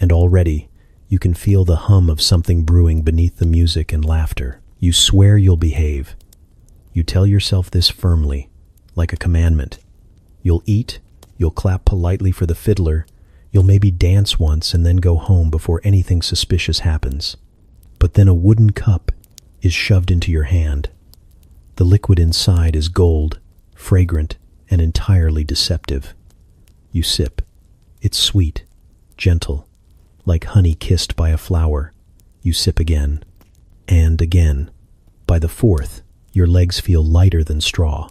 and already you can feel the hum of something brewing beneath the music and laughter. You swear you'll behave. You tell yourself this firmly, like a commandment. You'll eat, you'll clap politely for the fiddler, you'll maybe dance once and then go home before anything suspicious happens. But then a wooden cup is shoved into your hand. The liquid inside is gold, fragrant, and entirely deceptive. You sip. It's sweet, gentle, like honey kissed by a flower. You sip again, and again. By the fourth, your legs feel lighter than straw,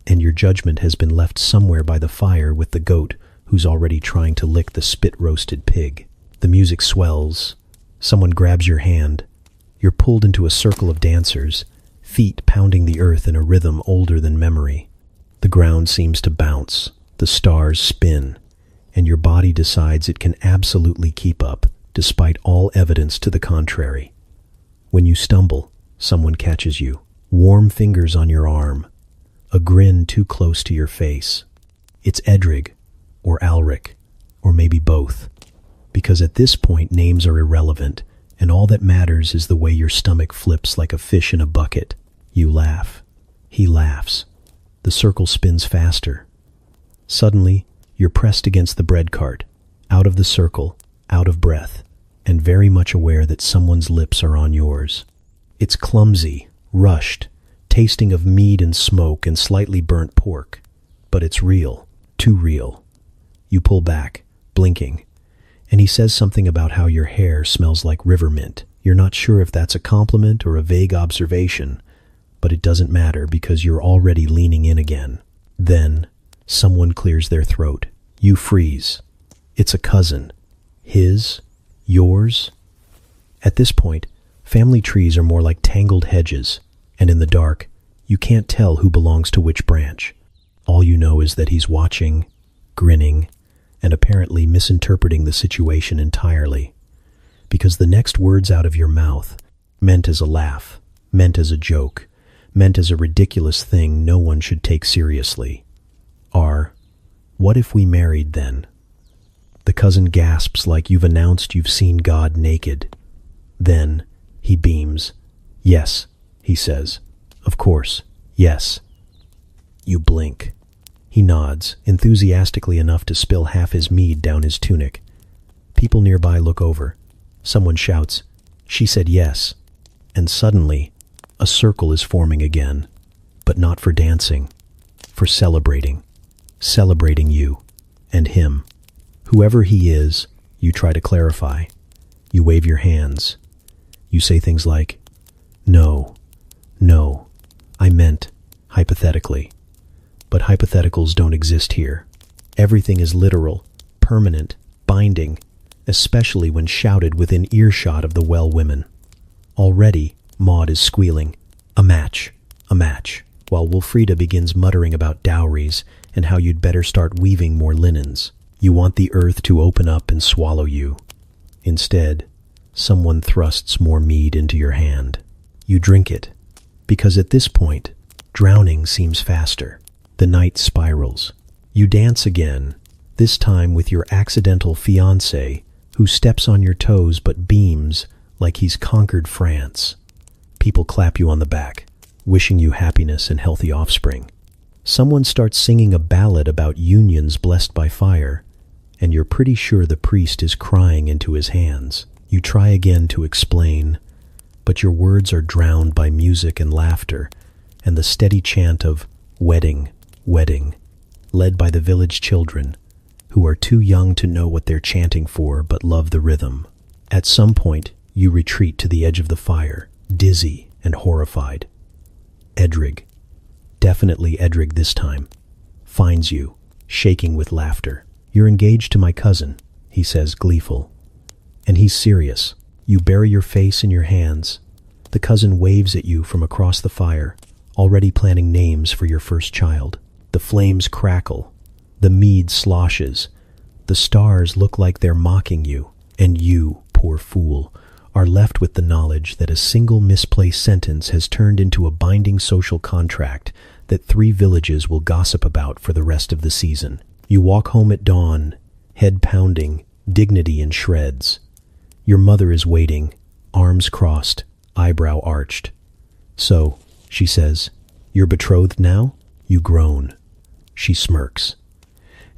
and your judgment has been left somewhere by the fire with the goat who's already trying to lick the spit-roasted pig. The music swells. Someone grabs your hand. You're pulled into a circle of dancers, feet pounding the earth in a rhythm older than memory. The ground seems to bounce, the stars spin, and your body decides it can absolutely keep up, despite all evidence to the contrary. When you stumble, someone catches you. Warm fingers on your arm, a grin too close to your face. It's Edrig, or Alric, or maybe both, because at this point names are irrelevant, and all that matters is the way your stomach flips like a fish in a bucket. You laugh. He laughs. The circle spins faster. Suddenly, you're pressed against the bread cart, out of the circle, out of breath, and very much aware that someone's lips are on yours. It's clumsy, rushed, tasting of mead and smoke and slightly burnt pork, but it's real, too real. You pull back, blinking, And he says something about how your hair smells like river mint. You're not sure if that's a compliment or a vague observation, but it doesn't matter because you're already leaning in again. Then, someone clears their throat. You freeze. It's a cousin. His? Yours? At this point, family trees are more like tangled hedges, and in the dark, you can't tell who belongs to which branch. All you know is that he's watching, grinning, and apparently misinterpreting the situation entirely. Because the next words out of your mouth, meant as a laugh, meant as a joke, meant as a ridiculous thing no one should take seriously, are, "What if we married then?" The cousin gasps like you've announced you've seen God naked. Then, he beams. "Yes," he says. "Of course, yes." You blink. He nods, enthusiastically enough to spill half his mead down his tunic. People nearby look over. Someone shouts, "She said yes." And suddenly, a circle is forming again, but not for dancing, for celebrating. Celebrating you and him. Whoever he is, you try to clarify. You wave your hands. You say things like, "No, no, I meant, hypothetically." But hypotheticals don't exist here. Everything is literal, permanent, binding, especially when shouted within earshot of the well women. Already, Maud is squealing, a match, while Wilfrida begins muttering about dowries and how you'd better start weaving more linens. You want the earth to open up and swallow you. Instead, someone thrusts more mead into your hand. You drink it, because at this point, drowning seems faster. The night spirals. You dance again, this time with your accidental fiancé, who steps on your toes but beams like he's conquered France. People clap you on the back, wishing you happiness and healthy offspring. Someone starts singing a ballad about unions blessed by fire, and you're pretty sure the priest is crying into his hands. You try again to explain, but your words are drowned by music and laughter, and the steady chant of "wedding, wedding," led by the village children, who are too young to know what they're chanting for but love the rhythm. At some point, you retreat to the edge of the fire, dizzy and horrified. Edrig, definitely Edrig this time, finds you, shaking with laughter. "You're engaged to my cousin," he says, gleeful. And he's serious. You bury your face in your hands. The cousin waves at you from across the fire, already planning names for your first child. The flames crackle. The mead sloshes. The stars look like they're mocking you. And you, poor fool, are left with the knowledge that a single misplaced sentence has turned into a binding social contract that 3 villages will gossip about for the rest of the season. You walk home at dawn, head pounding, dignity in shreds. Your mother is waiting, arms crossed, eyebrow arched. "So," she says, "you're betrothed now?" You groan. She smirks.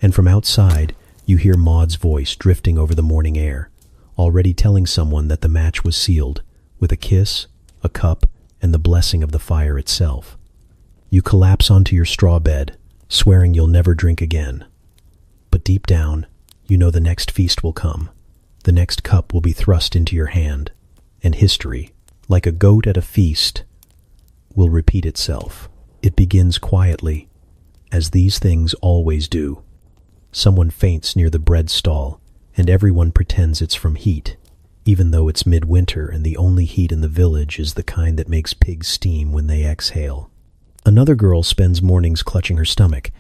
And from outside, you hear Maud's voice drifting over the morning air, already telling someone that the match was sealed, with a kiss, a cup, and the blessing of the fire itself. You collapse onto your straw bed, swearing you'll never drink again. But deep down, you know the next feast will come. The next cup will be thrust into your hand, and history, like a goat at a feast, will repeat itself. It begins quietly, as these things always do. Someone faints near the bread stall, and everyone pretends it's from heat, even though it's midwinter and the only heat in the village is the kind that makes pigs steam when they exhale. Another girl spends mornings clutching her stomach,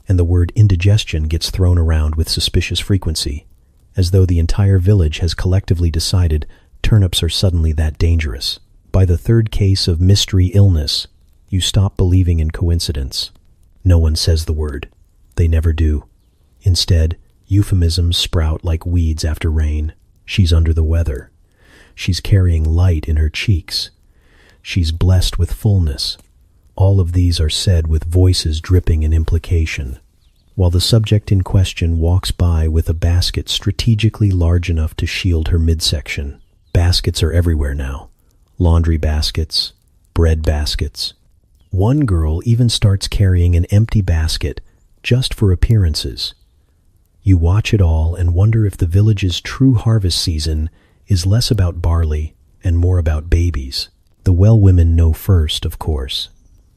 and the word indigestion gets thrown around with suspicious frequency, as though the entire village has collectively decided turnips are suddenly that dangerous. By the 3rd case of mystery illness, you stop believing in coincidence. No one says the word. They never do. Instead, euphemisms sprout like weeds after rain. She's under the weather. She's carrying light in her cheeks. She's blessed with fullness. All of these are said with voices dripping in implication, while the subject in question walks by with a basket strategically large enough to shield her midsection. Baskets are everywhere now. Laundry baskets, bread baskets. One girl even starts carrying an empty basket just for appearances. You watch it all and wonder if the village's true harvest season is less about barley and more about babies. The well women know first, of course.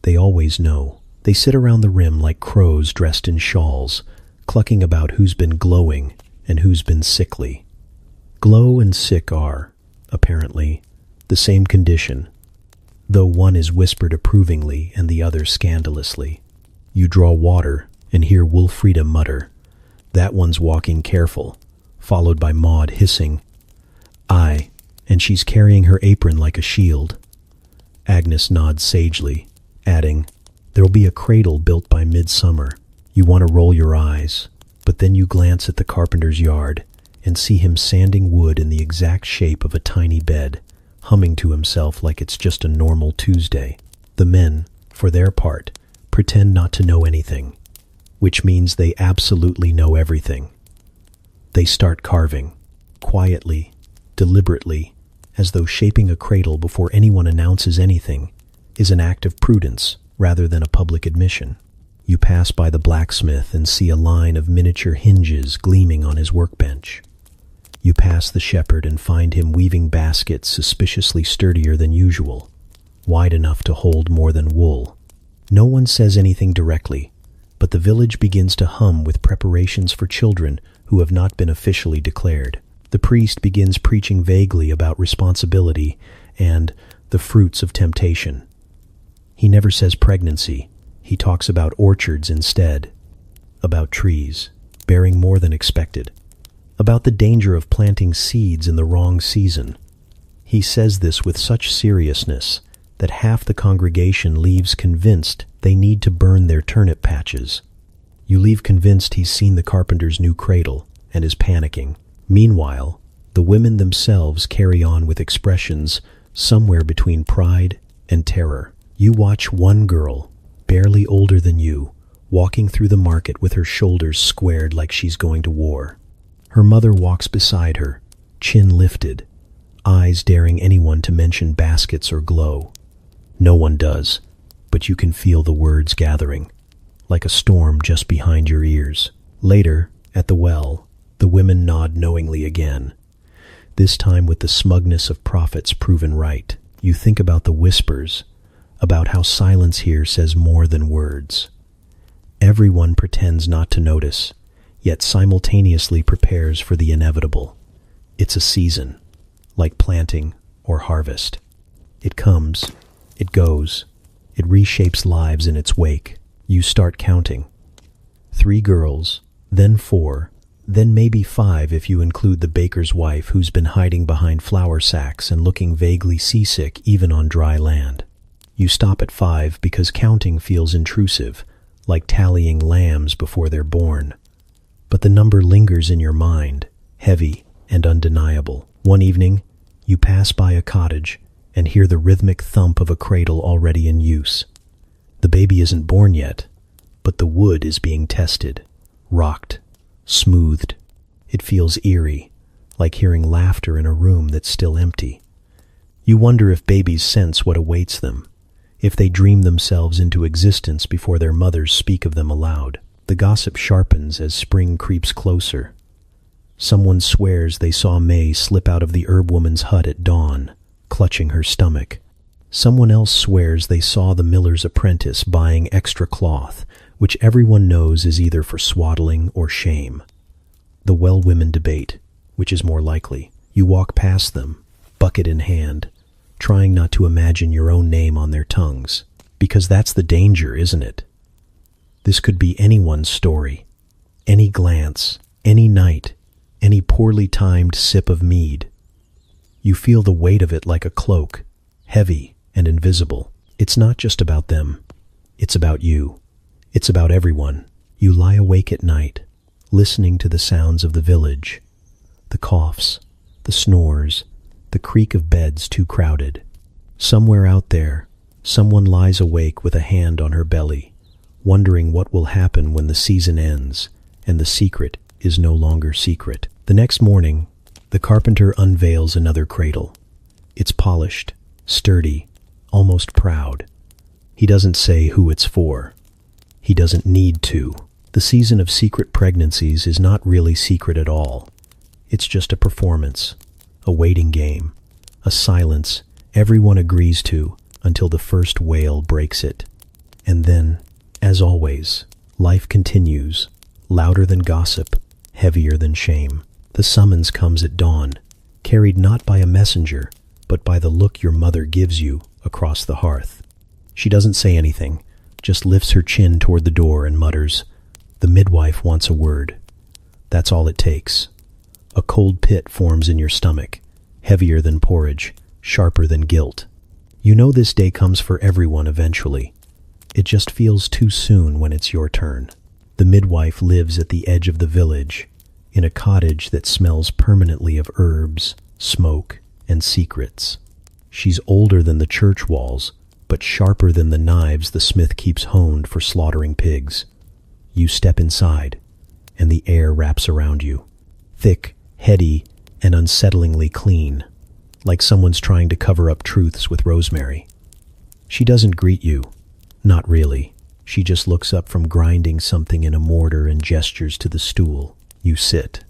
They always know. They sit around the rim like crows dressed in shawls, clucking about who's been glowing and who's been sickly. Glow and sick are, apparently, the same condition, though one is whispered approvingly and the other scandalously. You draw water and hear Wolfrida mutter, "That one's walking careful," followed by Maud hissing, "Aye, and she's carrying her apron like a shield." Agnes nods sagely, adding, "There'll be a cradle built by midsummer." You want to roll your eyes, but then you glance at the carpenter's yard and see him sanding wood in the exact shape of a tiny bed, humming to himself like it's just a normal Tuesday. The men, for their part, pretend not to know anything, which means they absolutely know everything. They start carving, quietly, deliberately, as though shaping a cradle before anyone announces anything is an act of prudence rather than a public admission. You pass by the blacksmith and see a line of miniature hinges gleaming on his workbench. You pass the shepherd and find him weaving baskets suspiciously sturdier than usual, wide enough to hold more than wool. No one says anything directly, but the village begins to hum with preparations for children who have not been officially declared. The priest begins preaching vaguely about responsibility and the fruits of temptation. He never says pregnancy. He talks about orchards instead, about trees bearing more than expected, about the danger of planting seeds in the wrong season. He says this with such seriousness that half the congregation leaves convinced they need to burn their turnip patches. You leave convinced he's seen the carpenter's new cradle and is panicking. Meanwhile, the women themselves carry on with expressions somewhere between pride and terror. You watch one girl, barely older than you, walking through the market with her shoulders squared like she's going to war. Her mother walks beside her, chin lifted, eyes daring anyone to mention baskets or glow. No one does, but you can feel the words gathering, like a storm just behind your ears. Later, at the well, the women nod knowingly again, this time with the smugness of prophets proven right. You think about the whispers, about how silence here says more than words. Everyone pretends not to notice, yet simultaneously prepares for the inevitable. It's a season, like planting or harvest. It comes, it goes, it reshapes lives in its wake. You start counting. 3 girls, then 4, then maybe 5 if you include the baker's wife who's been hiding behind flour sacks and looking vaguely seasick even on dry land. You stop at 5 because counting feels intrusive, like tallying lambs before they're born. But the number lingers in your mind, heavy and undeniable. One evening, you pass by a cottage and hear the rhythmic thump of a cradle already in use. The baby isn't born yet, but the wood is being tested, rocked, smoothed. It feels eerie, like hearing laughter in a room that's still empty. You wonder if babies sense what awaits them, if they dream themselves into existence before their mothers speak of them aloud. The gossip sharpens as spring creeps closer. Someone swears they saw May slip out of the herb woman's hut at dawn, clutching her stomach. Someone else swears they saw the miller's apprentice buying extra cloth, which everyone knows is either for swaddling or shame. The well women debate, which is more likely. You walk past them, bucket in hand, trying not to imagine your own name on their tongues, because that's the danger, isn't it? This could be anyone's story, any glance, any night, any poorly timed sip of mead. You feel the weight of it like a cloak, heavy and invisible. It's not just about them. It's about you. It's about everyone. You lie awake at night, listening to the sounds of the village, the coughs, the snores, the creak of beds too crowded. Somewhere out there, someone lies awake with a hand on her belly, wondering what will happen when the season ends and the secret is no longer secret. The next morning, the carpenter unveils another cradle. It's polished, sturdy, almost proud. He doesn't say who it's for. He doesn't need to. The season of secret pregnancies is not really secret at all. It's just a performance, a waiting game, a silence everyone agrees to until the first wail breaks it. And then, as always, life continues, louder than gossip, heavier than shame. The summons comes at dawn, carried not by a messenger, but by the look your mother gives you across the hearth. She doesn't say anything, just lifts her chin toward the door and mutters, "The midwife wants a word." That's all it takes. A cold pit forms in your stomach, heavier than porridge, sharper than guilt. You know this day comes for everyone eventually. It just feels too soon when it's your turn. The midwife lives at the edge of the village, in a cottage that smells permanently of herbs, smoke, and secrets. She's older than the church walls, but sharper than the knives the smith keeps honed for slaughtering pigs. You step inside, and the air wraps around you. Thick, heady, and unsettlingly clean, like someone's trying to cover up truths with rosemary. She doesn't greet you. Not really. She just looks up from grinding something in a mortar and gestures to the stool. You sit.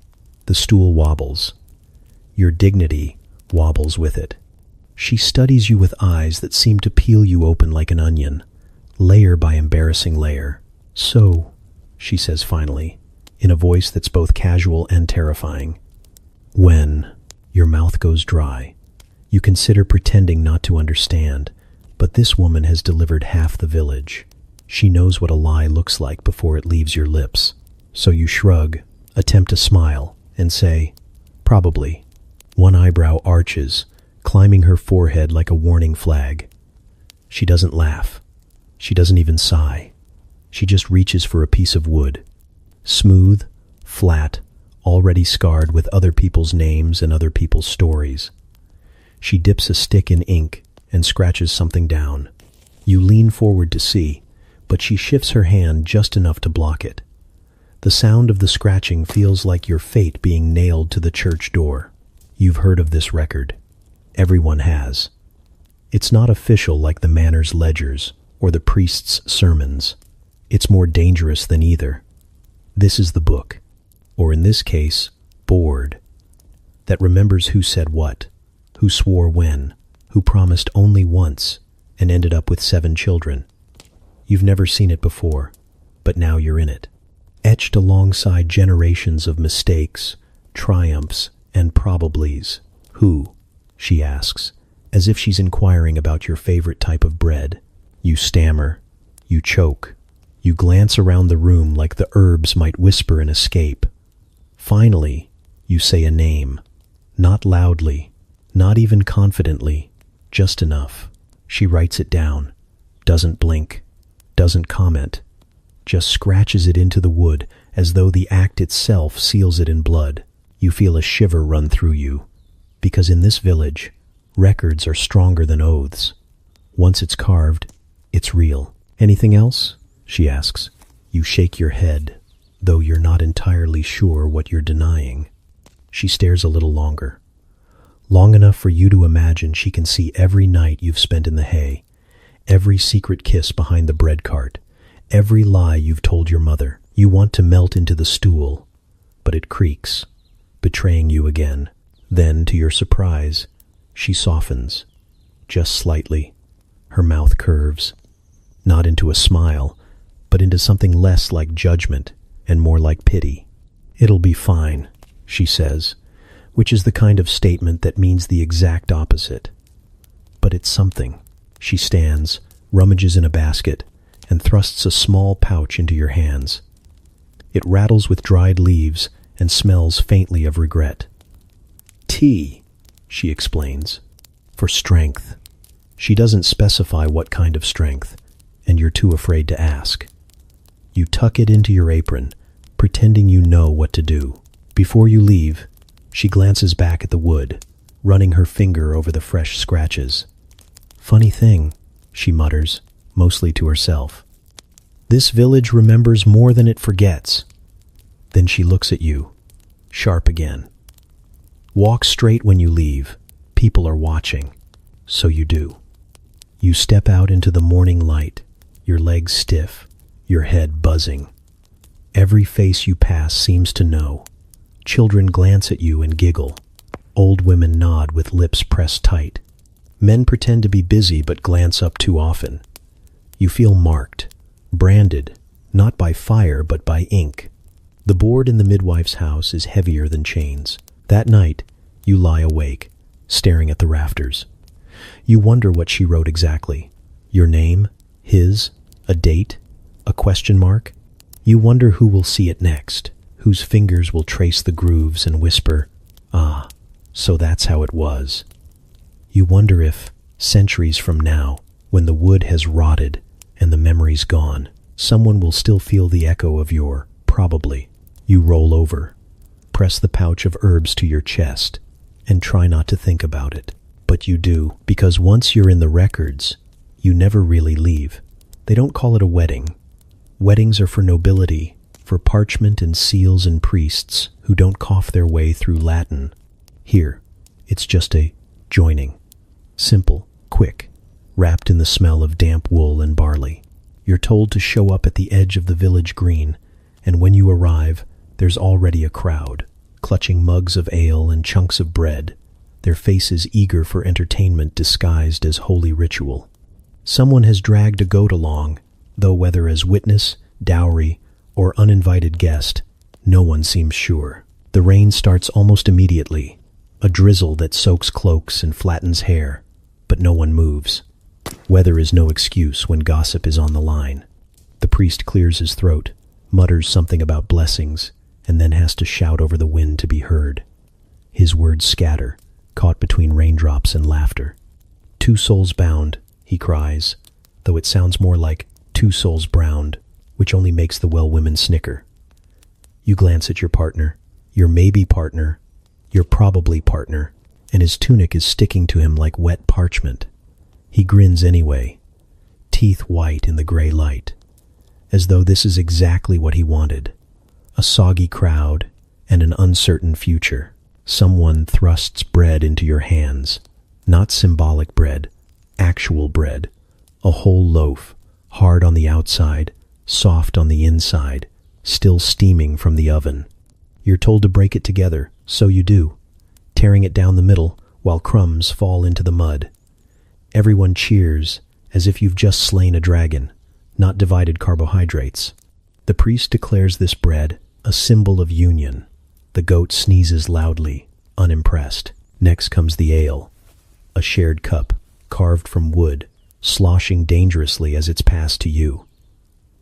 The stool wobbles. Your dignity wobbles with it. She studies you with eyes that seem to peel you open like an onion, layer by embarrassing layer. "So," she says finally, in a voice that's both casual and terrifying. When your mouth goes dry, you consider pretending not to understand, but this woman has delivered half the village. She knows what a lie looks like before it leaves your lips. So you shrug, attempt to smile, and say, "Probably." One eyebrow arches, climbing her forehead like a warning flag. She doesn't laugh. She doesn't even sigh. She just reaches for a piece of wood. Smooth, flat, already scarred with other people's names and other people's stories. She dips a stick in ink and scratches something down. You lean forward to see, but she shifts her hand just enough to block it. The sound of the scratching feels like your fate being nailed to the church door. You've heard of this record. Everyone has. It's not official like the manor's ledgers or the priest's sermons. It's more dangerous than either. This is the book, or in this case, board, that remembers who said what, who swore when, who promised only once, and ended up with 7 children. You've never seen it before, but now you're in it. Etched alongside generations of mistakes, triumphs, and probablys. "Who?" she asks, as if she's inquiring about your favorite type of bread. You stammer. You choke. You glance around the room like the herbs might whisper an escape. Finally, you say a name. Not loudly, not even confidently, just enough. She writes it down, doesn't blink, doesn't comment, just scratches it into the wood as though the act itself seals it in blood. You feel a shiver run through you, because in this village, records are stronger than oaths. Once it's carved, it's real. "Anything else?" she asks. You shake your head, though you're not entirely sure what you're denying. She stares a little longer. Long enough for you to imagine she can see every night you've spent in the hay, every secret kiss behind the bread cart, every lie you've told your mother. You want to melt into the stool, but it creaks, betraying you again. Then, to your surprise, she softens, just slightly. Her mouth curves, not into a smile, but into something less like judgment and more like pity. "It'll be fine," she says, which is the kind of statement that means the exact opposite. But it's something. She stands, rummages in a basket, and thrusts a small pouch into your hands. It rattles with dried leaves and smells faintly of regret. "Tea," she explains, "for strength." She doesn't specify what kind of strength, and you're too afraid to ask. You tuck it into your apron, pretending you know what to do. Before you leave, she glances back at the wood, running her finger over the fresh scratches. "Funny thing," she mutters, mostly to herself. "This village remembers more than it forgets." Then she looks at you, sharp again. "Walk straight when you leave. People are watching." So you do. You step out into the morning light, your legs stiff, your head buzzing. Every face you pass seems to know. Children glance at you and giggle. Old women nod with lips pressed tight. Men pretend to be busy but glance up too often. You feel marked, branded, not by fire but by ink. The board in the midwife's house is heavier than chains. That night, you lie awake, staring at the rafters. You wonder what she wrote exactly. Your name? His? A date? A question mark? You wonder who will see it next, whose fingers will trace the grooves and whisper, "Ah, so that's how it was." You wonder if, centuries from now, when the wood has rotted and the memory's gone, someone will still feel the echo of your probably. You roll over, press the pouch of herbs to your chest, and try not to think about it. But you do, because once you're in the records, you never really leave. They don't call it a wedding. Weddings are for nobility, for parchment and seals and priests who don't cough their way through Latin. Here, it's just a joining. Simple, quick, wrapped in the smell of damp wool and barley. You're told to show up at the edge of the village green, and when you arrive, there's already a crowd, clutching mugs of ale and chunks of bread, their faces eager for entertainment disguised as holy ritual. Someone has dragged a goat along, though whether as witness, dowry, or uninvited guest, no one seems sure. The rain starts almost immediately, a drizzle that soaks cloaks and flattens hair, but no one moves. Weather is no excuse when gossip is on the line. The priest clears his throat, mutters something about blessings, and then has to shout over the wind to be heard. His words scatter, caught between raindrops and laughter. "Two souls bound," he cries, though it sounds more like "two souls browned," which only makes the well women snicker. You glance at your partner, your maybe partner, your probably partner, and his tunic is sticking to him like wet parchment. He grins anyway, teeth white in the gray light, as though this is exactly what he wanted. A soggy crowd and an uncertain future. Someone thrusts bread into your hands. Not symbolic bread, actual bread. A whole loaf, hard on the outside, soft on the inside, still steaming from the oven. You're told to break it together, so you do, tearing it down the middle while crumbs fall into the mud. Everyone cheers as if you've just slain a dragon, not divided carbohydrates. The priest declares this bread a symbol of union. The goat sneezes loudly, unimpressed. Next comes the ale, a shared cup, carved from wood, sloshing dangerously as it's passed to you.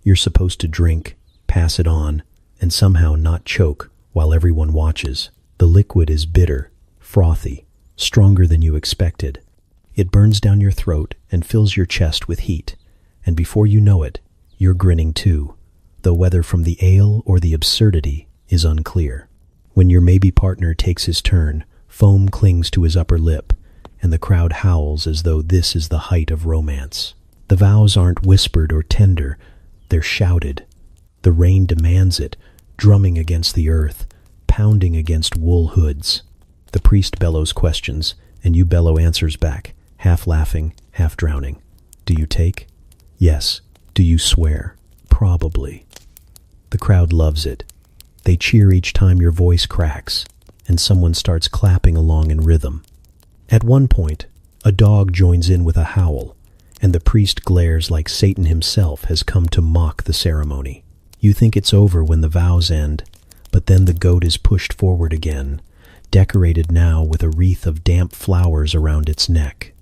You're supposed to drink, pass it on, and somehow not choke while everyone watches. The liquid is bitter, frothy, stronger than you expected. It burns down your throat and fills your chest with heat, and before you know it, you're grinning too, though whether from the ale or the absurdity is unclear. When your maybe partner takes his turn, foam clings to his upper lip, and the crowd howls as though this is the height of romance. The vows aren't whispered or tender, they're shouted. The rain demands it, drumming against the earth, pounding against wool hoods. The priest bellows questions, and you bellow answers back, half laughing, half drowning. Do you take? Yes. Do you swear? Probably. The crowd loves it. They cheer each time your voice cracks, and someone starts clapping along in rhythm. At one point, a dog joins in with a howl, and the priest glares like Satan himself has come to mock the ceremony. You think it's over when the vows end, but then the goat is pushed forward again, decorated now with a wreath of damp flowers around its neck.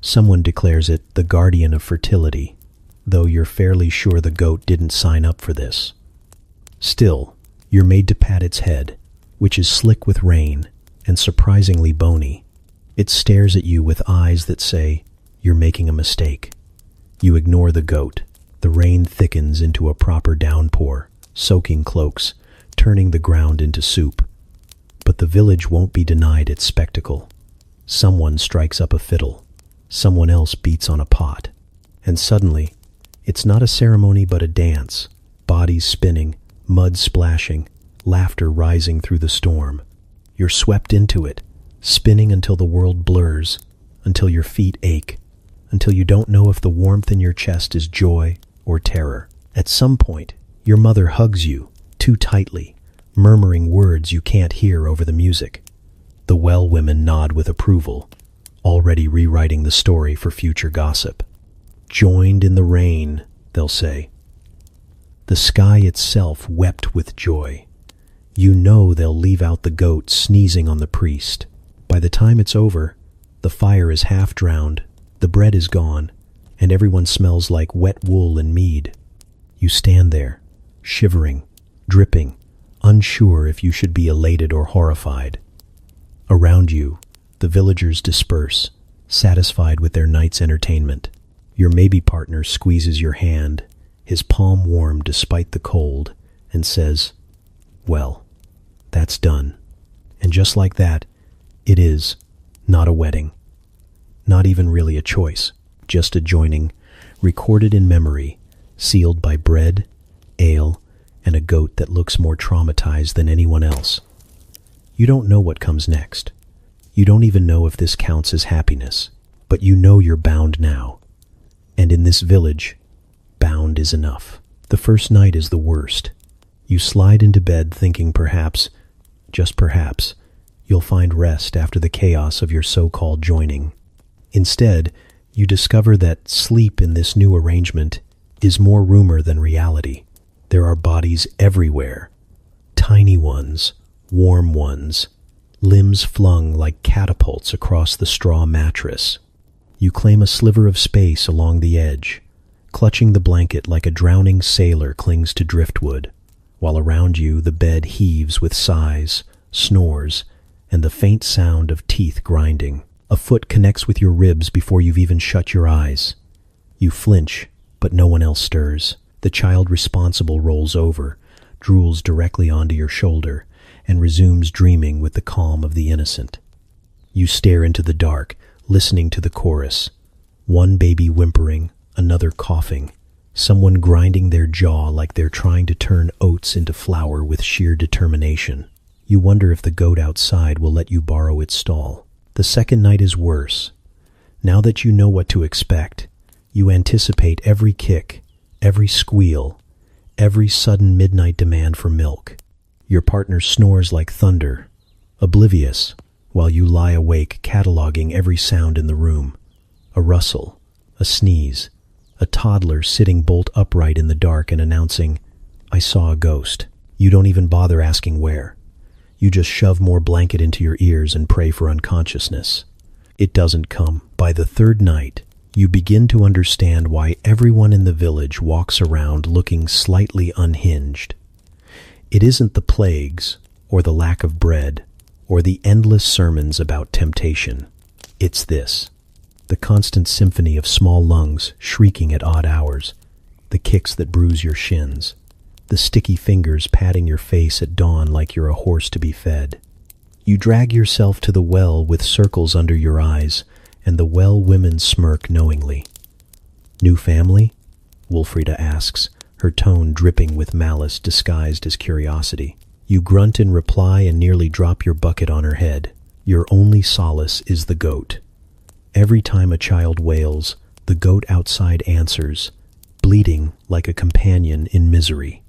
Someone declares it the guardian of fertility, though you're fairly sure the goat didn't sign up for this. Still, you're made to pat its head, which is slick with rain and surprisingly bony. It stares at you with eyes that say, you're making a mistake. You ignore the goat. The rain thickens into a proper downpour, soaking cloaks, turning the ground into soup. But the village won't be denied its spectacle. Someone strikes up a fiddle. Someone else beats on a pot. And suddenly, it's not a ceremony but a dance, bodies spinning, mud splashing, laughter rising through the storm. You're swept into it, spinning until the world blurs, until your feet ache, until you don't know if the warmth in your chest is joy or terror. At some point, your mother hugs you, too tightly, murmuring words you can't hear over the music. The well women nod with approval, already rewriting the story for future gossip. Joined in the rain, they'll say. The sky itself wept with joy. You know they'll leave out the goat sneezing on the priest. By the time it's over, the fire is half drowned, the bread is gone, and everyone smells like wet wool and mead. You stand there, shivering, dripping, unsure if you should be elated or horrified. Around you, the villagers disperse, satisfied with their night's entertainment. Your maybe partner squeezes your hand, his palm warm despite the cold, and says, "Well, that's done." And just like that, it is not a wedding. Not even really a choice, just a joining, recorded in memory, sealed by bread, ale, and a goat that looks more traumatized than anyone else. You don't know what comes next. You don't even know if this counts as happiness, but you know you're bound now. And in this village, bound is enough. The first night is the worst. You slide into bed thinking perhaps, just perhaps, you'll find rest after the chaos of your so-called joining. Instead, you discover that sleep in this new arrangement is more rumor than reality. There are bodies everywhere. Tiny ones, warm ones, limbs flung like catapults across the straw mattress. You claim a sliver of space along the edge, clutching the blanket like a drowning sailor clings to driftwood, while around you the bed heaves with sighs, snores, and the faint sound of teeth grinding. A foot connects with your ribs before you've even shut your eyes. You flinch, but no one else stirs. The child responsible rolls over, drools directly onto your shoulder, and resumes dreaming with the calm of the innocent. You stare into the dark, listening to the chorus. One baby whimpering, another coughing, someone grinding their jaw like they're trying to turn oats into flour with sheer determination. You wonder if the goat outside will let you borrow its stall. The second night is worse. Now that you know what to expect, you anticipate every kick, every squeal, every sudden midnight demand for milk. Your partner snores like thunder, oblivious, while you lie awake cataloging every sound in the room. A rustle, a sneeze, a toddler sitting bolt upright in the dark and announcing, "I saw a ghost." You don't even bother asking where. You just shove more blanket into your ears and pray for unconsciousness. It doesn't come. By the third night, you begin to understand why everyone in the village walks around looking slightly unhinged. It isn't the plagues, or the lack of bread, or the endless sermons about temptation. It's this: the constant symphony of small lungs shrieking at odd hours, the kicks that bruise your shins, the sticky fingers patting your face at dawn like you're a horse to be fed. You drag yourself to the well with circles under your eyes, and the well women smirk knowingly. "New family?" Wolfrida asks, her tone dripping with malice disguised as curiosity. You grunt in reply and nearly drop your bucket on her head. Your only solace is the goat. Every time a child wails, the goat outside answers, bleating like a companion in misery.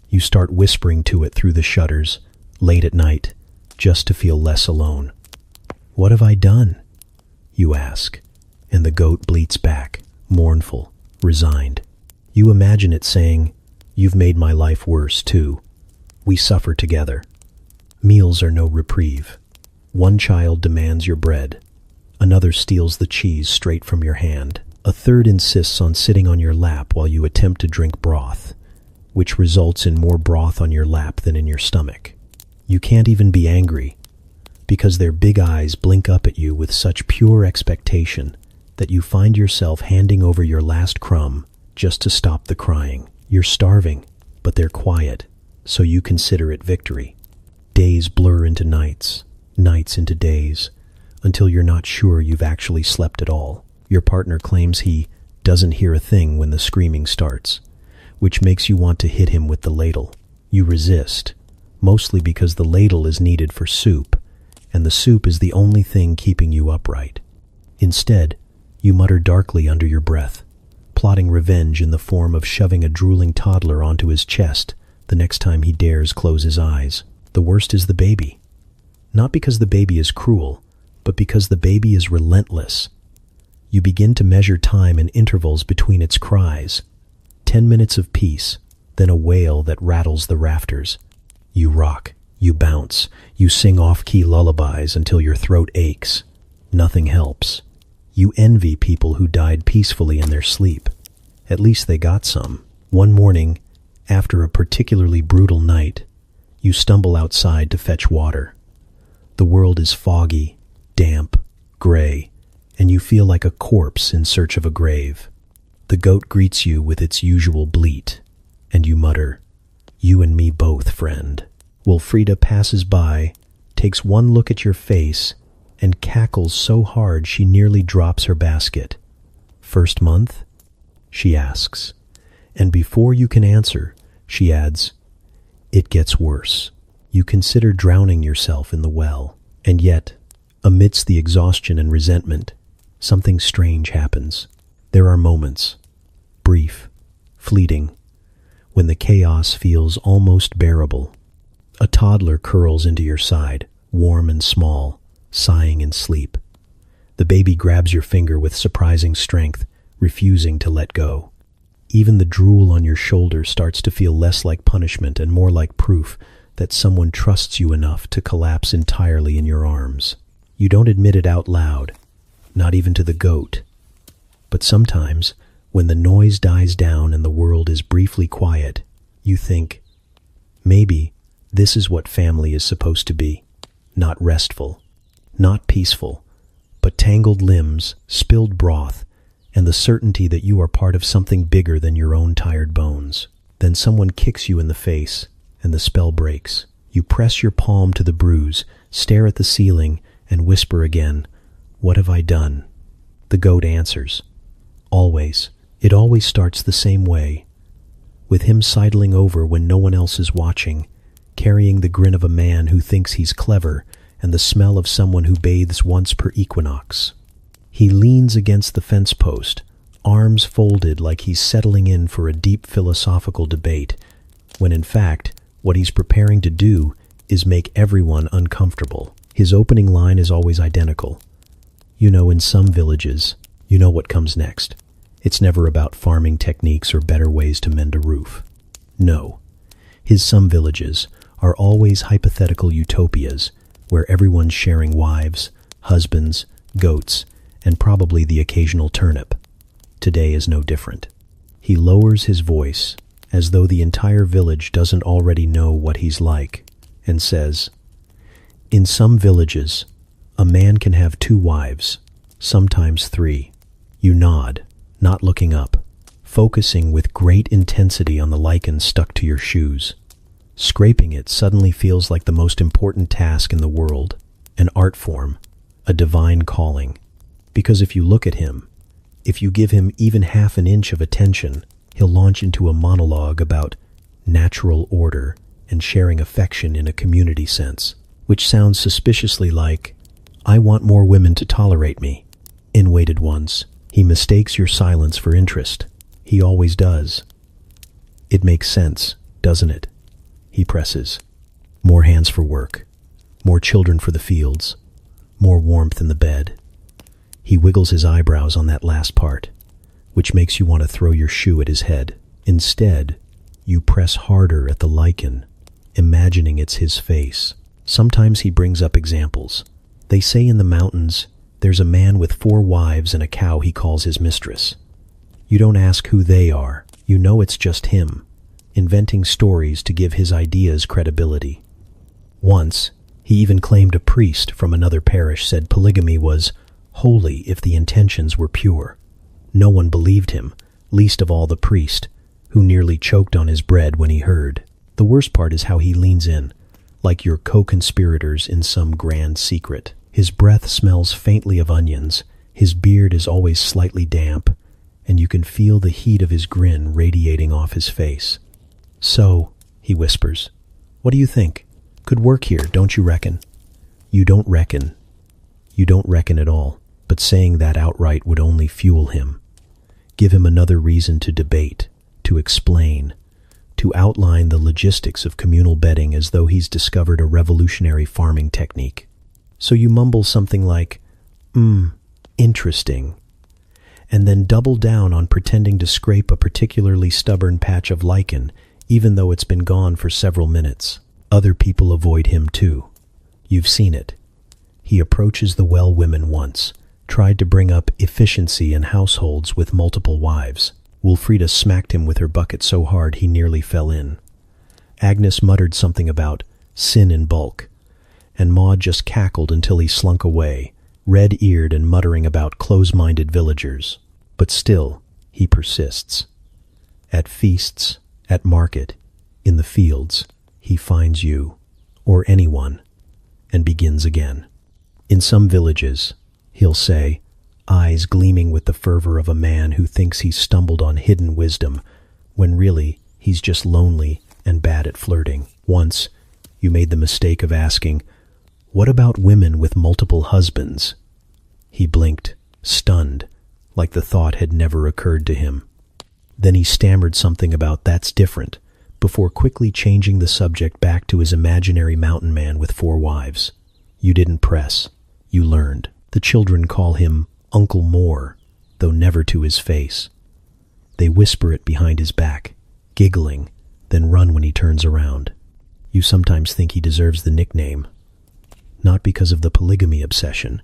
You start whispering to it through the shutters, late at night, just to feel less alone. "What have I done?" you ask, and the goat bleats back, mournful, resigned. You imagine it saying, "You've made my life worse, too. We suffer together." Meals are no reprieve. One child demands your bread. Another steals the cheese straight from your hand. A third insists on sitting on your lap while you attempt to drink broth, which results in more broth on your lap than in your stomach. You can't even be angry, because their big eyes blink up at you with such pure expectation that you find yourself handing over your last crumb just to stop the crying. You're starving, but they're quiet, so you consider it victory. Days blur into nights, nights into days, until you're not sure you've actually slept at all. Your partner claims he doesn't hear a thing when the screaming starts, which makes you want to hit him with the ladle. You resist, mostly because the ladle is needed for soup, and the soup is the only thing keeping you upright. Instead, you mutter darkly under your breath, plotting revenge in the form of shoving a drooling toddler onto his chest The next time he dares close his eyes. The worst is the baby. Not because the baby is cruel, but because the baby is relentless. You begin to measure time in intervals between its cries. 10 minutes of peace, then a wail that rattles the rafters. You rock, you bounce, you sing off-key lullabies until your throat aches. Nothing helps. You envy people who died peacefully in their sleep. At least they got some. One morning, after a particularly brutal night, you stumble outside to fetch water. The world is foggy, damp, gray, and you feel like a corpse in search of a grave. The goat greets you with its usual bleat, and you mutter, "You and me both, friend." Wilfrida passes by, takes one look at your face, and cackles so hard she nearly drops her basket. "First month?" she asks. And before you can answer, she adds, "It gets worse." You consider drowning yourself in the well. And yet, amidst the exhaustion and resentment, something strange happens. There are moments, brief, fleeting, when the chaos feels almost bearable. A toddler curls into your side, warm and small, sighing in sleep. The baby grabs your finger with surprising strength, refusing to let go. Even the drool on your shoulder starts to feel less like punishment and more like proof that someone trusts you enough to collapse entirely in your arms. You don't admit it out loud, not even to the goat. But sometimes, when the noise dies down and the world is briefly quiet, you think, maybe this is what family is supposed to be. Not restful, not peaceful, but tangled limbs, spilled broth, and the certainty that you are part of something bigger than your own tired bones. Then someone kicks you in the face, and the spell breaks. You press your palm to the bruise, stare at the ceiling, and whisper again, "What have I done?" The goat answers. Always. It always starts the same way, with him sidling over when no one else is watching, carrying the grin of a man who thinks he's clever and the smell of someone who bathes once per equinox. He leans against the fence post, arms folded like he's settling in for a deep philosophical debate, when in fact, what he's preparing to do is make everyone uncomfortable. His opening line is always identical. You know, in some villages, you know what comes next. It's never about farming techniques or better ways to mend a roof. No, his some villages are always hypothetical utopias where everyone's sharing wives, husbands, goats, and probably the occasional turnip. Today is no different. He lowers his voice, as though the entire village doesn't already know what he's like, and says, "In some villages, a man can have 2 wives, sometimes 3. You nod, not looking up, focusing with great intensity on the lichen stuck to your shoes. Scraping it suddenly feels like the most important task in the world, an art form, a divine calling. Because if you look at him, if you give him even half an inch of attention, he'll launch into a monologue about natural order and sharing affection in a community sense, which sounds suspiciously like, "I want more women to tolerate me." In Waited Once, he mistakes your silence for interest. He always does. "It makes sense, doesn't it?" he presses. More hands for work, more children for the fields, more warmth in the bed. He wiggles his eyebrows on that last part, which makes you want to throw your shoe at his head. Instead, you press harder at the lichen, imagining it's his face. Sometimes he brings up examples. They say in the mountains, there's a man with 4 wives and a cow he calls his mistress. You don't ask who they are. You know it's just him, inventing stories to give his ideas credibility. Once, he even claimed a priest from another parish said polygamy was holy if the intentions were pure. No one believed him, least of all the priest, who nearly choked on his bread when he heard. The worst part is how he leans in, like you're co-conspirators in some grand secret. His breath smells faintly of onions, his beard is always slightly damp, and you can feel the heat of his grin radiating off his face. "So," he whispers, "what do you think? Could work here, don't you reckon?" You don't reckon. You don't reckon at all, but saying that outright would only fuel him. Give him another reason to debate, to explain, to outline the logistics of communal bedding as though he's discovered a revolutionary farming technique. So you mumble something like, interesting, and then double down on pretending to scrape a particularly stubborn patch of lichen, even though it's been gone for several minutes. Other people avoid him too. You've seen it. He approaches the well women once, tried to bring up efficiency in households with multiple wives. Wilfrida smacked him with her bucket so hard he nearly fell in. Agnes muttered something about sin in bulk, and Maud just cackled until he slunk away, red-eared and muttering about close-minded villagers. But still, he persists. At feasts, at market, in the fields, he finds you, or anyone, and begins again. In some villages, he'll say, eyes gleaming with the fervor of a man who thinks he's stumbled on hidden wisdom, when really he's just lonely and bad at flirting. Once, you made the mistake of asking, "What about women with multiple husbands?" He blinked, stunned, like the thought had never occurred to him. Then he stammered something about "that's different," before quickly changing the subject back to his imaginary mountain man with 4 wives. You didn't press. You learned. The children call him Uncle Moore, though never to his face. They whisper it behind his back, giggling, then run when he turns around. You sometimes think he deserves the nickname, not because of the polygamy obsession,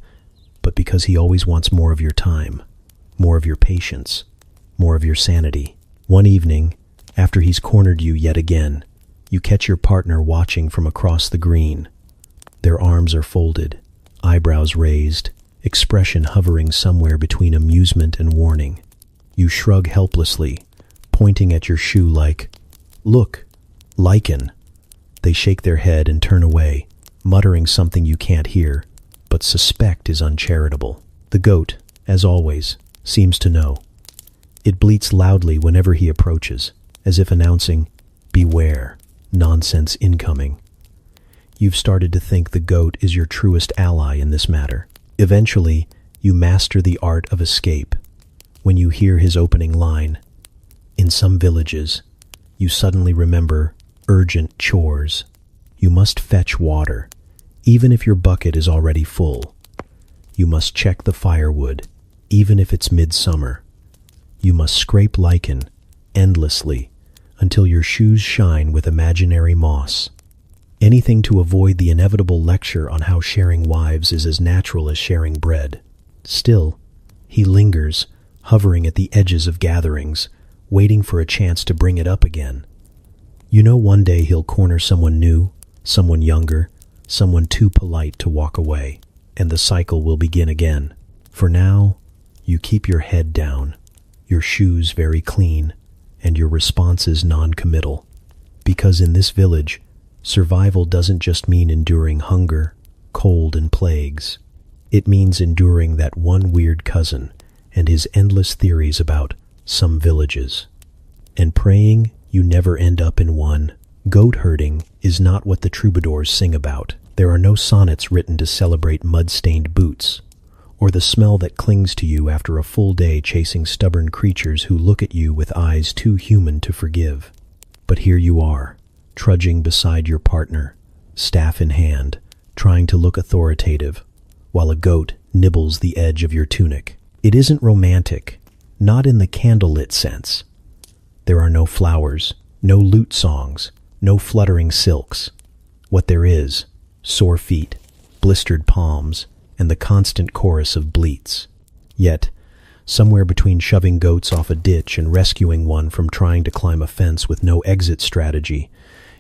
but because he always wants more of your time, more of your patience, more of your sanity. One evening, after he's cornered you yet again, you catch your partner watching from across the green. Their arms are folded, eyebrows raised, expression hovering somewhere between amusement and warning. You shrug helplessly, pointing at your shoe like, "Look, lichen." They shake their head and turn away, muttering something you can't hear, but suspect is uncharitable. The goat, as always, seems to know. It bleats loudly whenever he approaches, as if announcing, "Beware, nonsense incoming." You've started to think the goat is your truest ally in this matter. Eventually, you master the art of escape. When you hear his opening line, in some villages, you suddenly remember urgent chores. You must fetch water, even if your bucket is already full. You must check the firewood, even if it's midsummer. You must scrape lichen, endlessly, until your shoes shine with imaginary moss. Anything to avoid the inevitable lecture on how sharing wives is as natural as sharing bread. Still, he lingers, hovering at the edges of gatherings, waiting for a chance to bring it up again. You know one day he'll corner someone new, someone younger, someone too polite to walk away, and the cycle will begin again. For now, you keep your head down, your shoes very clean, and your responses non-committal. Because in this village, survival doesn't just mean enduring hunger, cold, and plagues. It means enduring that one weird cousin and his endless theories about some villages. And praying you never end up in one. Goat herding is not what the troubadours sing about. There are no sonnets written to celebrate mud-stained boots, or the smell that clings to you after a full day chasing stubborn creatures who look at you with eyes too human to forgive. But here you are, trudging beside your partner, staff in hand, trying to look authoritative, while a goat nibbles the edge of your tunic. It isn't romantic, not in the candlelit sense. There are no flowers, no lute songs, no fluttering silks. What there is, sore feet, blistered palms, and the constant chorus of bleats. Yet, somewhere between shoving goats off a ditch and rescuing one from trying to climb a fence with no exit strategy,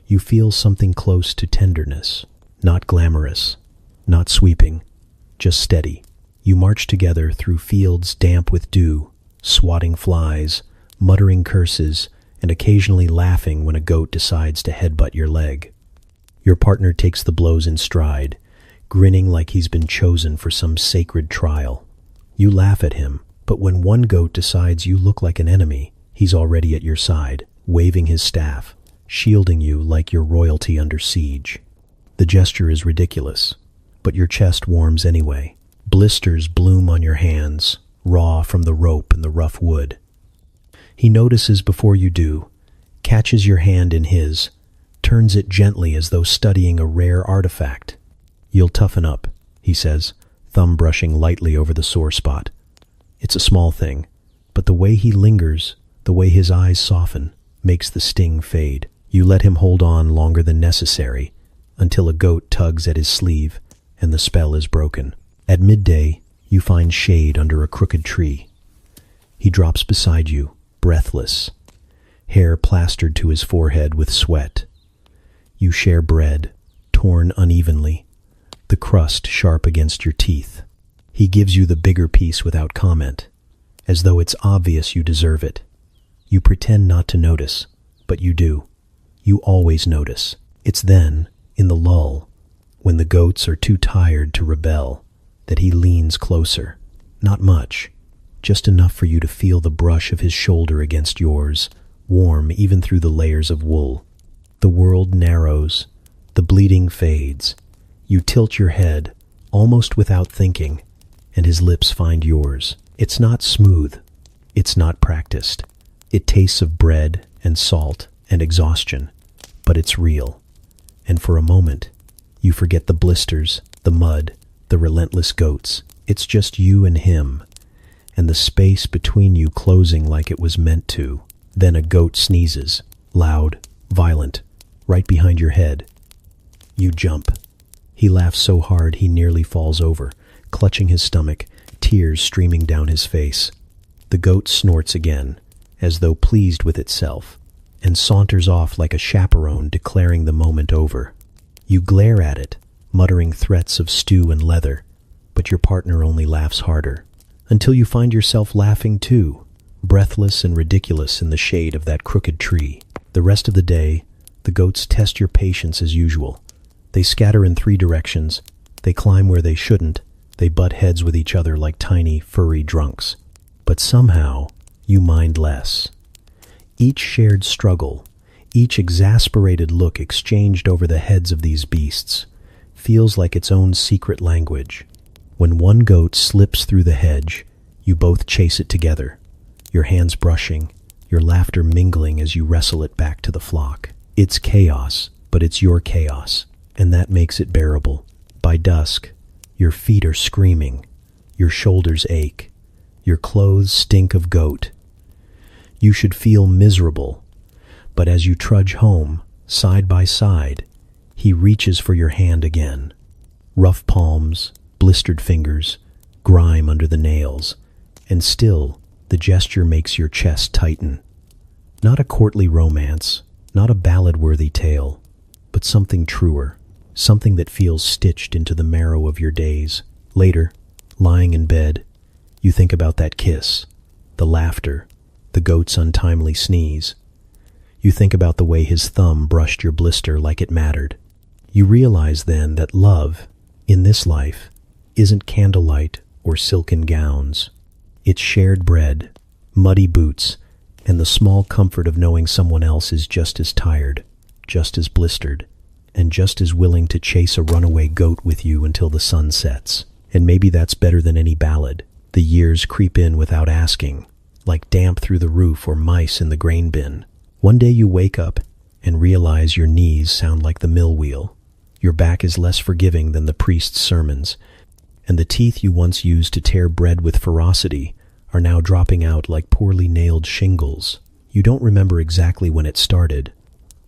you feel something close to tenderness. Not glamorous, not sweeping, just steady. You march together through fields damp with dew, swatting flies, muttering curses, and occasionally laughing when a goat decides to headbutt your leg. Your partner takes the blows in stride, grinning like he's been chosen for some sacred trial. You laugh at him, but when one goat decides you look like an enemy, he's already at your side, waving his staff, shielding you like you're royalty under siege. The gesture is ridiculous, but your chest warms anyway. Blisters bloom on your hands, raw from the rope and the rough wood. He notices before you do, catches your hand in his, turns it gently as though studying a rare artifact. "You'll toughen up," he says, thumb brushing lightly over the sore spot. It's a small thing, but the way he lingers, the way his eyes soften, makes the sting fade. You let him hold on longer than necessary, until a goat tugs at his sleeve and the spell is broken. At midday, you find shade under a crooked tree. He drops beside you, breathless, hair plastered to his forehead with sweat. You share bread, torn unevenly, the crust sharp against your teeth. He gives you the bigger piece without comment, as though it's obvious you deserve it. You pretend not to notice, but you do. You always notice. It's then, in the lull, when the goats are too tired to rebel, that he leans closer. Not much, just enough for you to feel the brush of his shoulder against yours, warm even through the layers of wool. The world narrows, the bleeding fades. You tilt your head, almost without thinking, and his lips find yours. It's not smooth. It's not practiced. It tastes of bread and salt and exhaustion, but it's real. And for a moment, you forget the blisters, the mud, the relentless goats. It's just you and him, and the space between you closing like it was meant to. Then a goat sneezes, loud, violent, right behind your head. You jump. He laughs so hard he nearly falls over, clutching his stomach, tears streaming down his face. The goat snorts again, as though pleased with itself, and saunters off like a chaperone declaring the moment over. You glare at it, muttering threats of stew and leather, but your partner only laughs harder, until you find yourself laughing too, breathless and ridiculous in the shade of that crooked tree. The rest of the day, the goats test your patience as usual. They scatter in 3 directions, they climb where they shouldn't, they butt heads with each other like tiny, furry drunks. But somehow, you mind less. Each shared struggle, each exasperated look exchanged over the heads of these beasts, feels like its own secret language. When one goat slips through the hedge, you both chase it together, your hands brushing, your laughter mingling as you wrestle it back to the flock. It's chaos, but it's your chaos, and that makes it bearable. By dusk, your feet are screaming, your shoulders ache, your clothes stink of goat. You should feel miserable, but as you trudge home, side by side, he reaches for your hand again. Rough palms, blistered fingers, grime under the nails, and still the gesture makes your chest tighten. Not a courtly romance, not a ballad-worthy tale, but something truer, something that feels stitched into the marrow of your days. Later, lying in bed, you think about that kiss, the laughter, the goat's untimely sneeze. You think about the way his thumb brushed your blister like it mattered. You realize then that love, in this life, isn't candlelight or silken gowns. It's shared bread, muddy boots, and the small comfort of knowing someone else is just as tired, just as blistered, and just as willing to chase a runaway goat with you until the sun sets. And maybe that's better than any ballad. The years creep in without asking, like damp through the roof or mice in the grain bin. One day you wake up and realize your knees sound like the mill wheel. Your back is less forgiving than the priest's sermons, and the teeth you once used to tear bread with ferocity are now dropping out like poorly nailed shingles. You don't remember exactly when it started,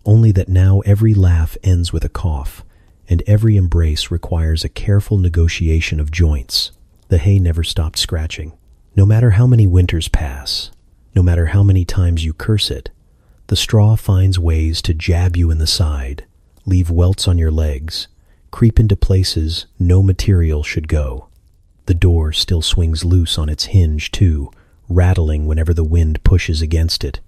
only that now every laugh ends with a cough, and every embrace requires a careful negotiation of joints. The hay never stopped scratching. No matter how many winters pass, no matter how many times you curse it, the straw finds ways to jab you in the side, leave welts on your legs, creep into places no material should go. The door still swings loose on its hinge, too, rattling whenever the wind pushes against it,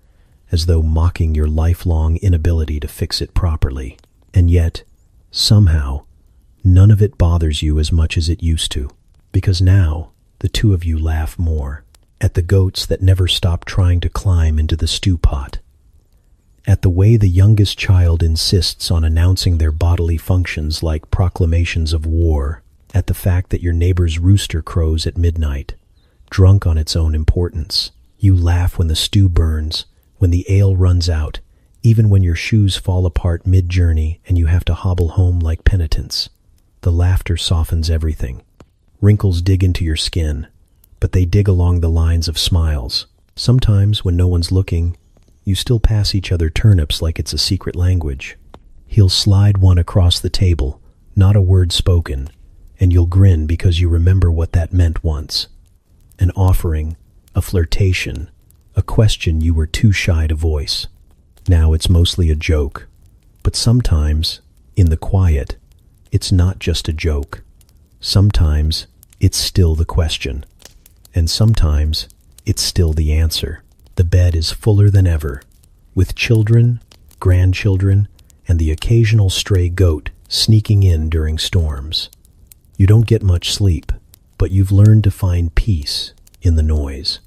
as though mocking your lifelong inability to fix it properly. And yet, somehow, none of it bothers you as much as it used to, because now the two of you laugh more, at the goats that never stop trying to climb into the stew pot, at the way the youngest child insists on announcing their bodily functions like proclamations of war, at the fact that your neighbor's rooster crows at midnight, drunk on its own importance. You laugh when the stew burns, when the ale runs out, even when your shoes fall apart mid-journey and you have to hobble home like penitents. The laughter softens everything. Wrinkles dig into your skin, but they dig along the lines of smiles. Sometimes, when no one's looking, you still pass each other turnips like it's a secret language. He'll slide one across the table, not a word spoken, and you'll grin because you remember what that meant once. An offering, a flirtation, a question you were too shy to voice. Now it's mostly a joke, but sometimes, in the quiet, it's not just a joke. Sometimes, it's still the question. And sometimes, it's still the answer. The bed is fuller than ever, with children, grandchildren, and the occasional stray goat sneaking in during storms. You don't get much sleep, but you've learned to find peace in the noise.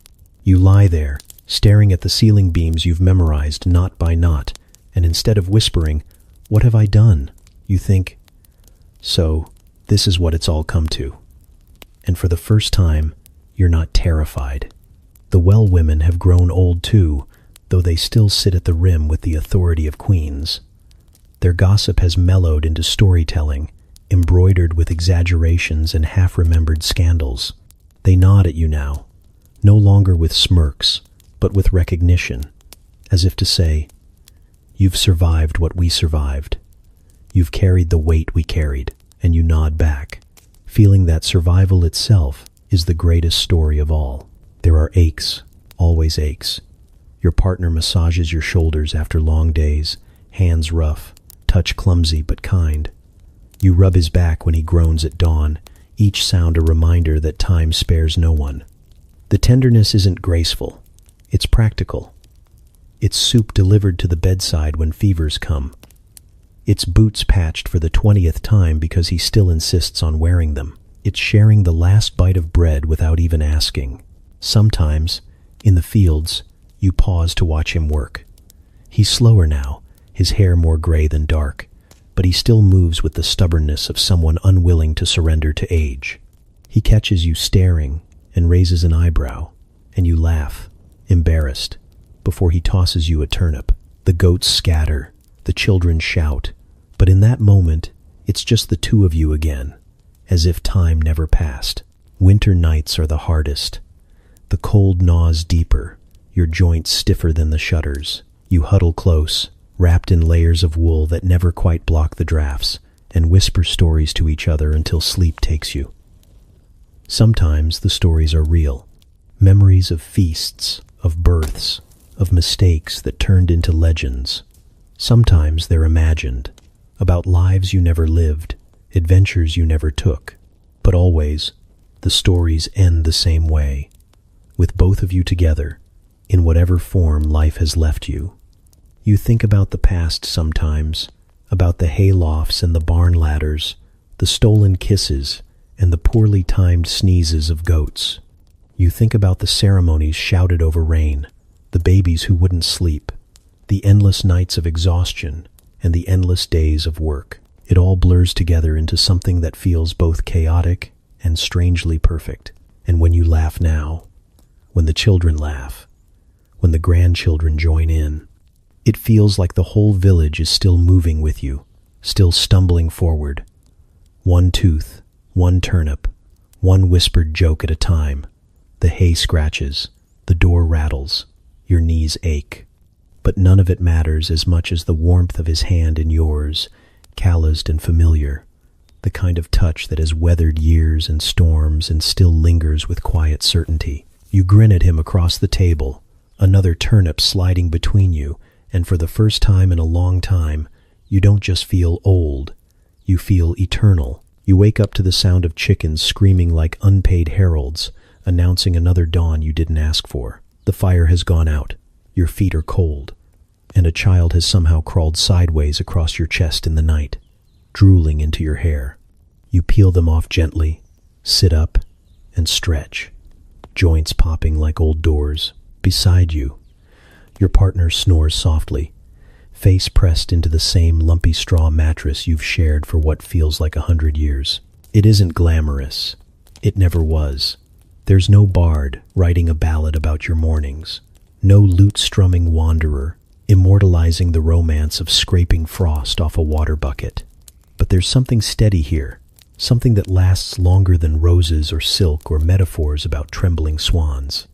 You lie there, staring at the ceiling beams you've memorized knot by knot, and instead of whispering, "What have I done?" you think, "So, this is what it's all come to." And for the first time, you're not terrified. The well women have grown old too, though they still sit at the rim with the authority of queens. Their gossip has mellowed into storytelling, embroidered with exaggerations and half-remembered scandals. They nod at you now, no longer with smirks, but with recognition, as if to say, "You've survived what we survived. You've carried the weight we carried," and you nod back, feeling that survival itself is the greatest story of all. There are aches, always aches. Your partner massages your shoulders after long days, hands rough, touch clumsy but kind. You rub his back when he groans at dawn, each sound a reminder that time spares no one. The tenderness isn't graceful, it's practical. It's soup delivered to the bedside when fevers come. It's boots patched for the 20th time because he still insists on wearing them. It's sharing the last bite of bread without even asking. Sometimes, in the fields, you pause to watch him work. He's slower now, his hair more gray than dark, but he still moves with the stubbornness of someone unwilling to surrender to age. He catches you staring and raises an eyebrow, and you laugh, embarrassed, before he tosses you a turnip. The goats scatter, the children shout, but in that moment, it's just the two of you again, as if time never passed. Winter nights are the hardest. The cold gnaws deeper, your joints stiffer than the shutters. You huddle close, wrapped in layers of wool that never quite block the drafts, and whisper stories to each other until sleep takes you. Sometimes the stories are real. Memories of feasts, of births, of mistakes that turned into legends. Sometimes they're imagined, about lives you never lived, adventures you never took. But always, the stories end the same way, with both of you together, in whatever form life has left you. You think about the past sometimes, about the haylofts and the barn ladders, the stolen kisses and the poorly timed sneezes of goats. You think about the ceremonies shouted over rain, the babies who wouldn't sleep, the endless nights of exhaustion, and the endless days of work. It all blurs together into something that feels both chaotic and strangely perfect. And when you laugh now, when the children laugh, when the grandchildren join in, it feels like the whole village is still moving with you, still stumbling forward. One tooth, one turnip, one whispered joke at a time. The hay scratches, the door rattles, your knees ache. But none of it matters as much as the warmth of his hand in yours, calloused and familiar, the kind of touch that has weathered years and storms and still lingers with quiet certainty. You grin at him across the table, another turnip sliding between you, and for the first time in a long time, you don't just feel old, you feel eternal. You wake up to the sound of chickens screaming like unpaid heralds, announcing another dawn you didn't ask for. The fire has gone out, your feet are cold, and a child has somehow crawled sideways across your chest in the night, drooling into your hair. You peel them off gently, sit up, and stretch, joints popping like old doors. Beside you, your partner snores softly, face pressed into the same lumpy straw mattress you've shared for what feels like 100 years. It isn't glamorous. It never was. There's no bard writing a ballad about your mornings, no lute-strumming wanderer immortalizing the romance of scraping frost off a water bucket. But there's something steady here, something that lasts longer than roses or silk or metaphors about trembling swans.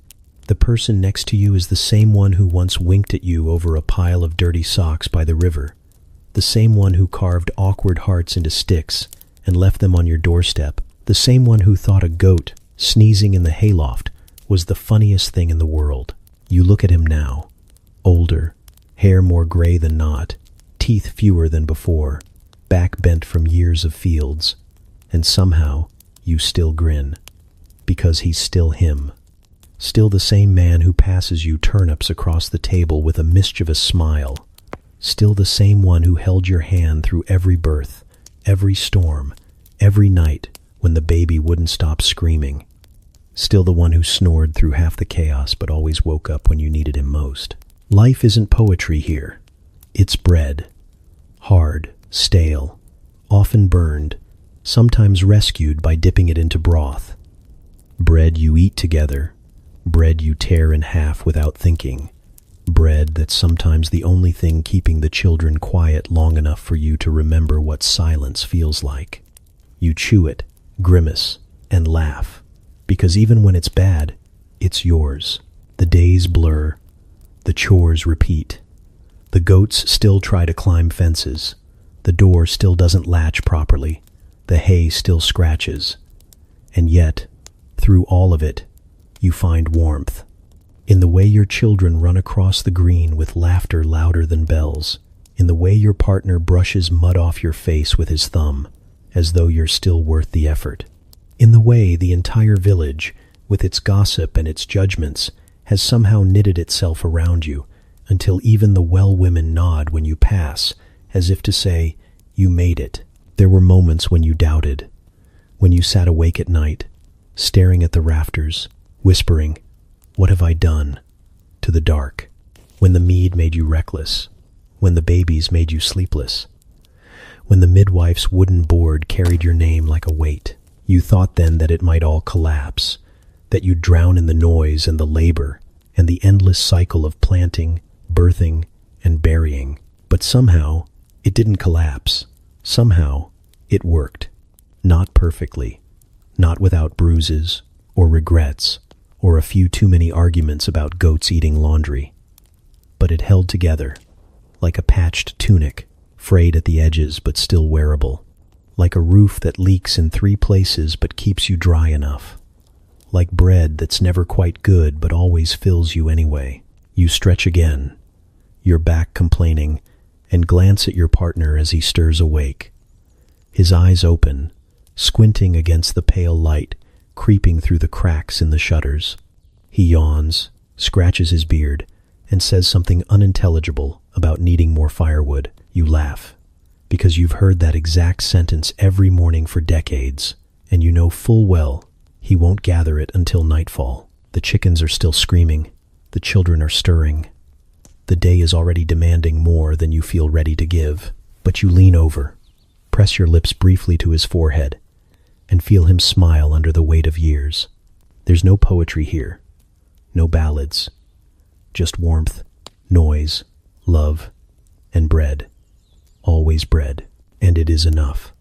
The person next to you is the same one who once winked at you over a pile of dirty socks by the river, the same one who carved awkward hearts into sticks and left them on your doorstep, the same one who thought a goat sneezing in the hayloft was the funniest thing in the world. You look at him now, older, hair more gray than not, teeth fewer than before, back bent from years of fields, and somehow you still grin, because he's still him. Still the same man who passes you turnips across the table with a mischievous smile. Still the same one who held your hand through every birth, every storm, every night when the baby wouldn't stop screaming. Still the one who snored through half the chaos but always woke up when you needed him most. Life isn't poetry here. It's bread. Hard, stale, often burned, sometimes rescued by dipping it into broth. Bread you eat together, bread you tear in half without thinking, bread that's sometimes the only thing keeping the children quiet long enough for you to remember what silence feels like. You chew it, grimace, and laugh, because even when it's bad, it's yours. The days blur, the chores repeat. The goats still try to climb fences. The door still doesn't latch properly. The hay still scratches. And yet, through all of it, you find warmth. In the way your children run across the green with laughter louder than bells. In the way your partner brushes mud off your face with his thumb, as though you're still worth the effort. In the way the entire village, with its gossip and its judgments, has somehow knitted itself around you, until even the well women nod when you pass, as if to say, you made it. There were moments when you doubted, when you sat awake at night, staring at the rafters, whispering, "What have I done?" to the dark, when the mead made you reckless, when the babies made you sleepless, when the midwife's wooden board carried your name like a weight. You thought then that it might all collapse, that you'd drown in the noise and the labor and the endless cycle of planting, birthing, and burying. But somehow, it didn't collapse. Somehow, it worked. Not perfectly, not without bruises, or regrets, or a few too many arguments about goats eating laundry. But it held together, like a patched tunic, frayed at the edges but still wearable. Like a roof that leaks in 3 places but keeps you dry enough. Like bread that's never quite good but always fills you anyway. You stretch again, your back complaining, and glance at your partner as he stirs awake. His eyes open, squinting against the pale light creeping through the cracks in the shutters. He yawns, scratches his beard, and says something unintelligible about needing more firewood. You laugh, because you've heard that exact sentence every morning for decades, and you know full well he won't gather it until nightfall. The chickens are still screaming, the children are stirring. The day is already demanding more than you feel ready to give, but you lean over, press your lips briefly to his forehead, and feel him smile under the weight of years. There's no poetry here, no ballads, just warmth, noise, love, and bread. Always bread, and it is enough.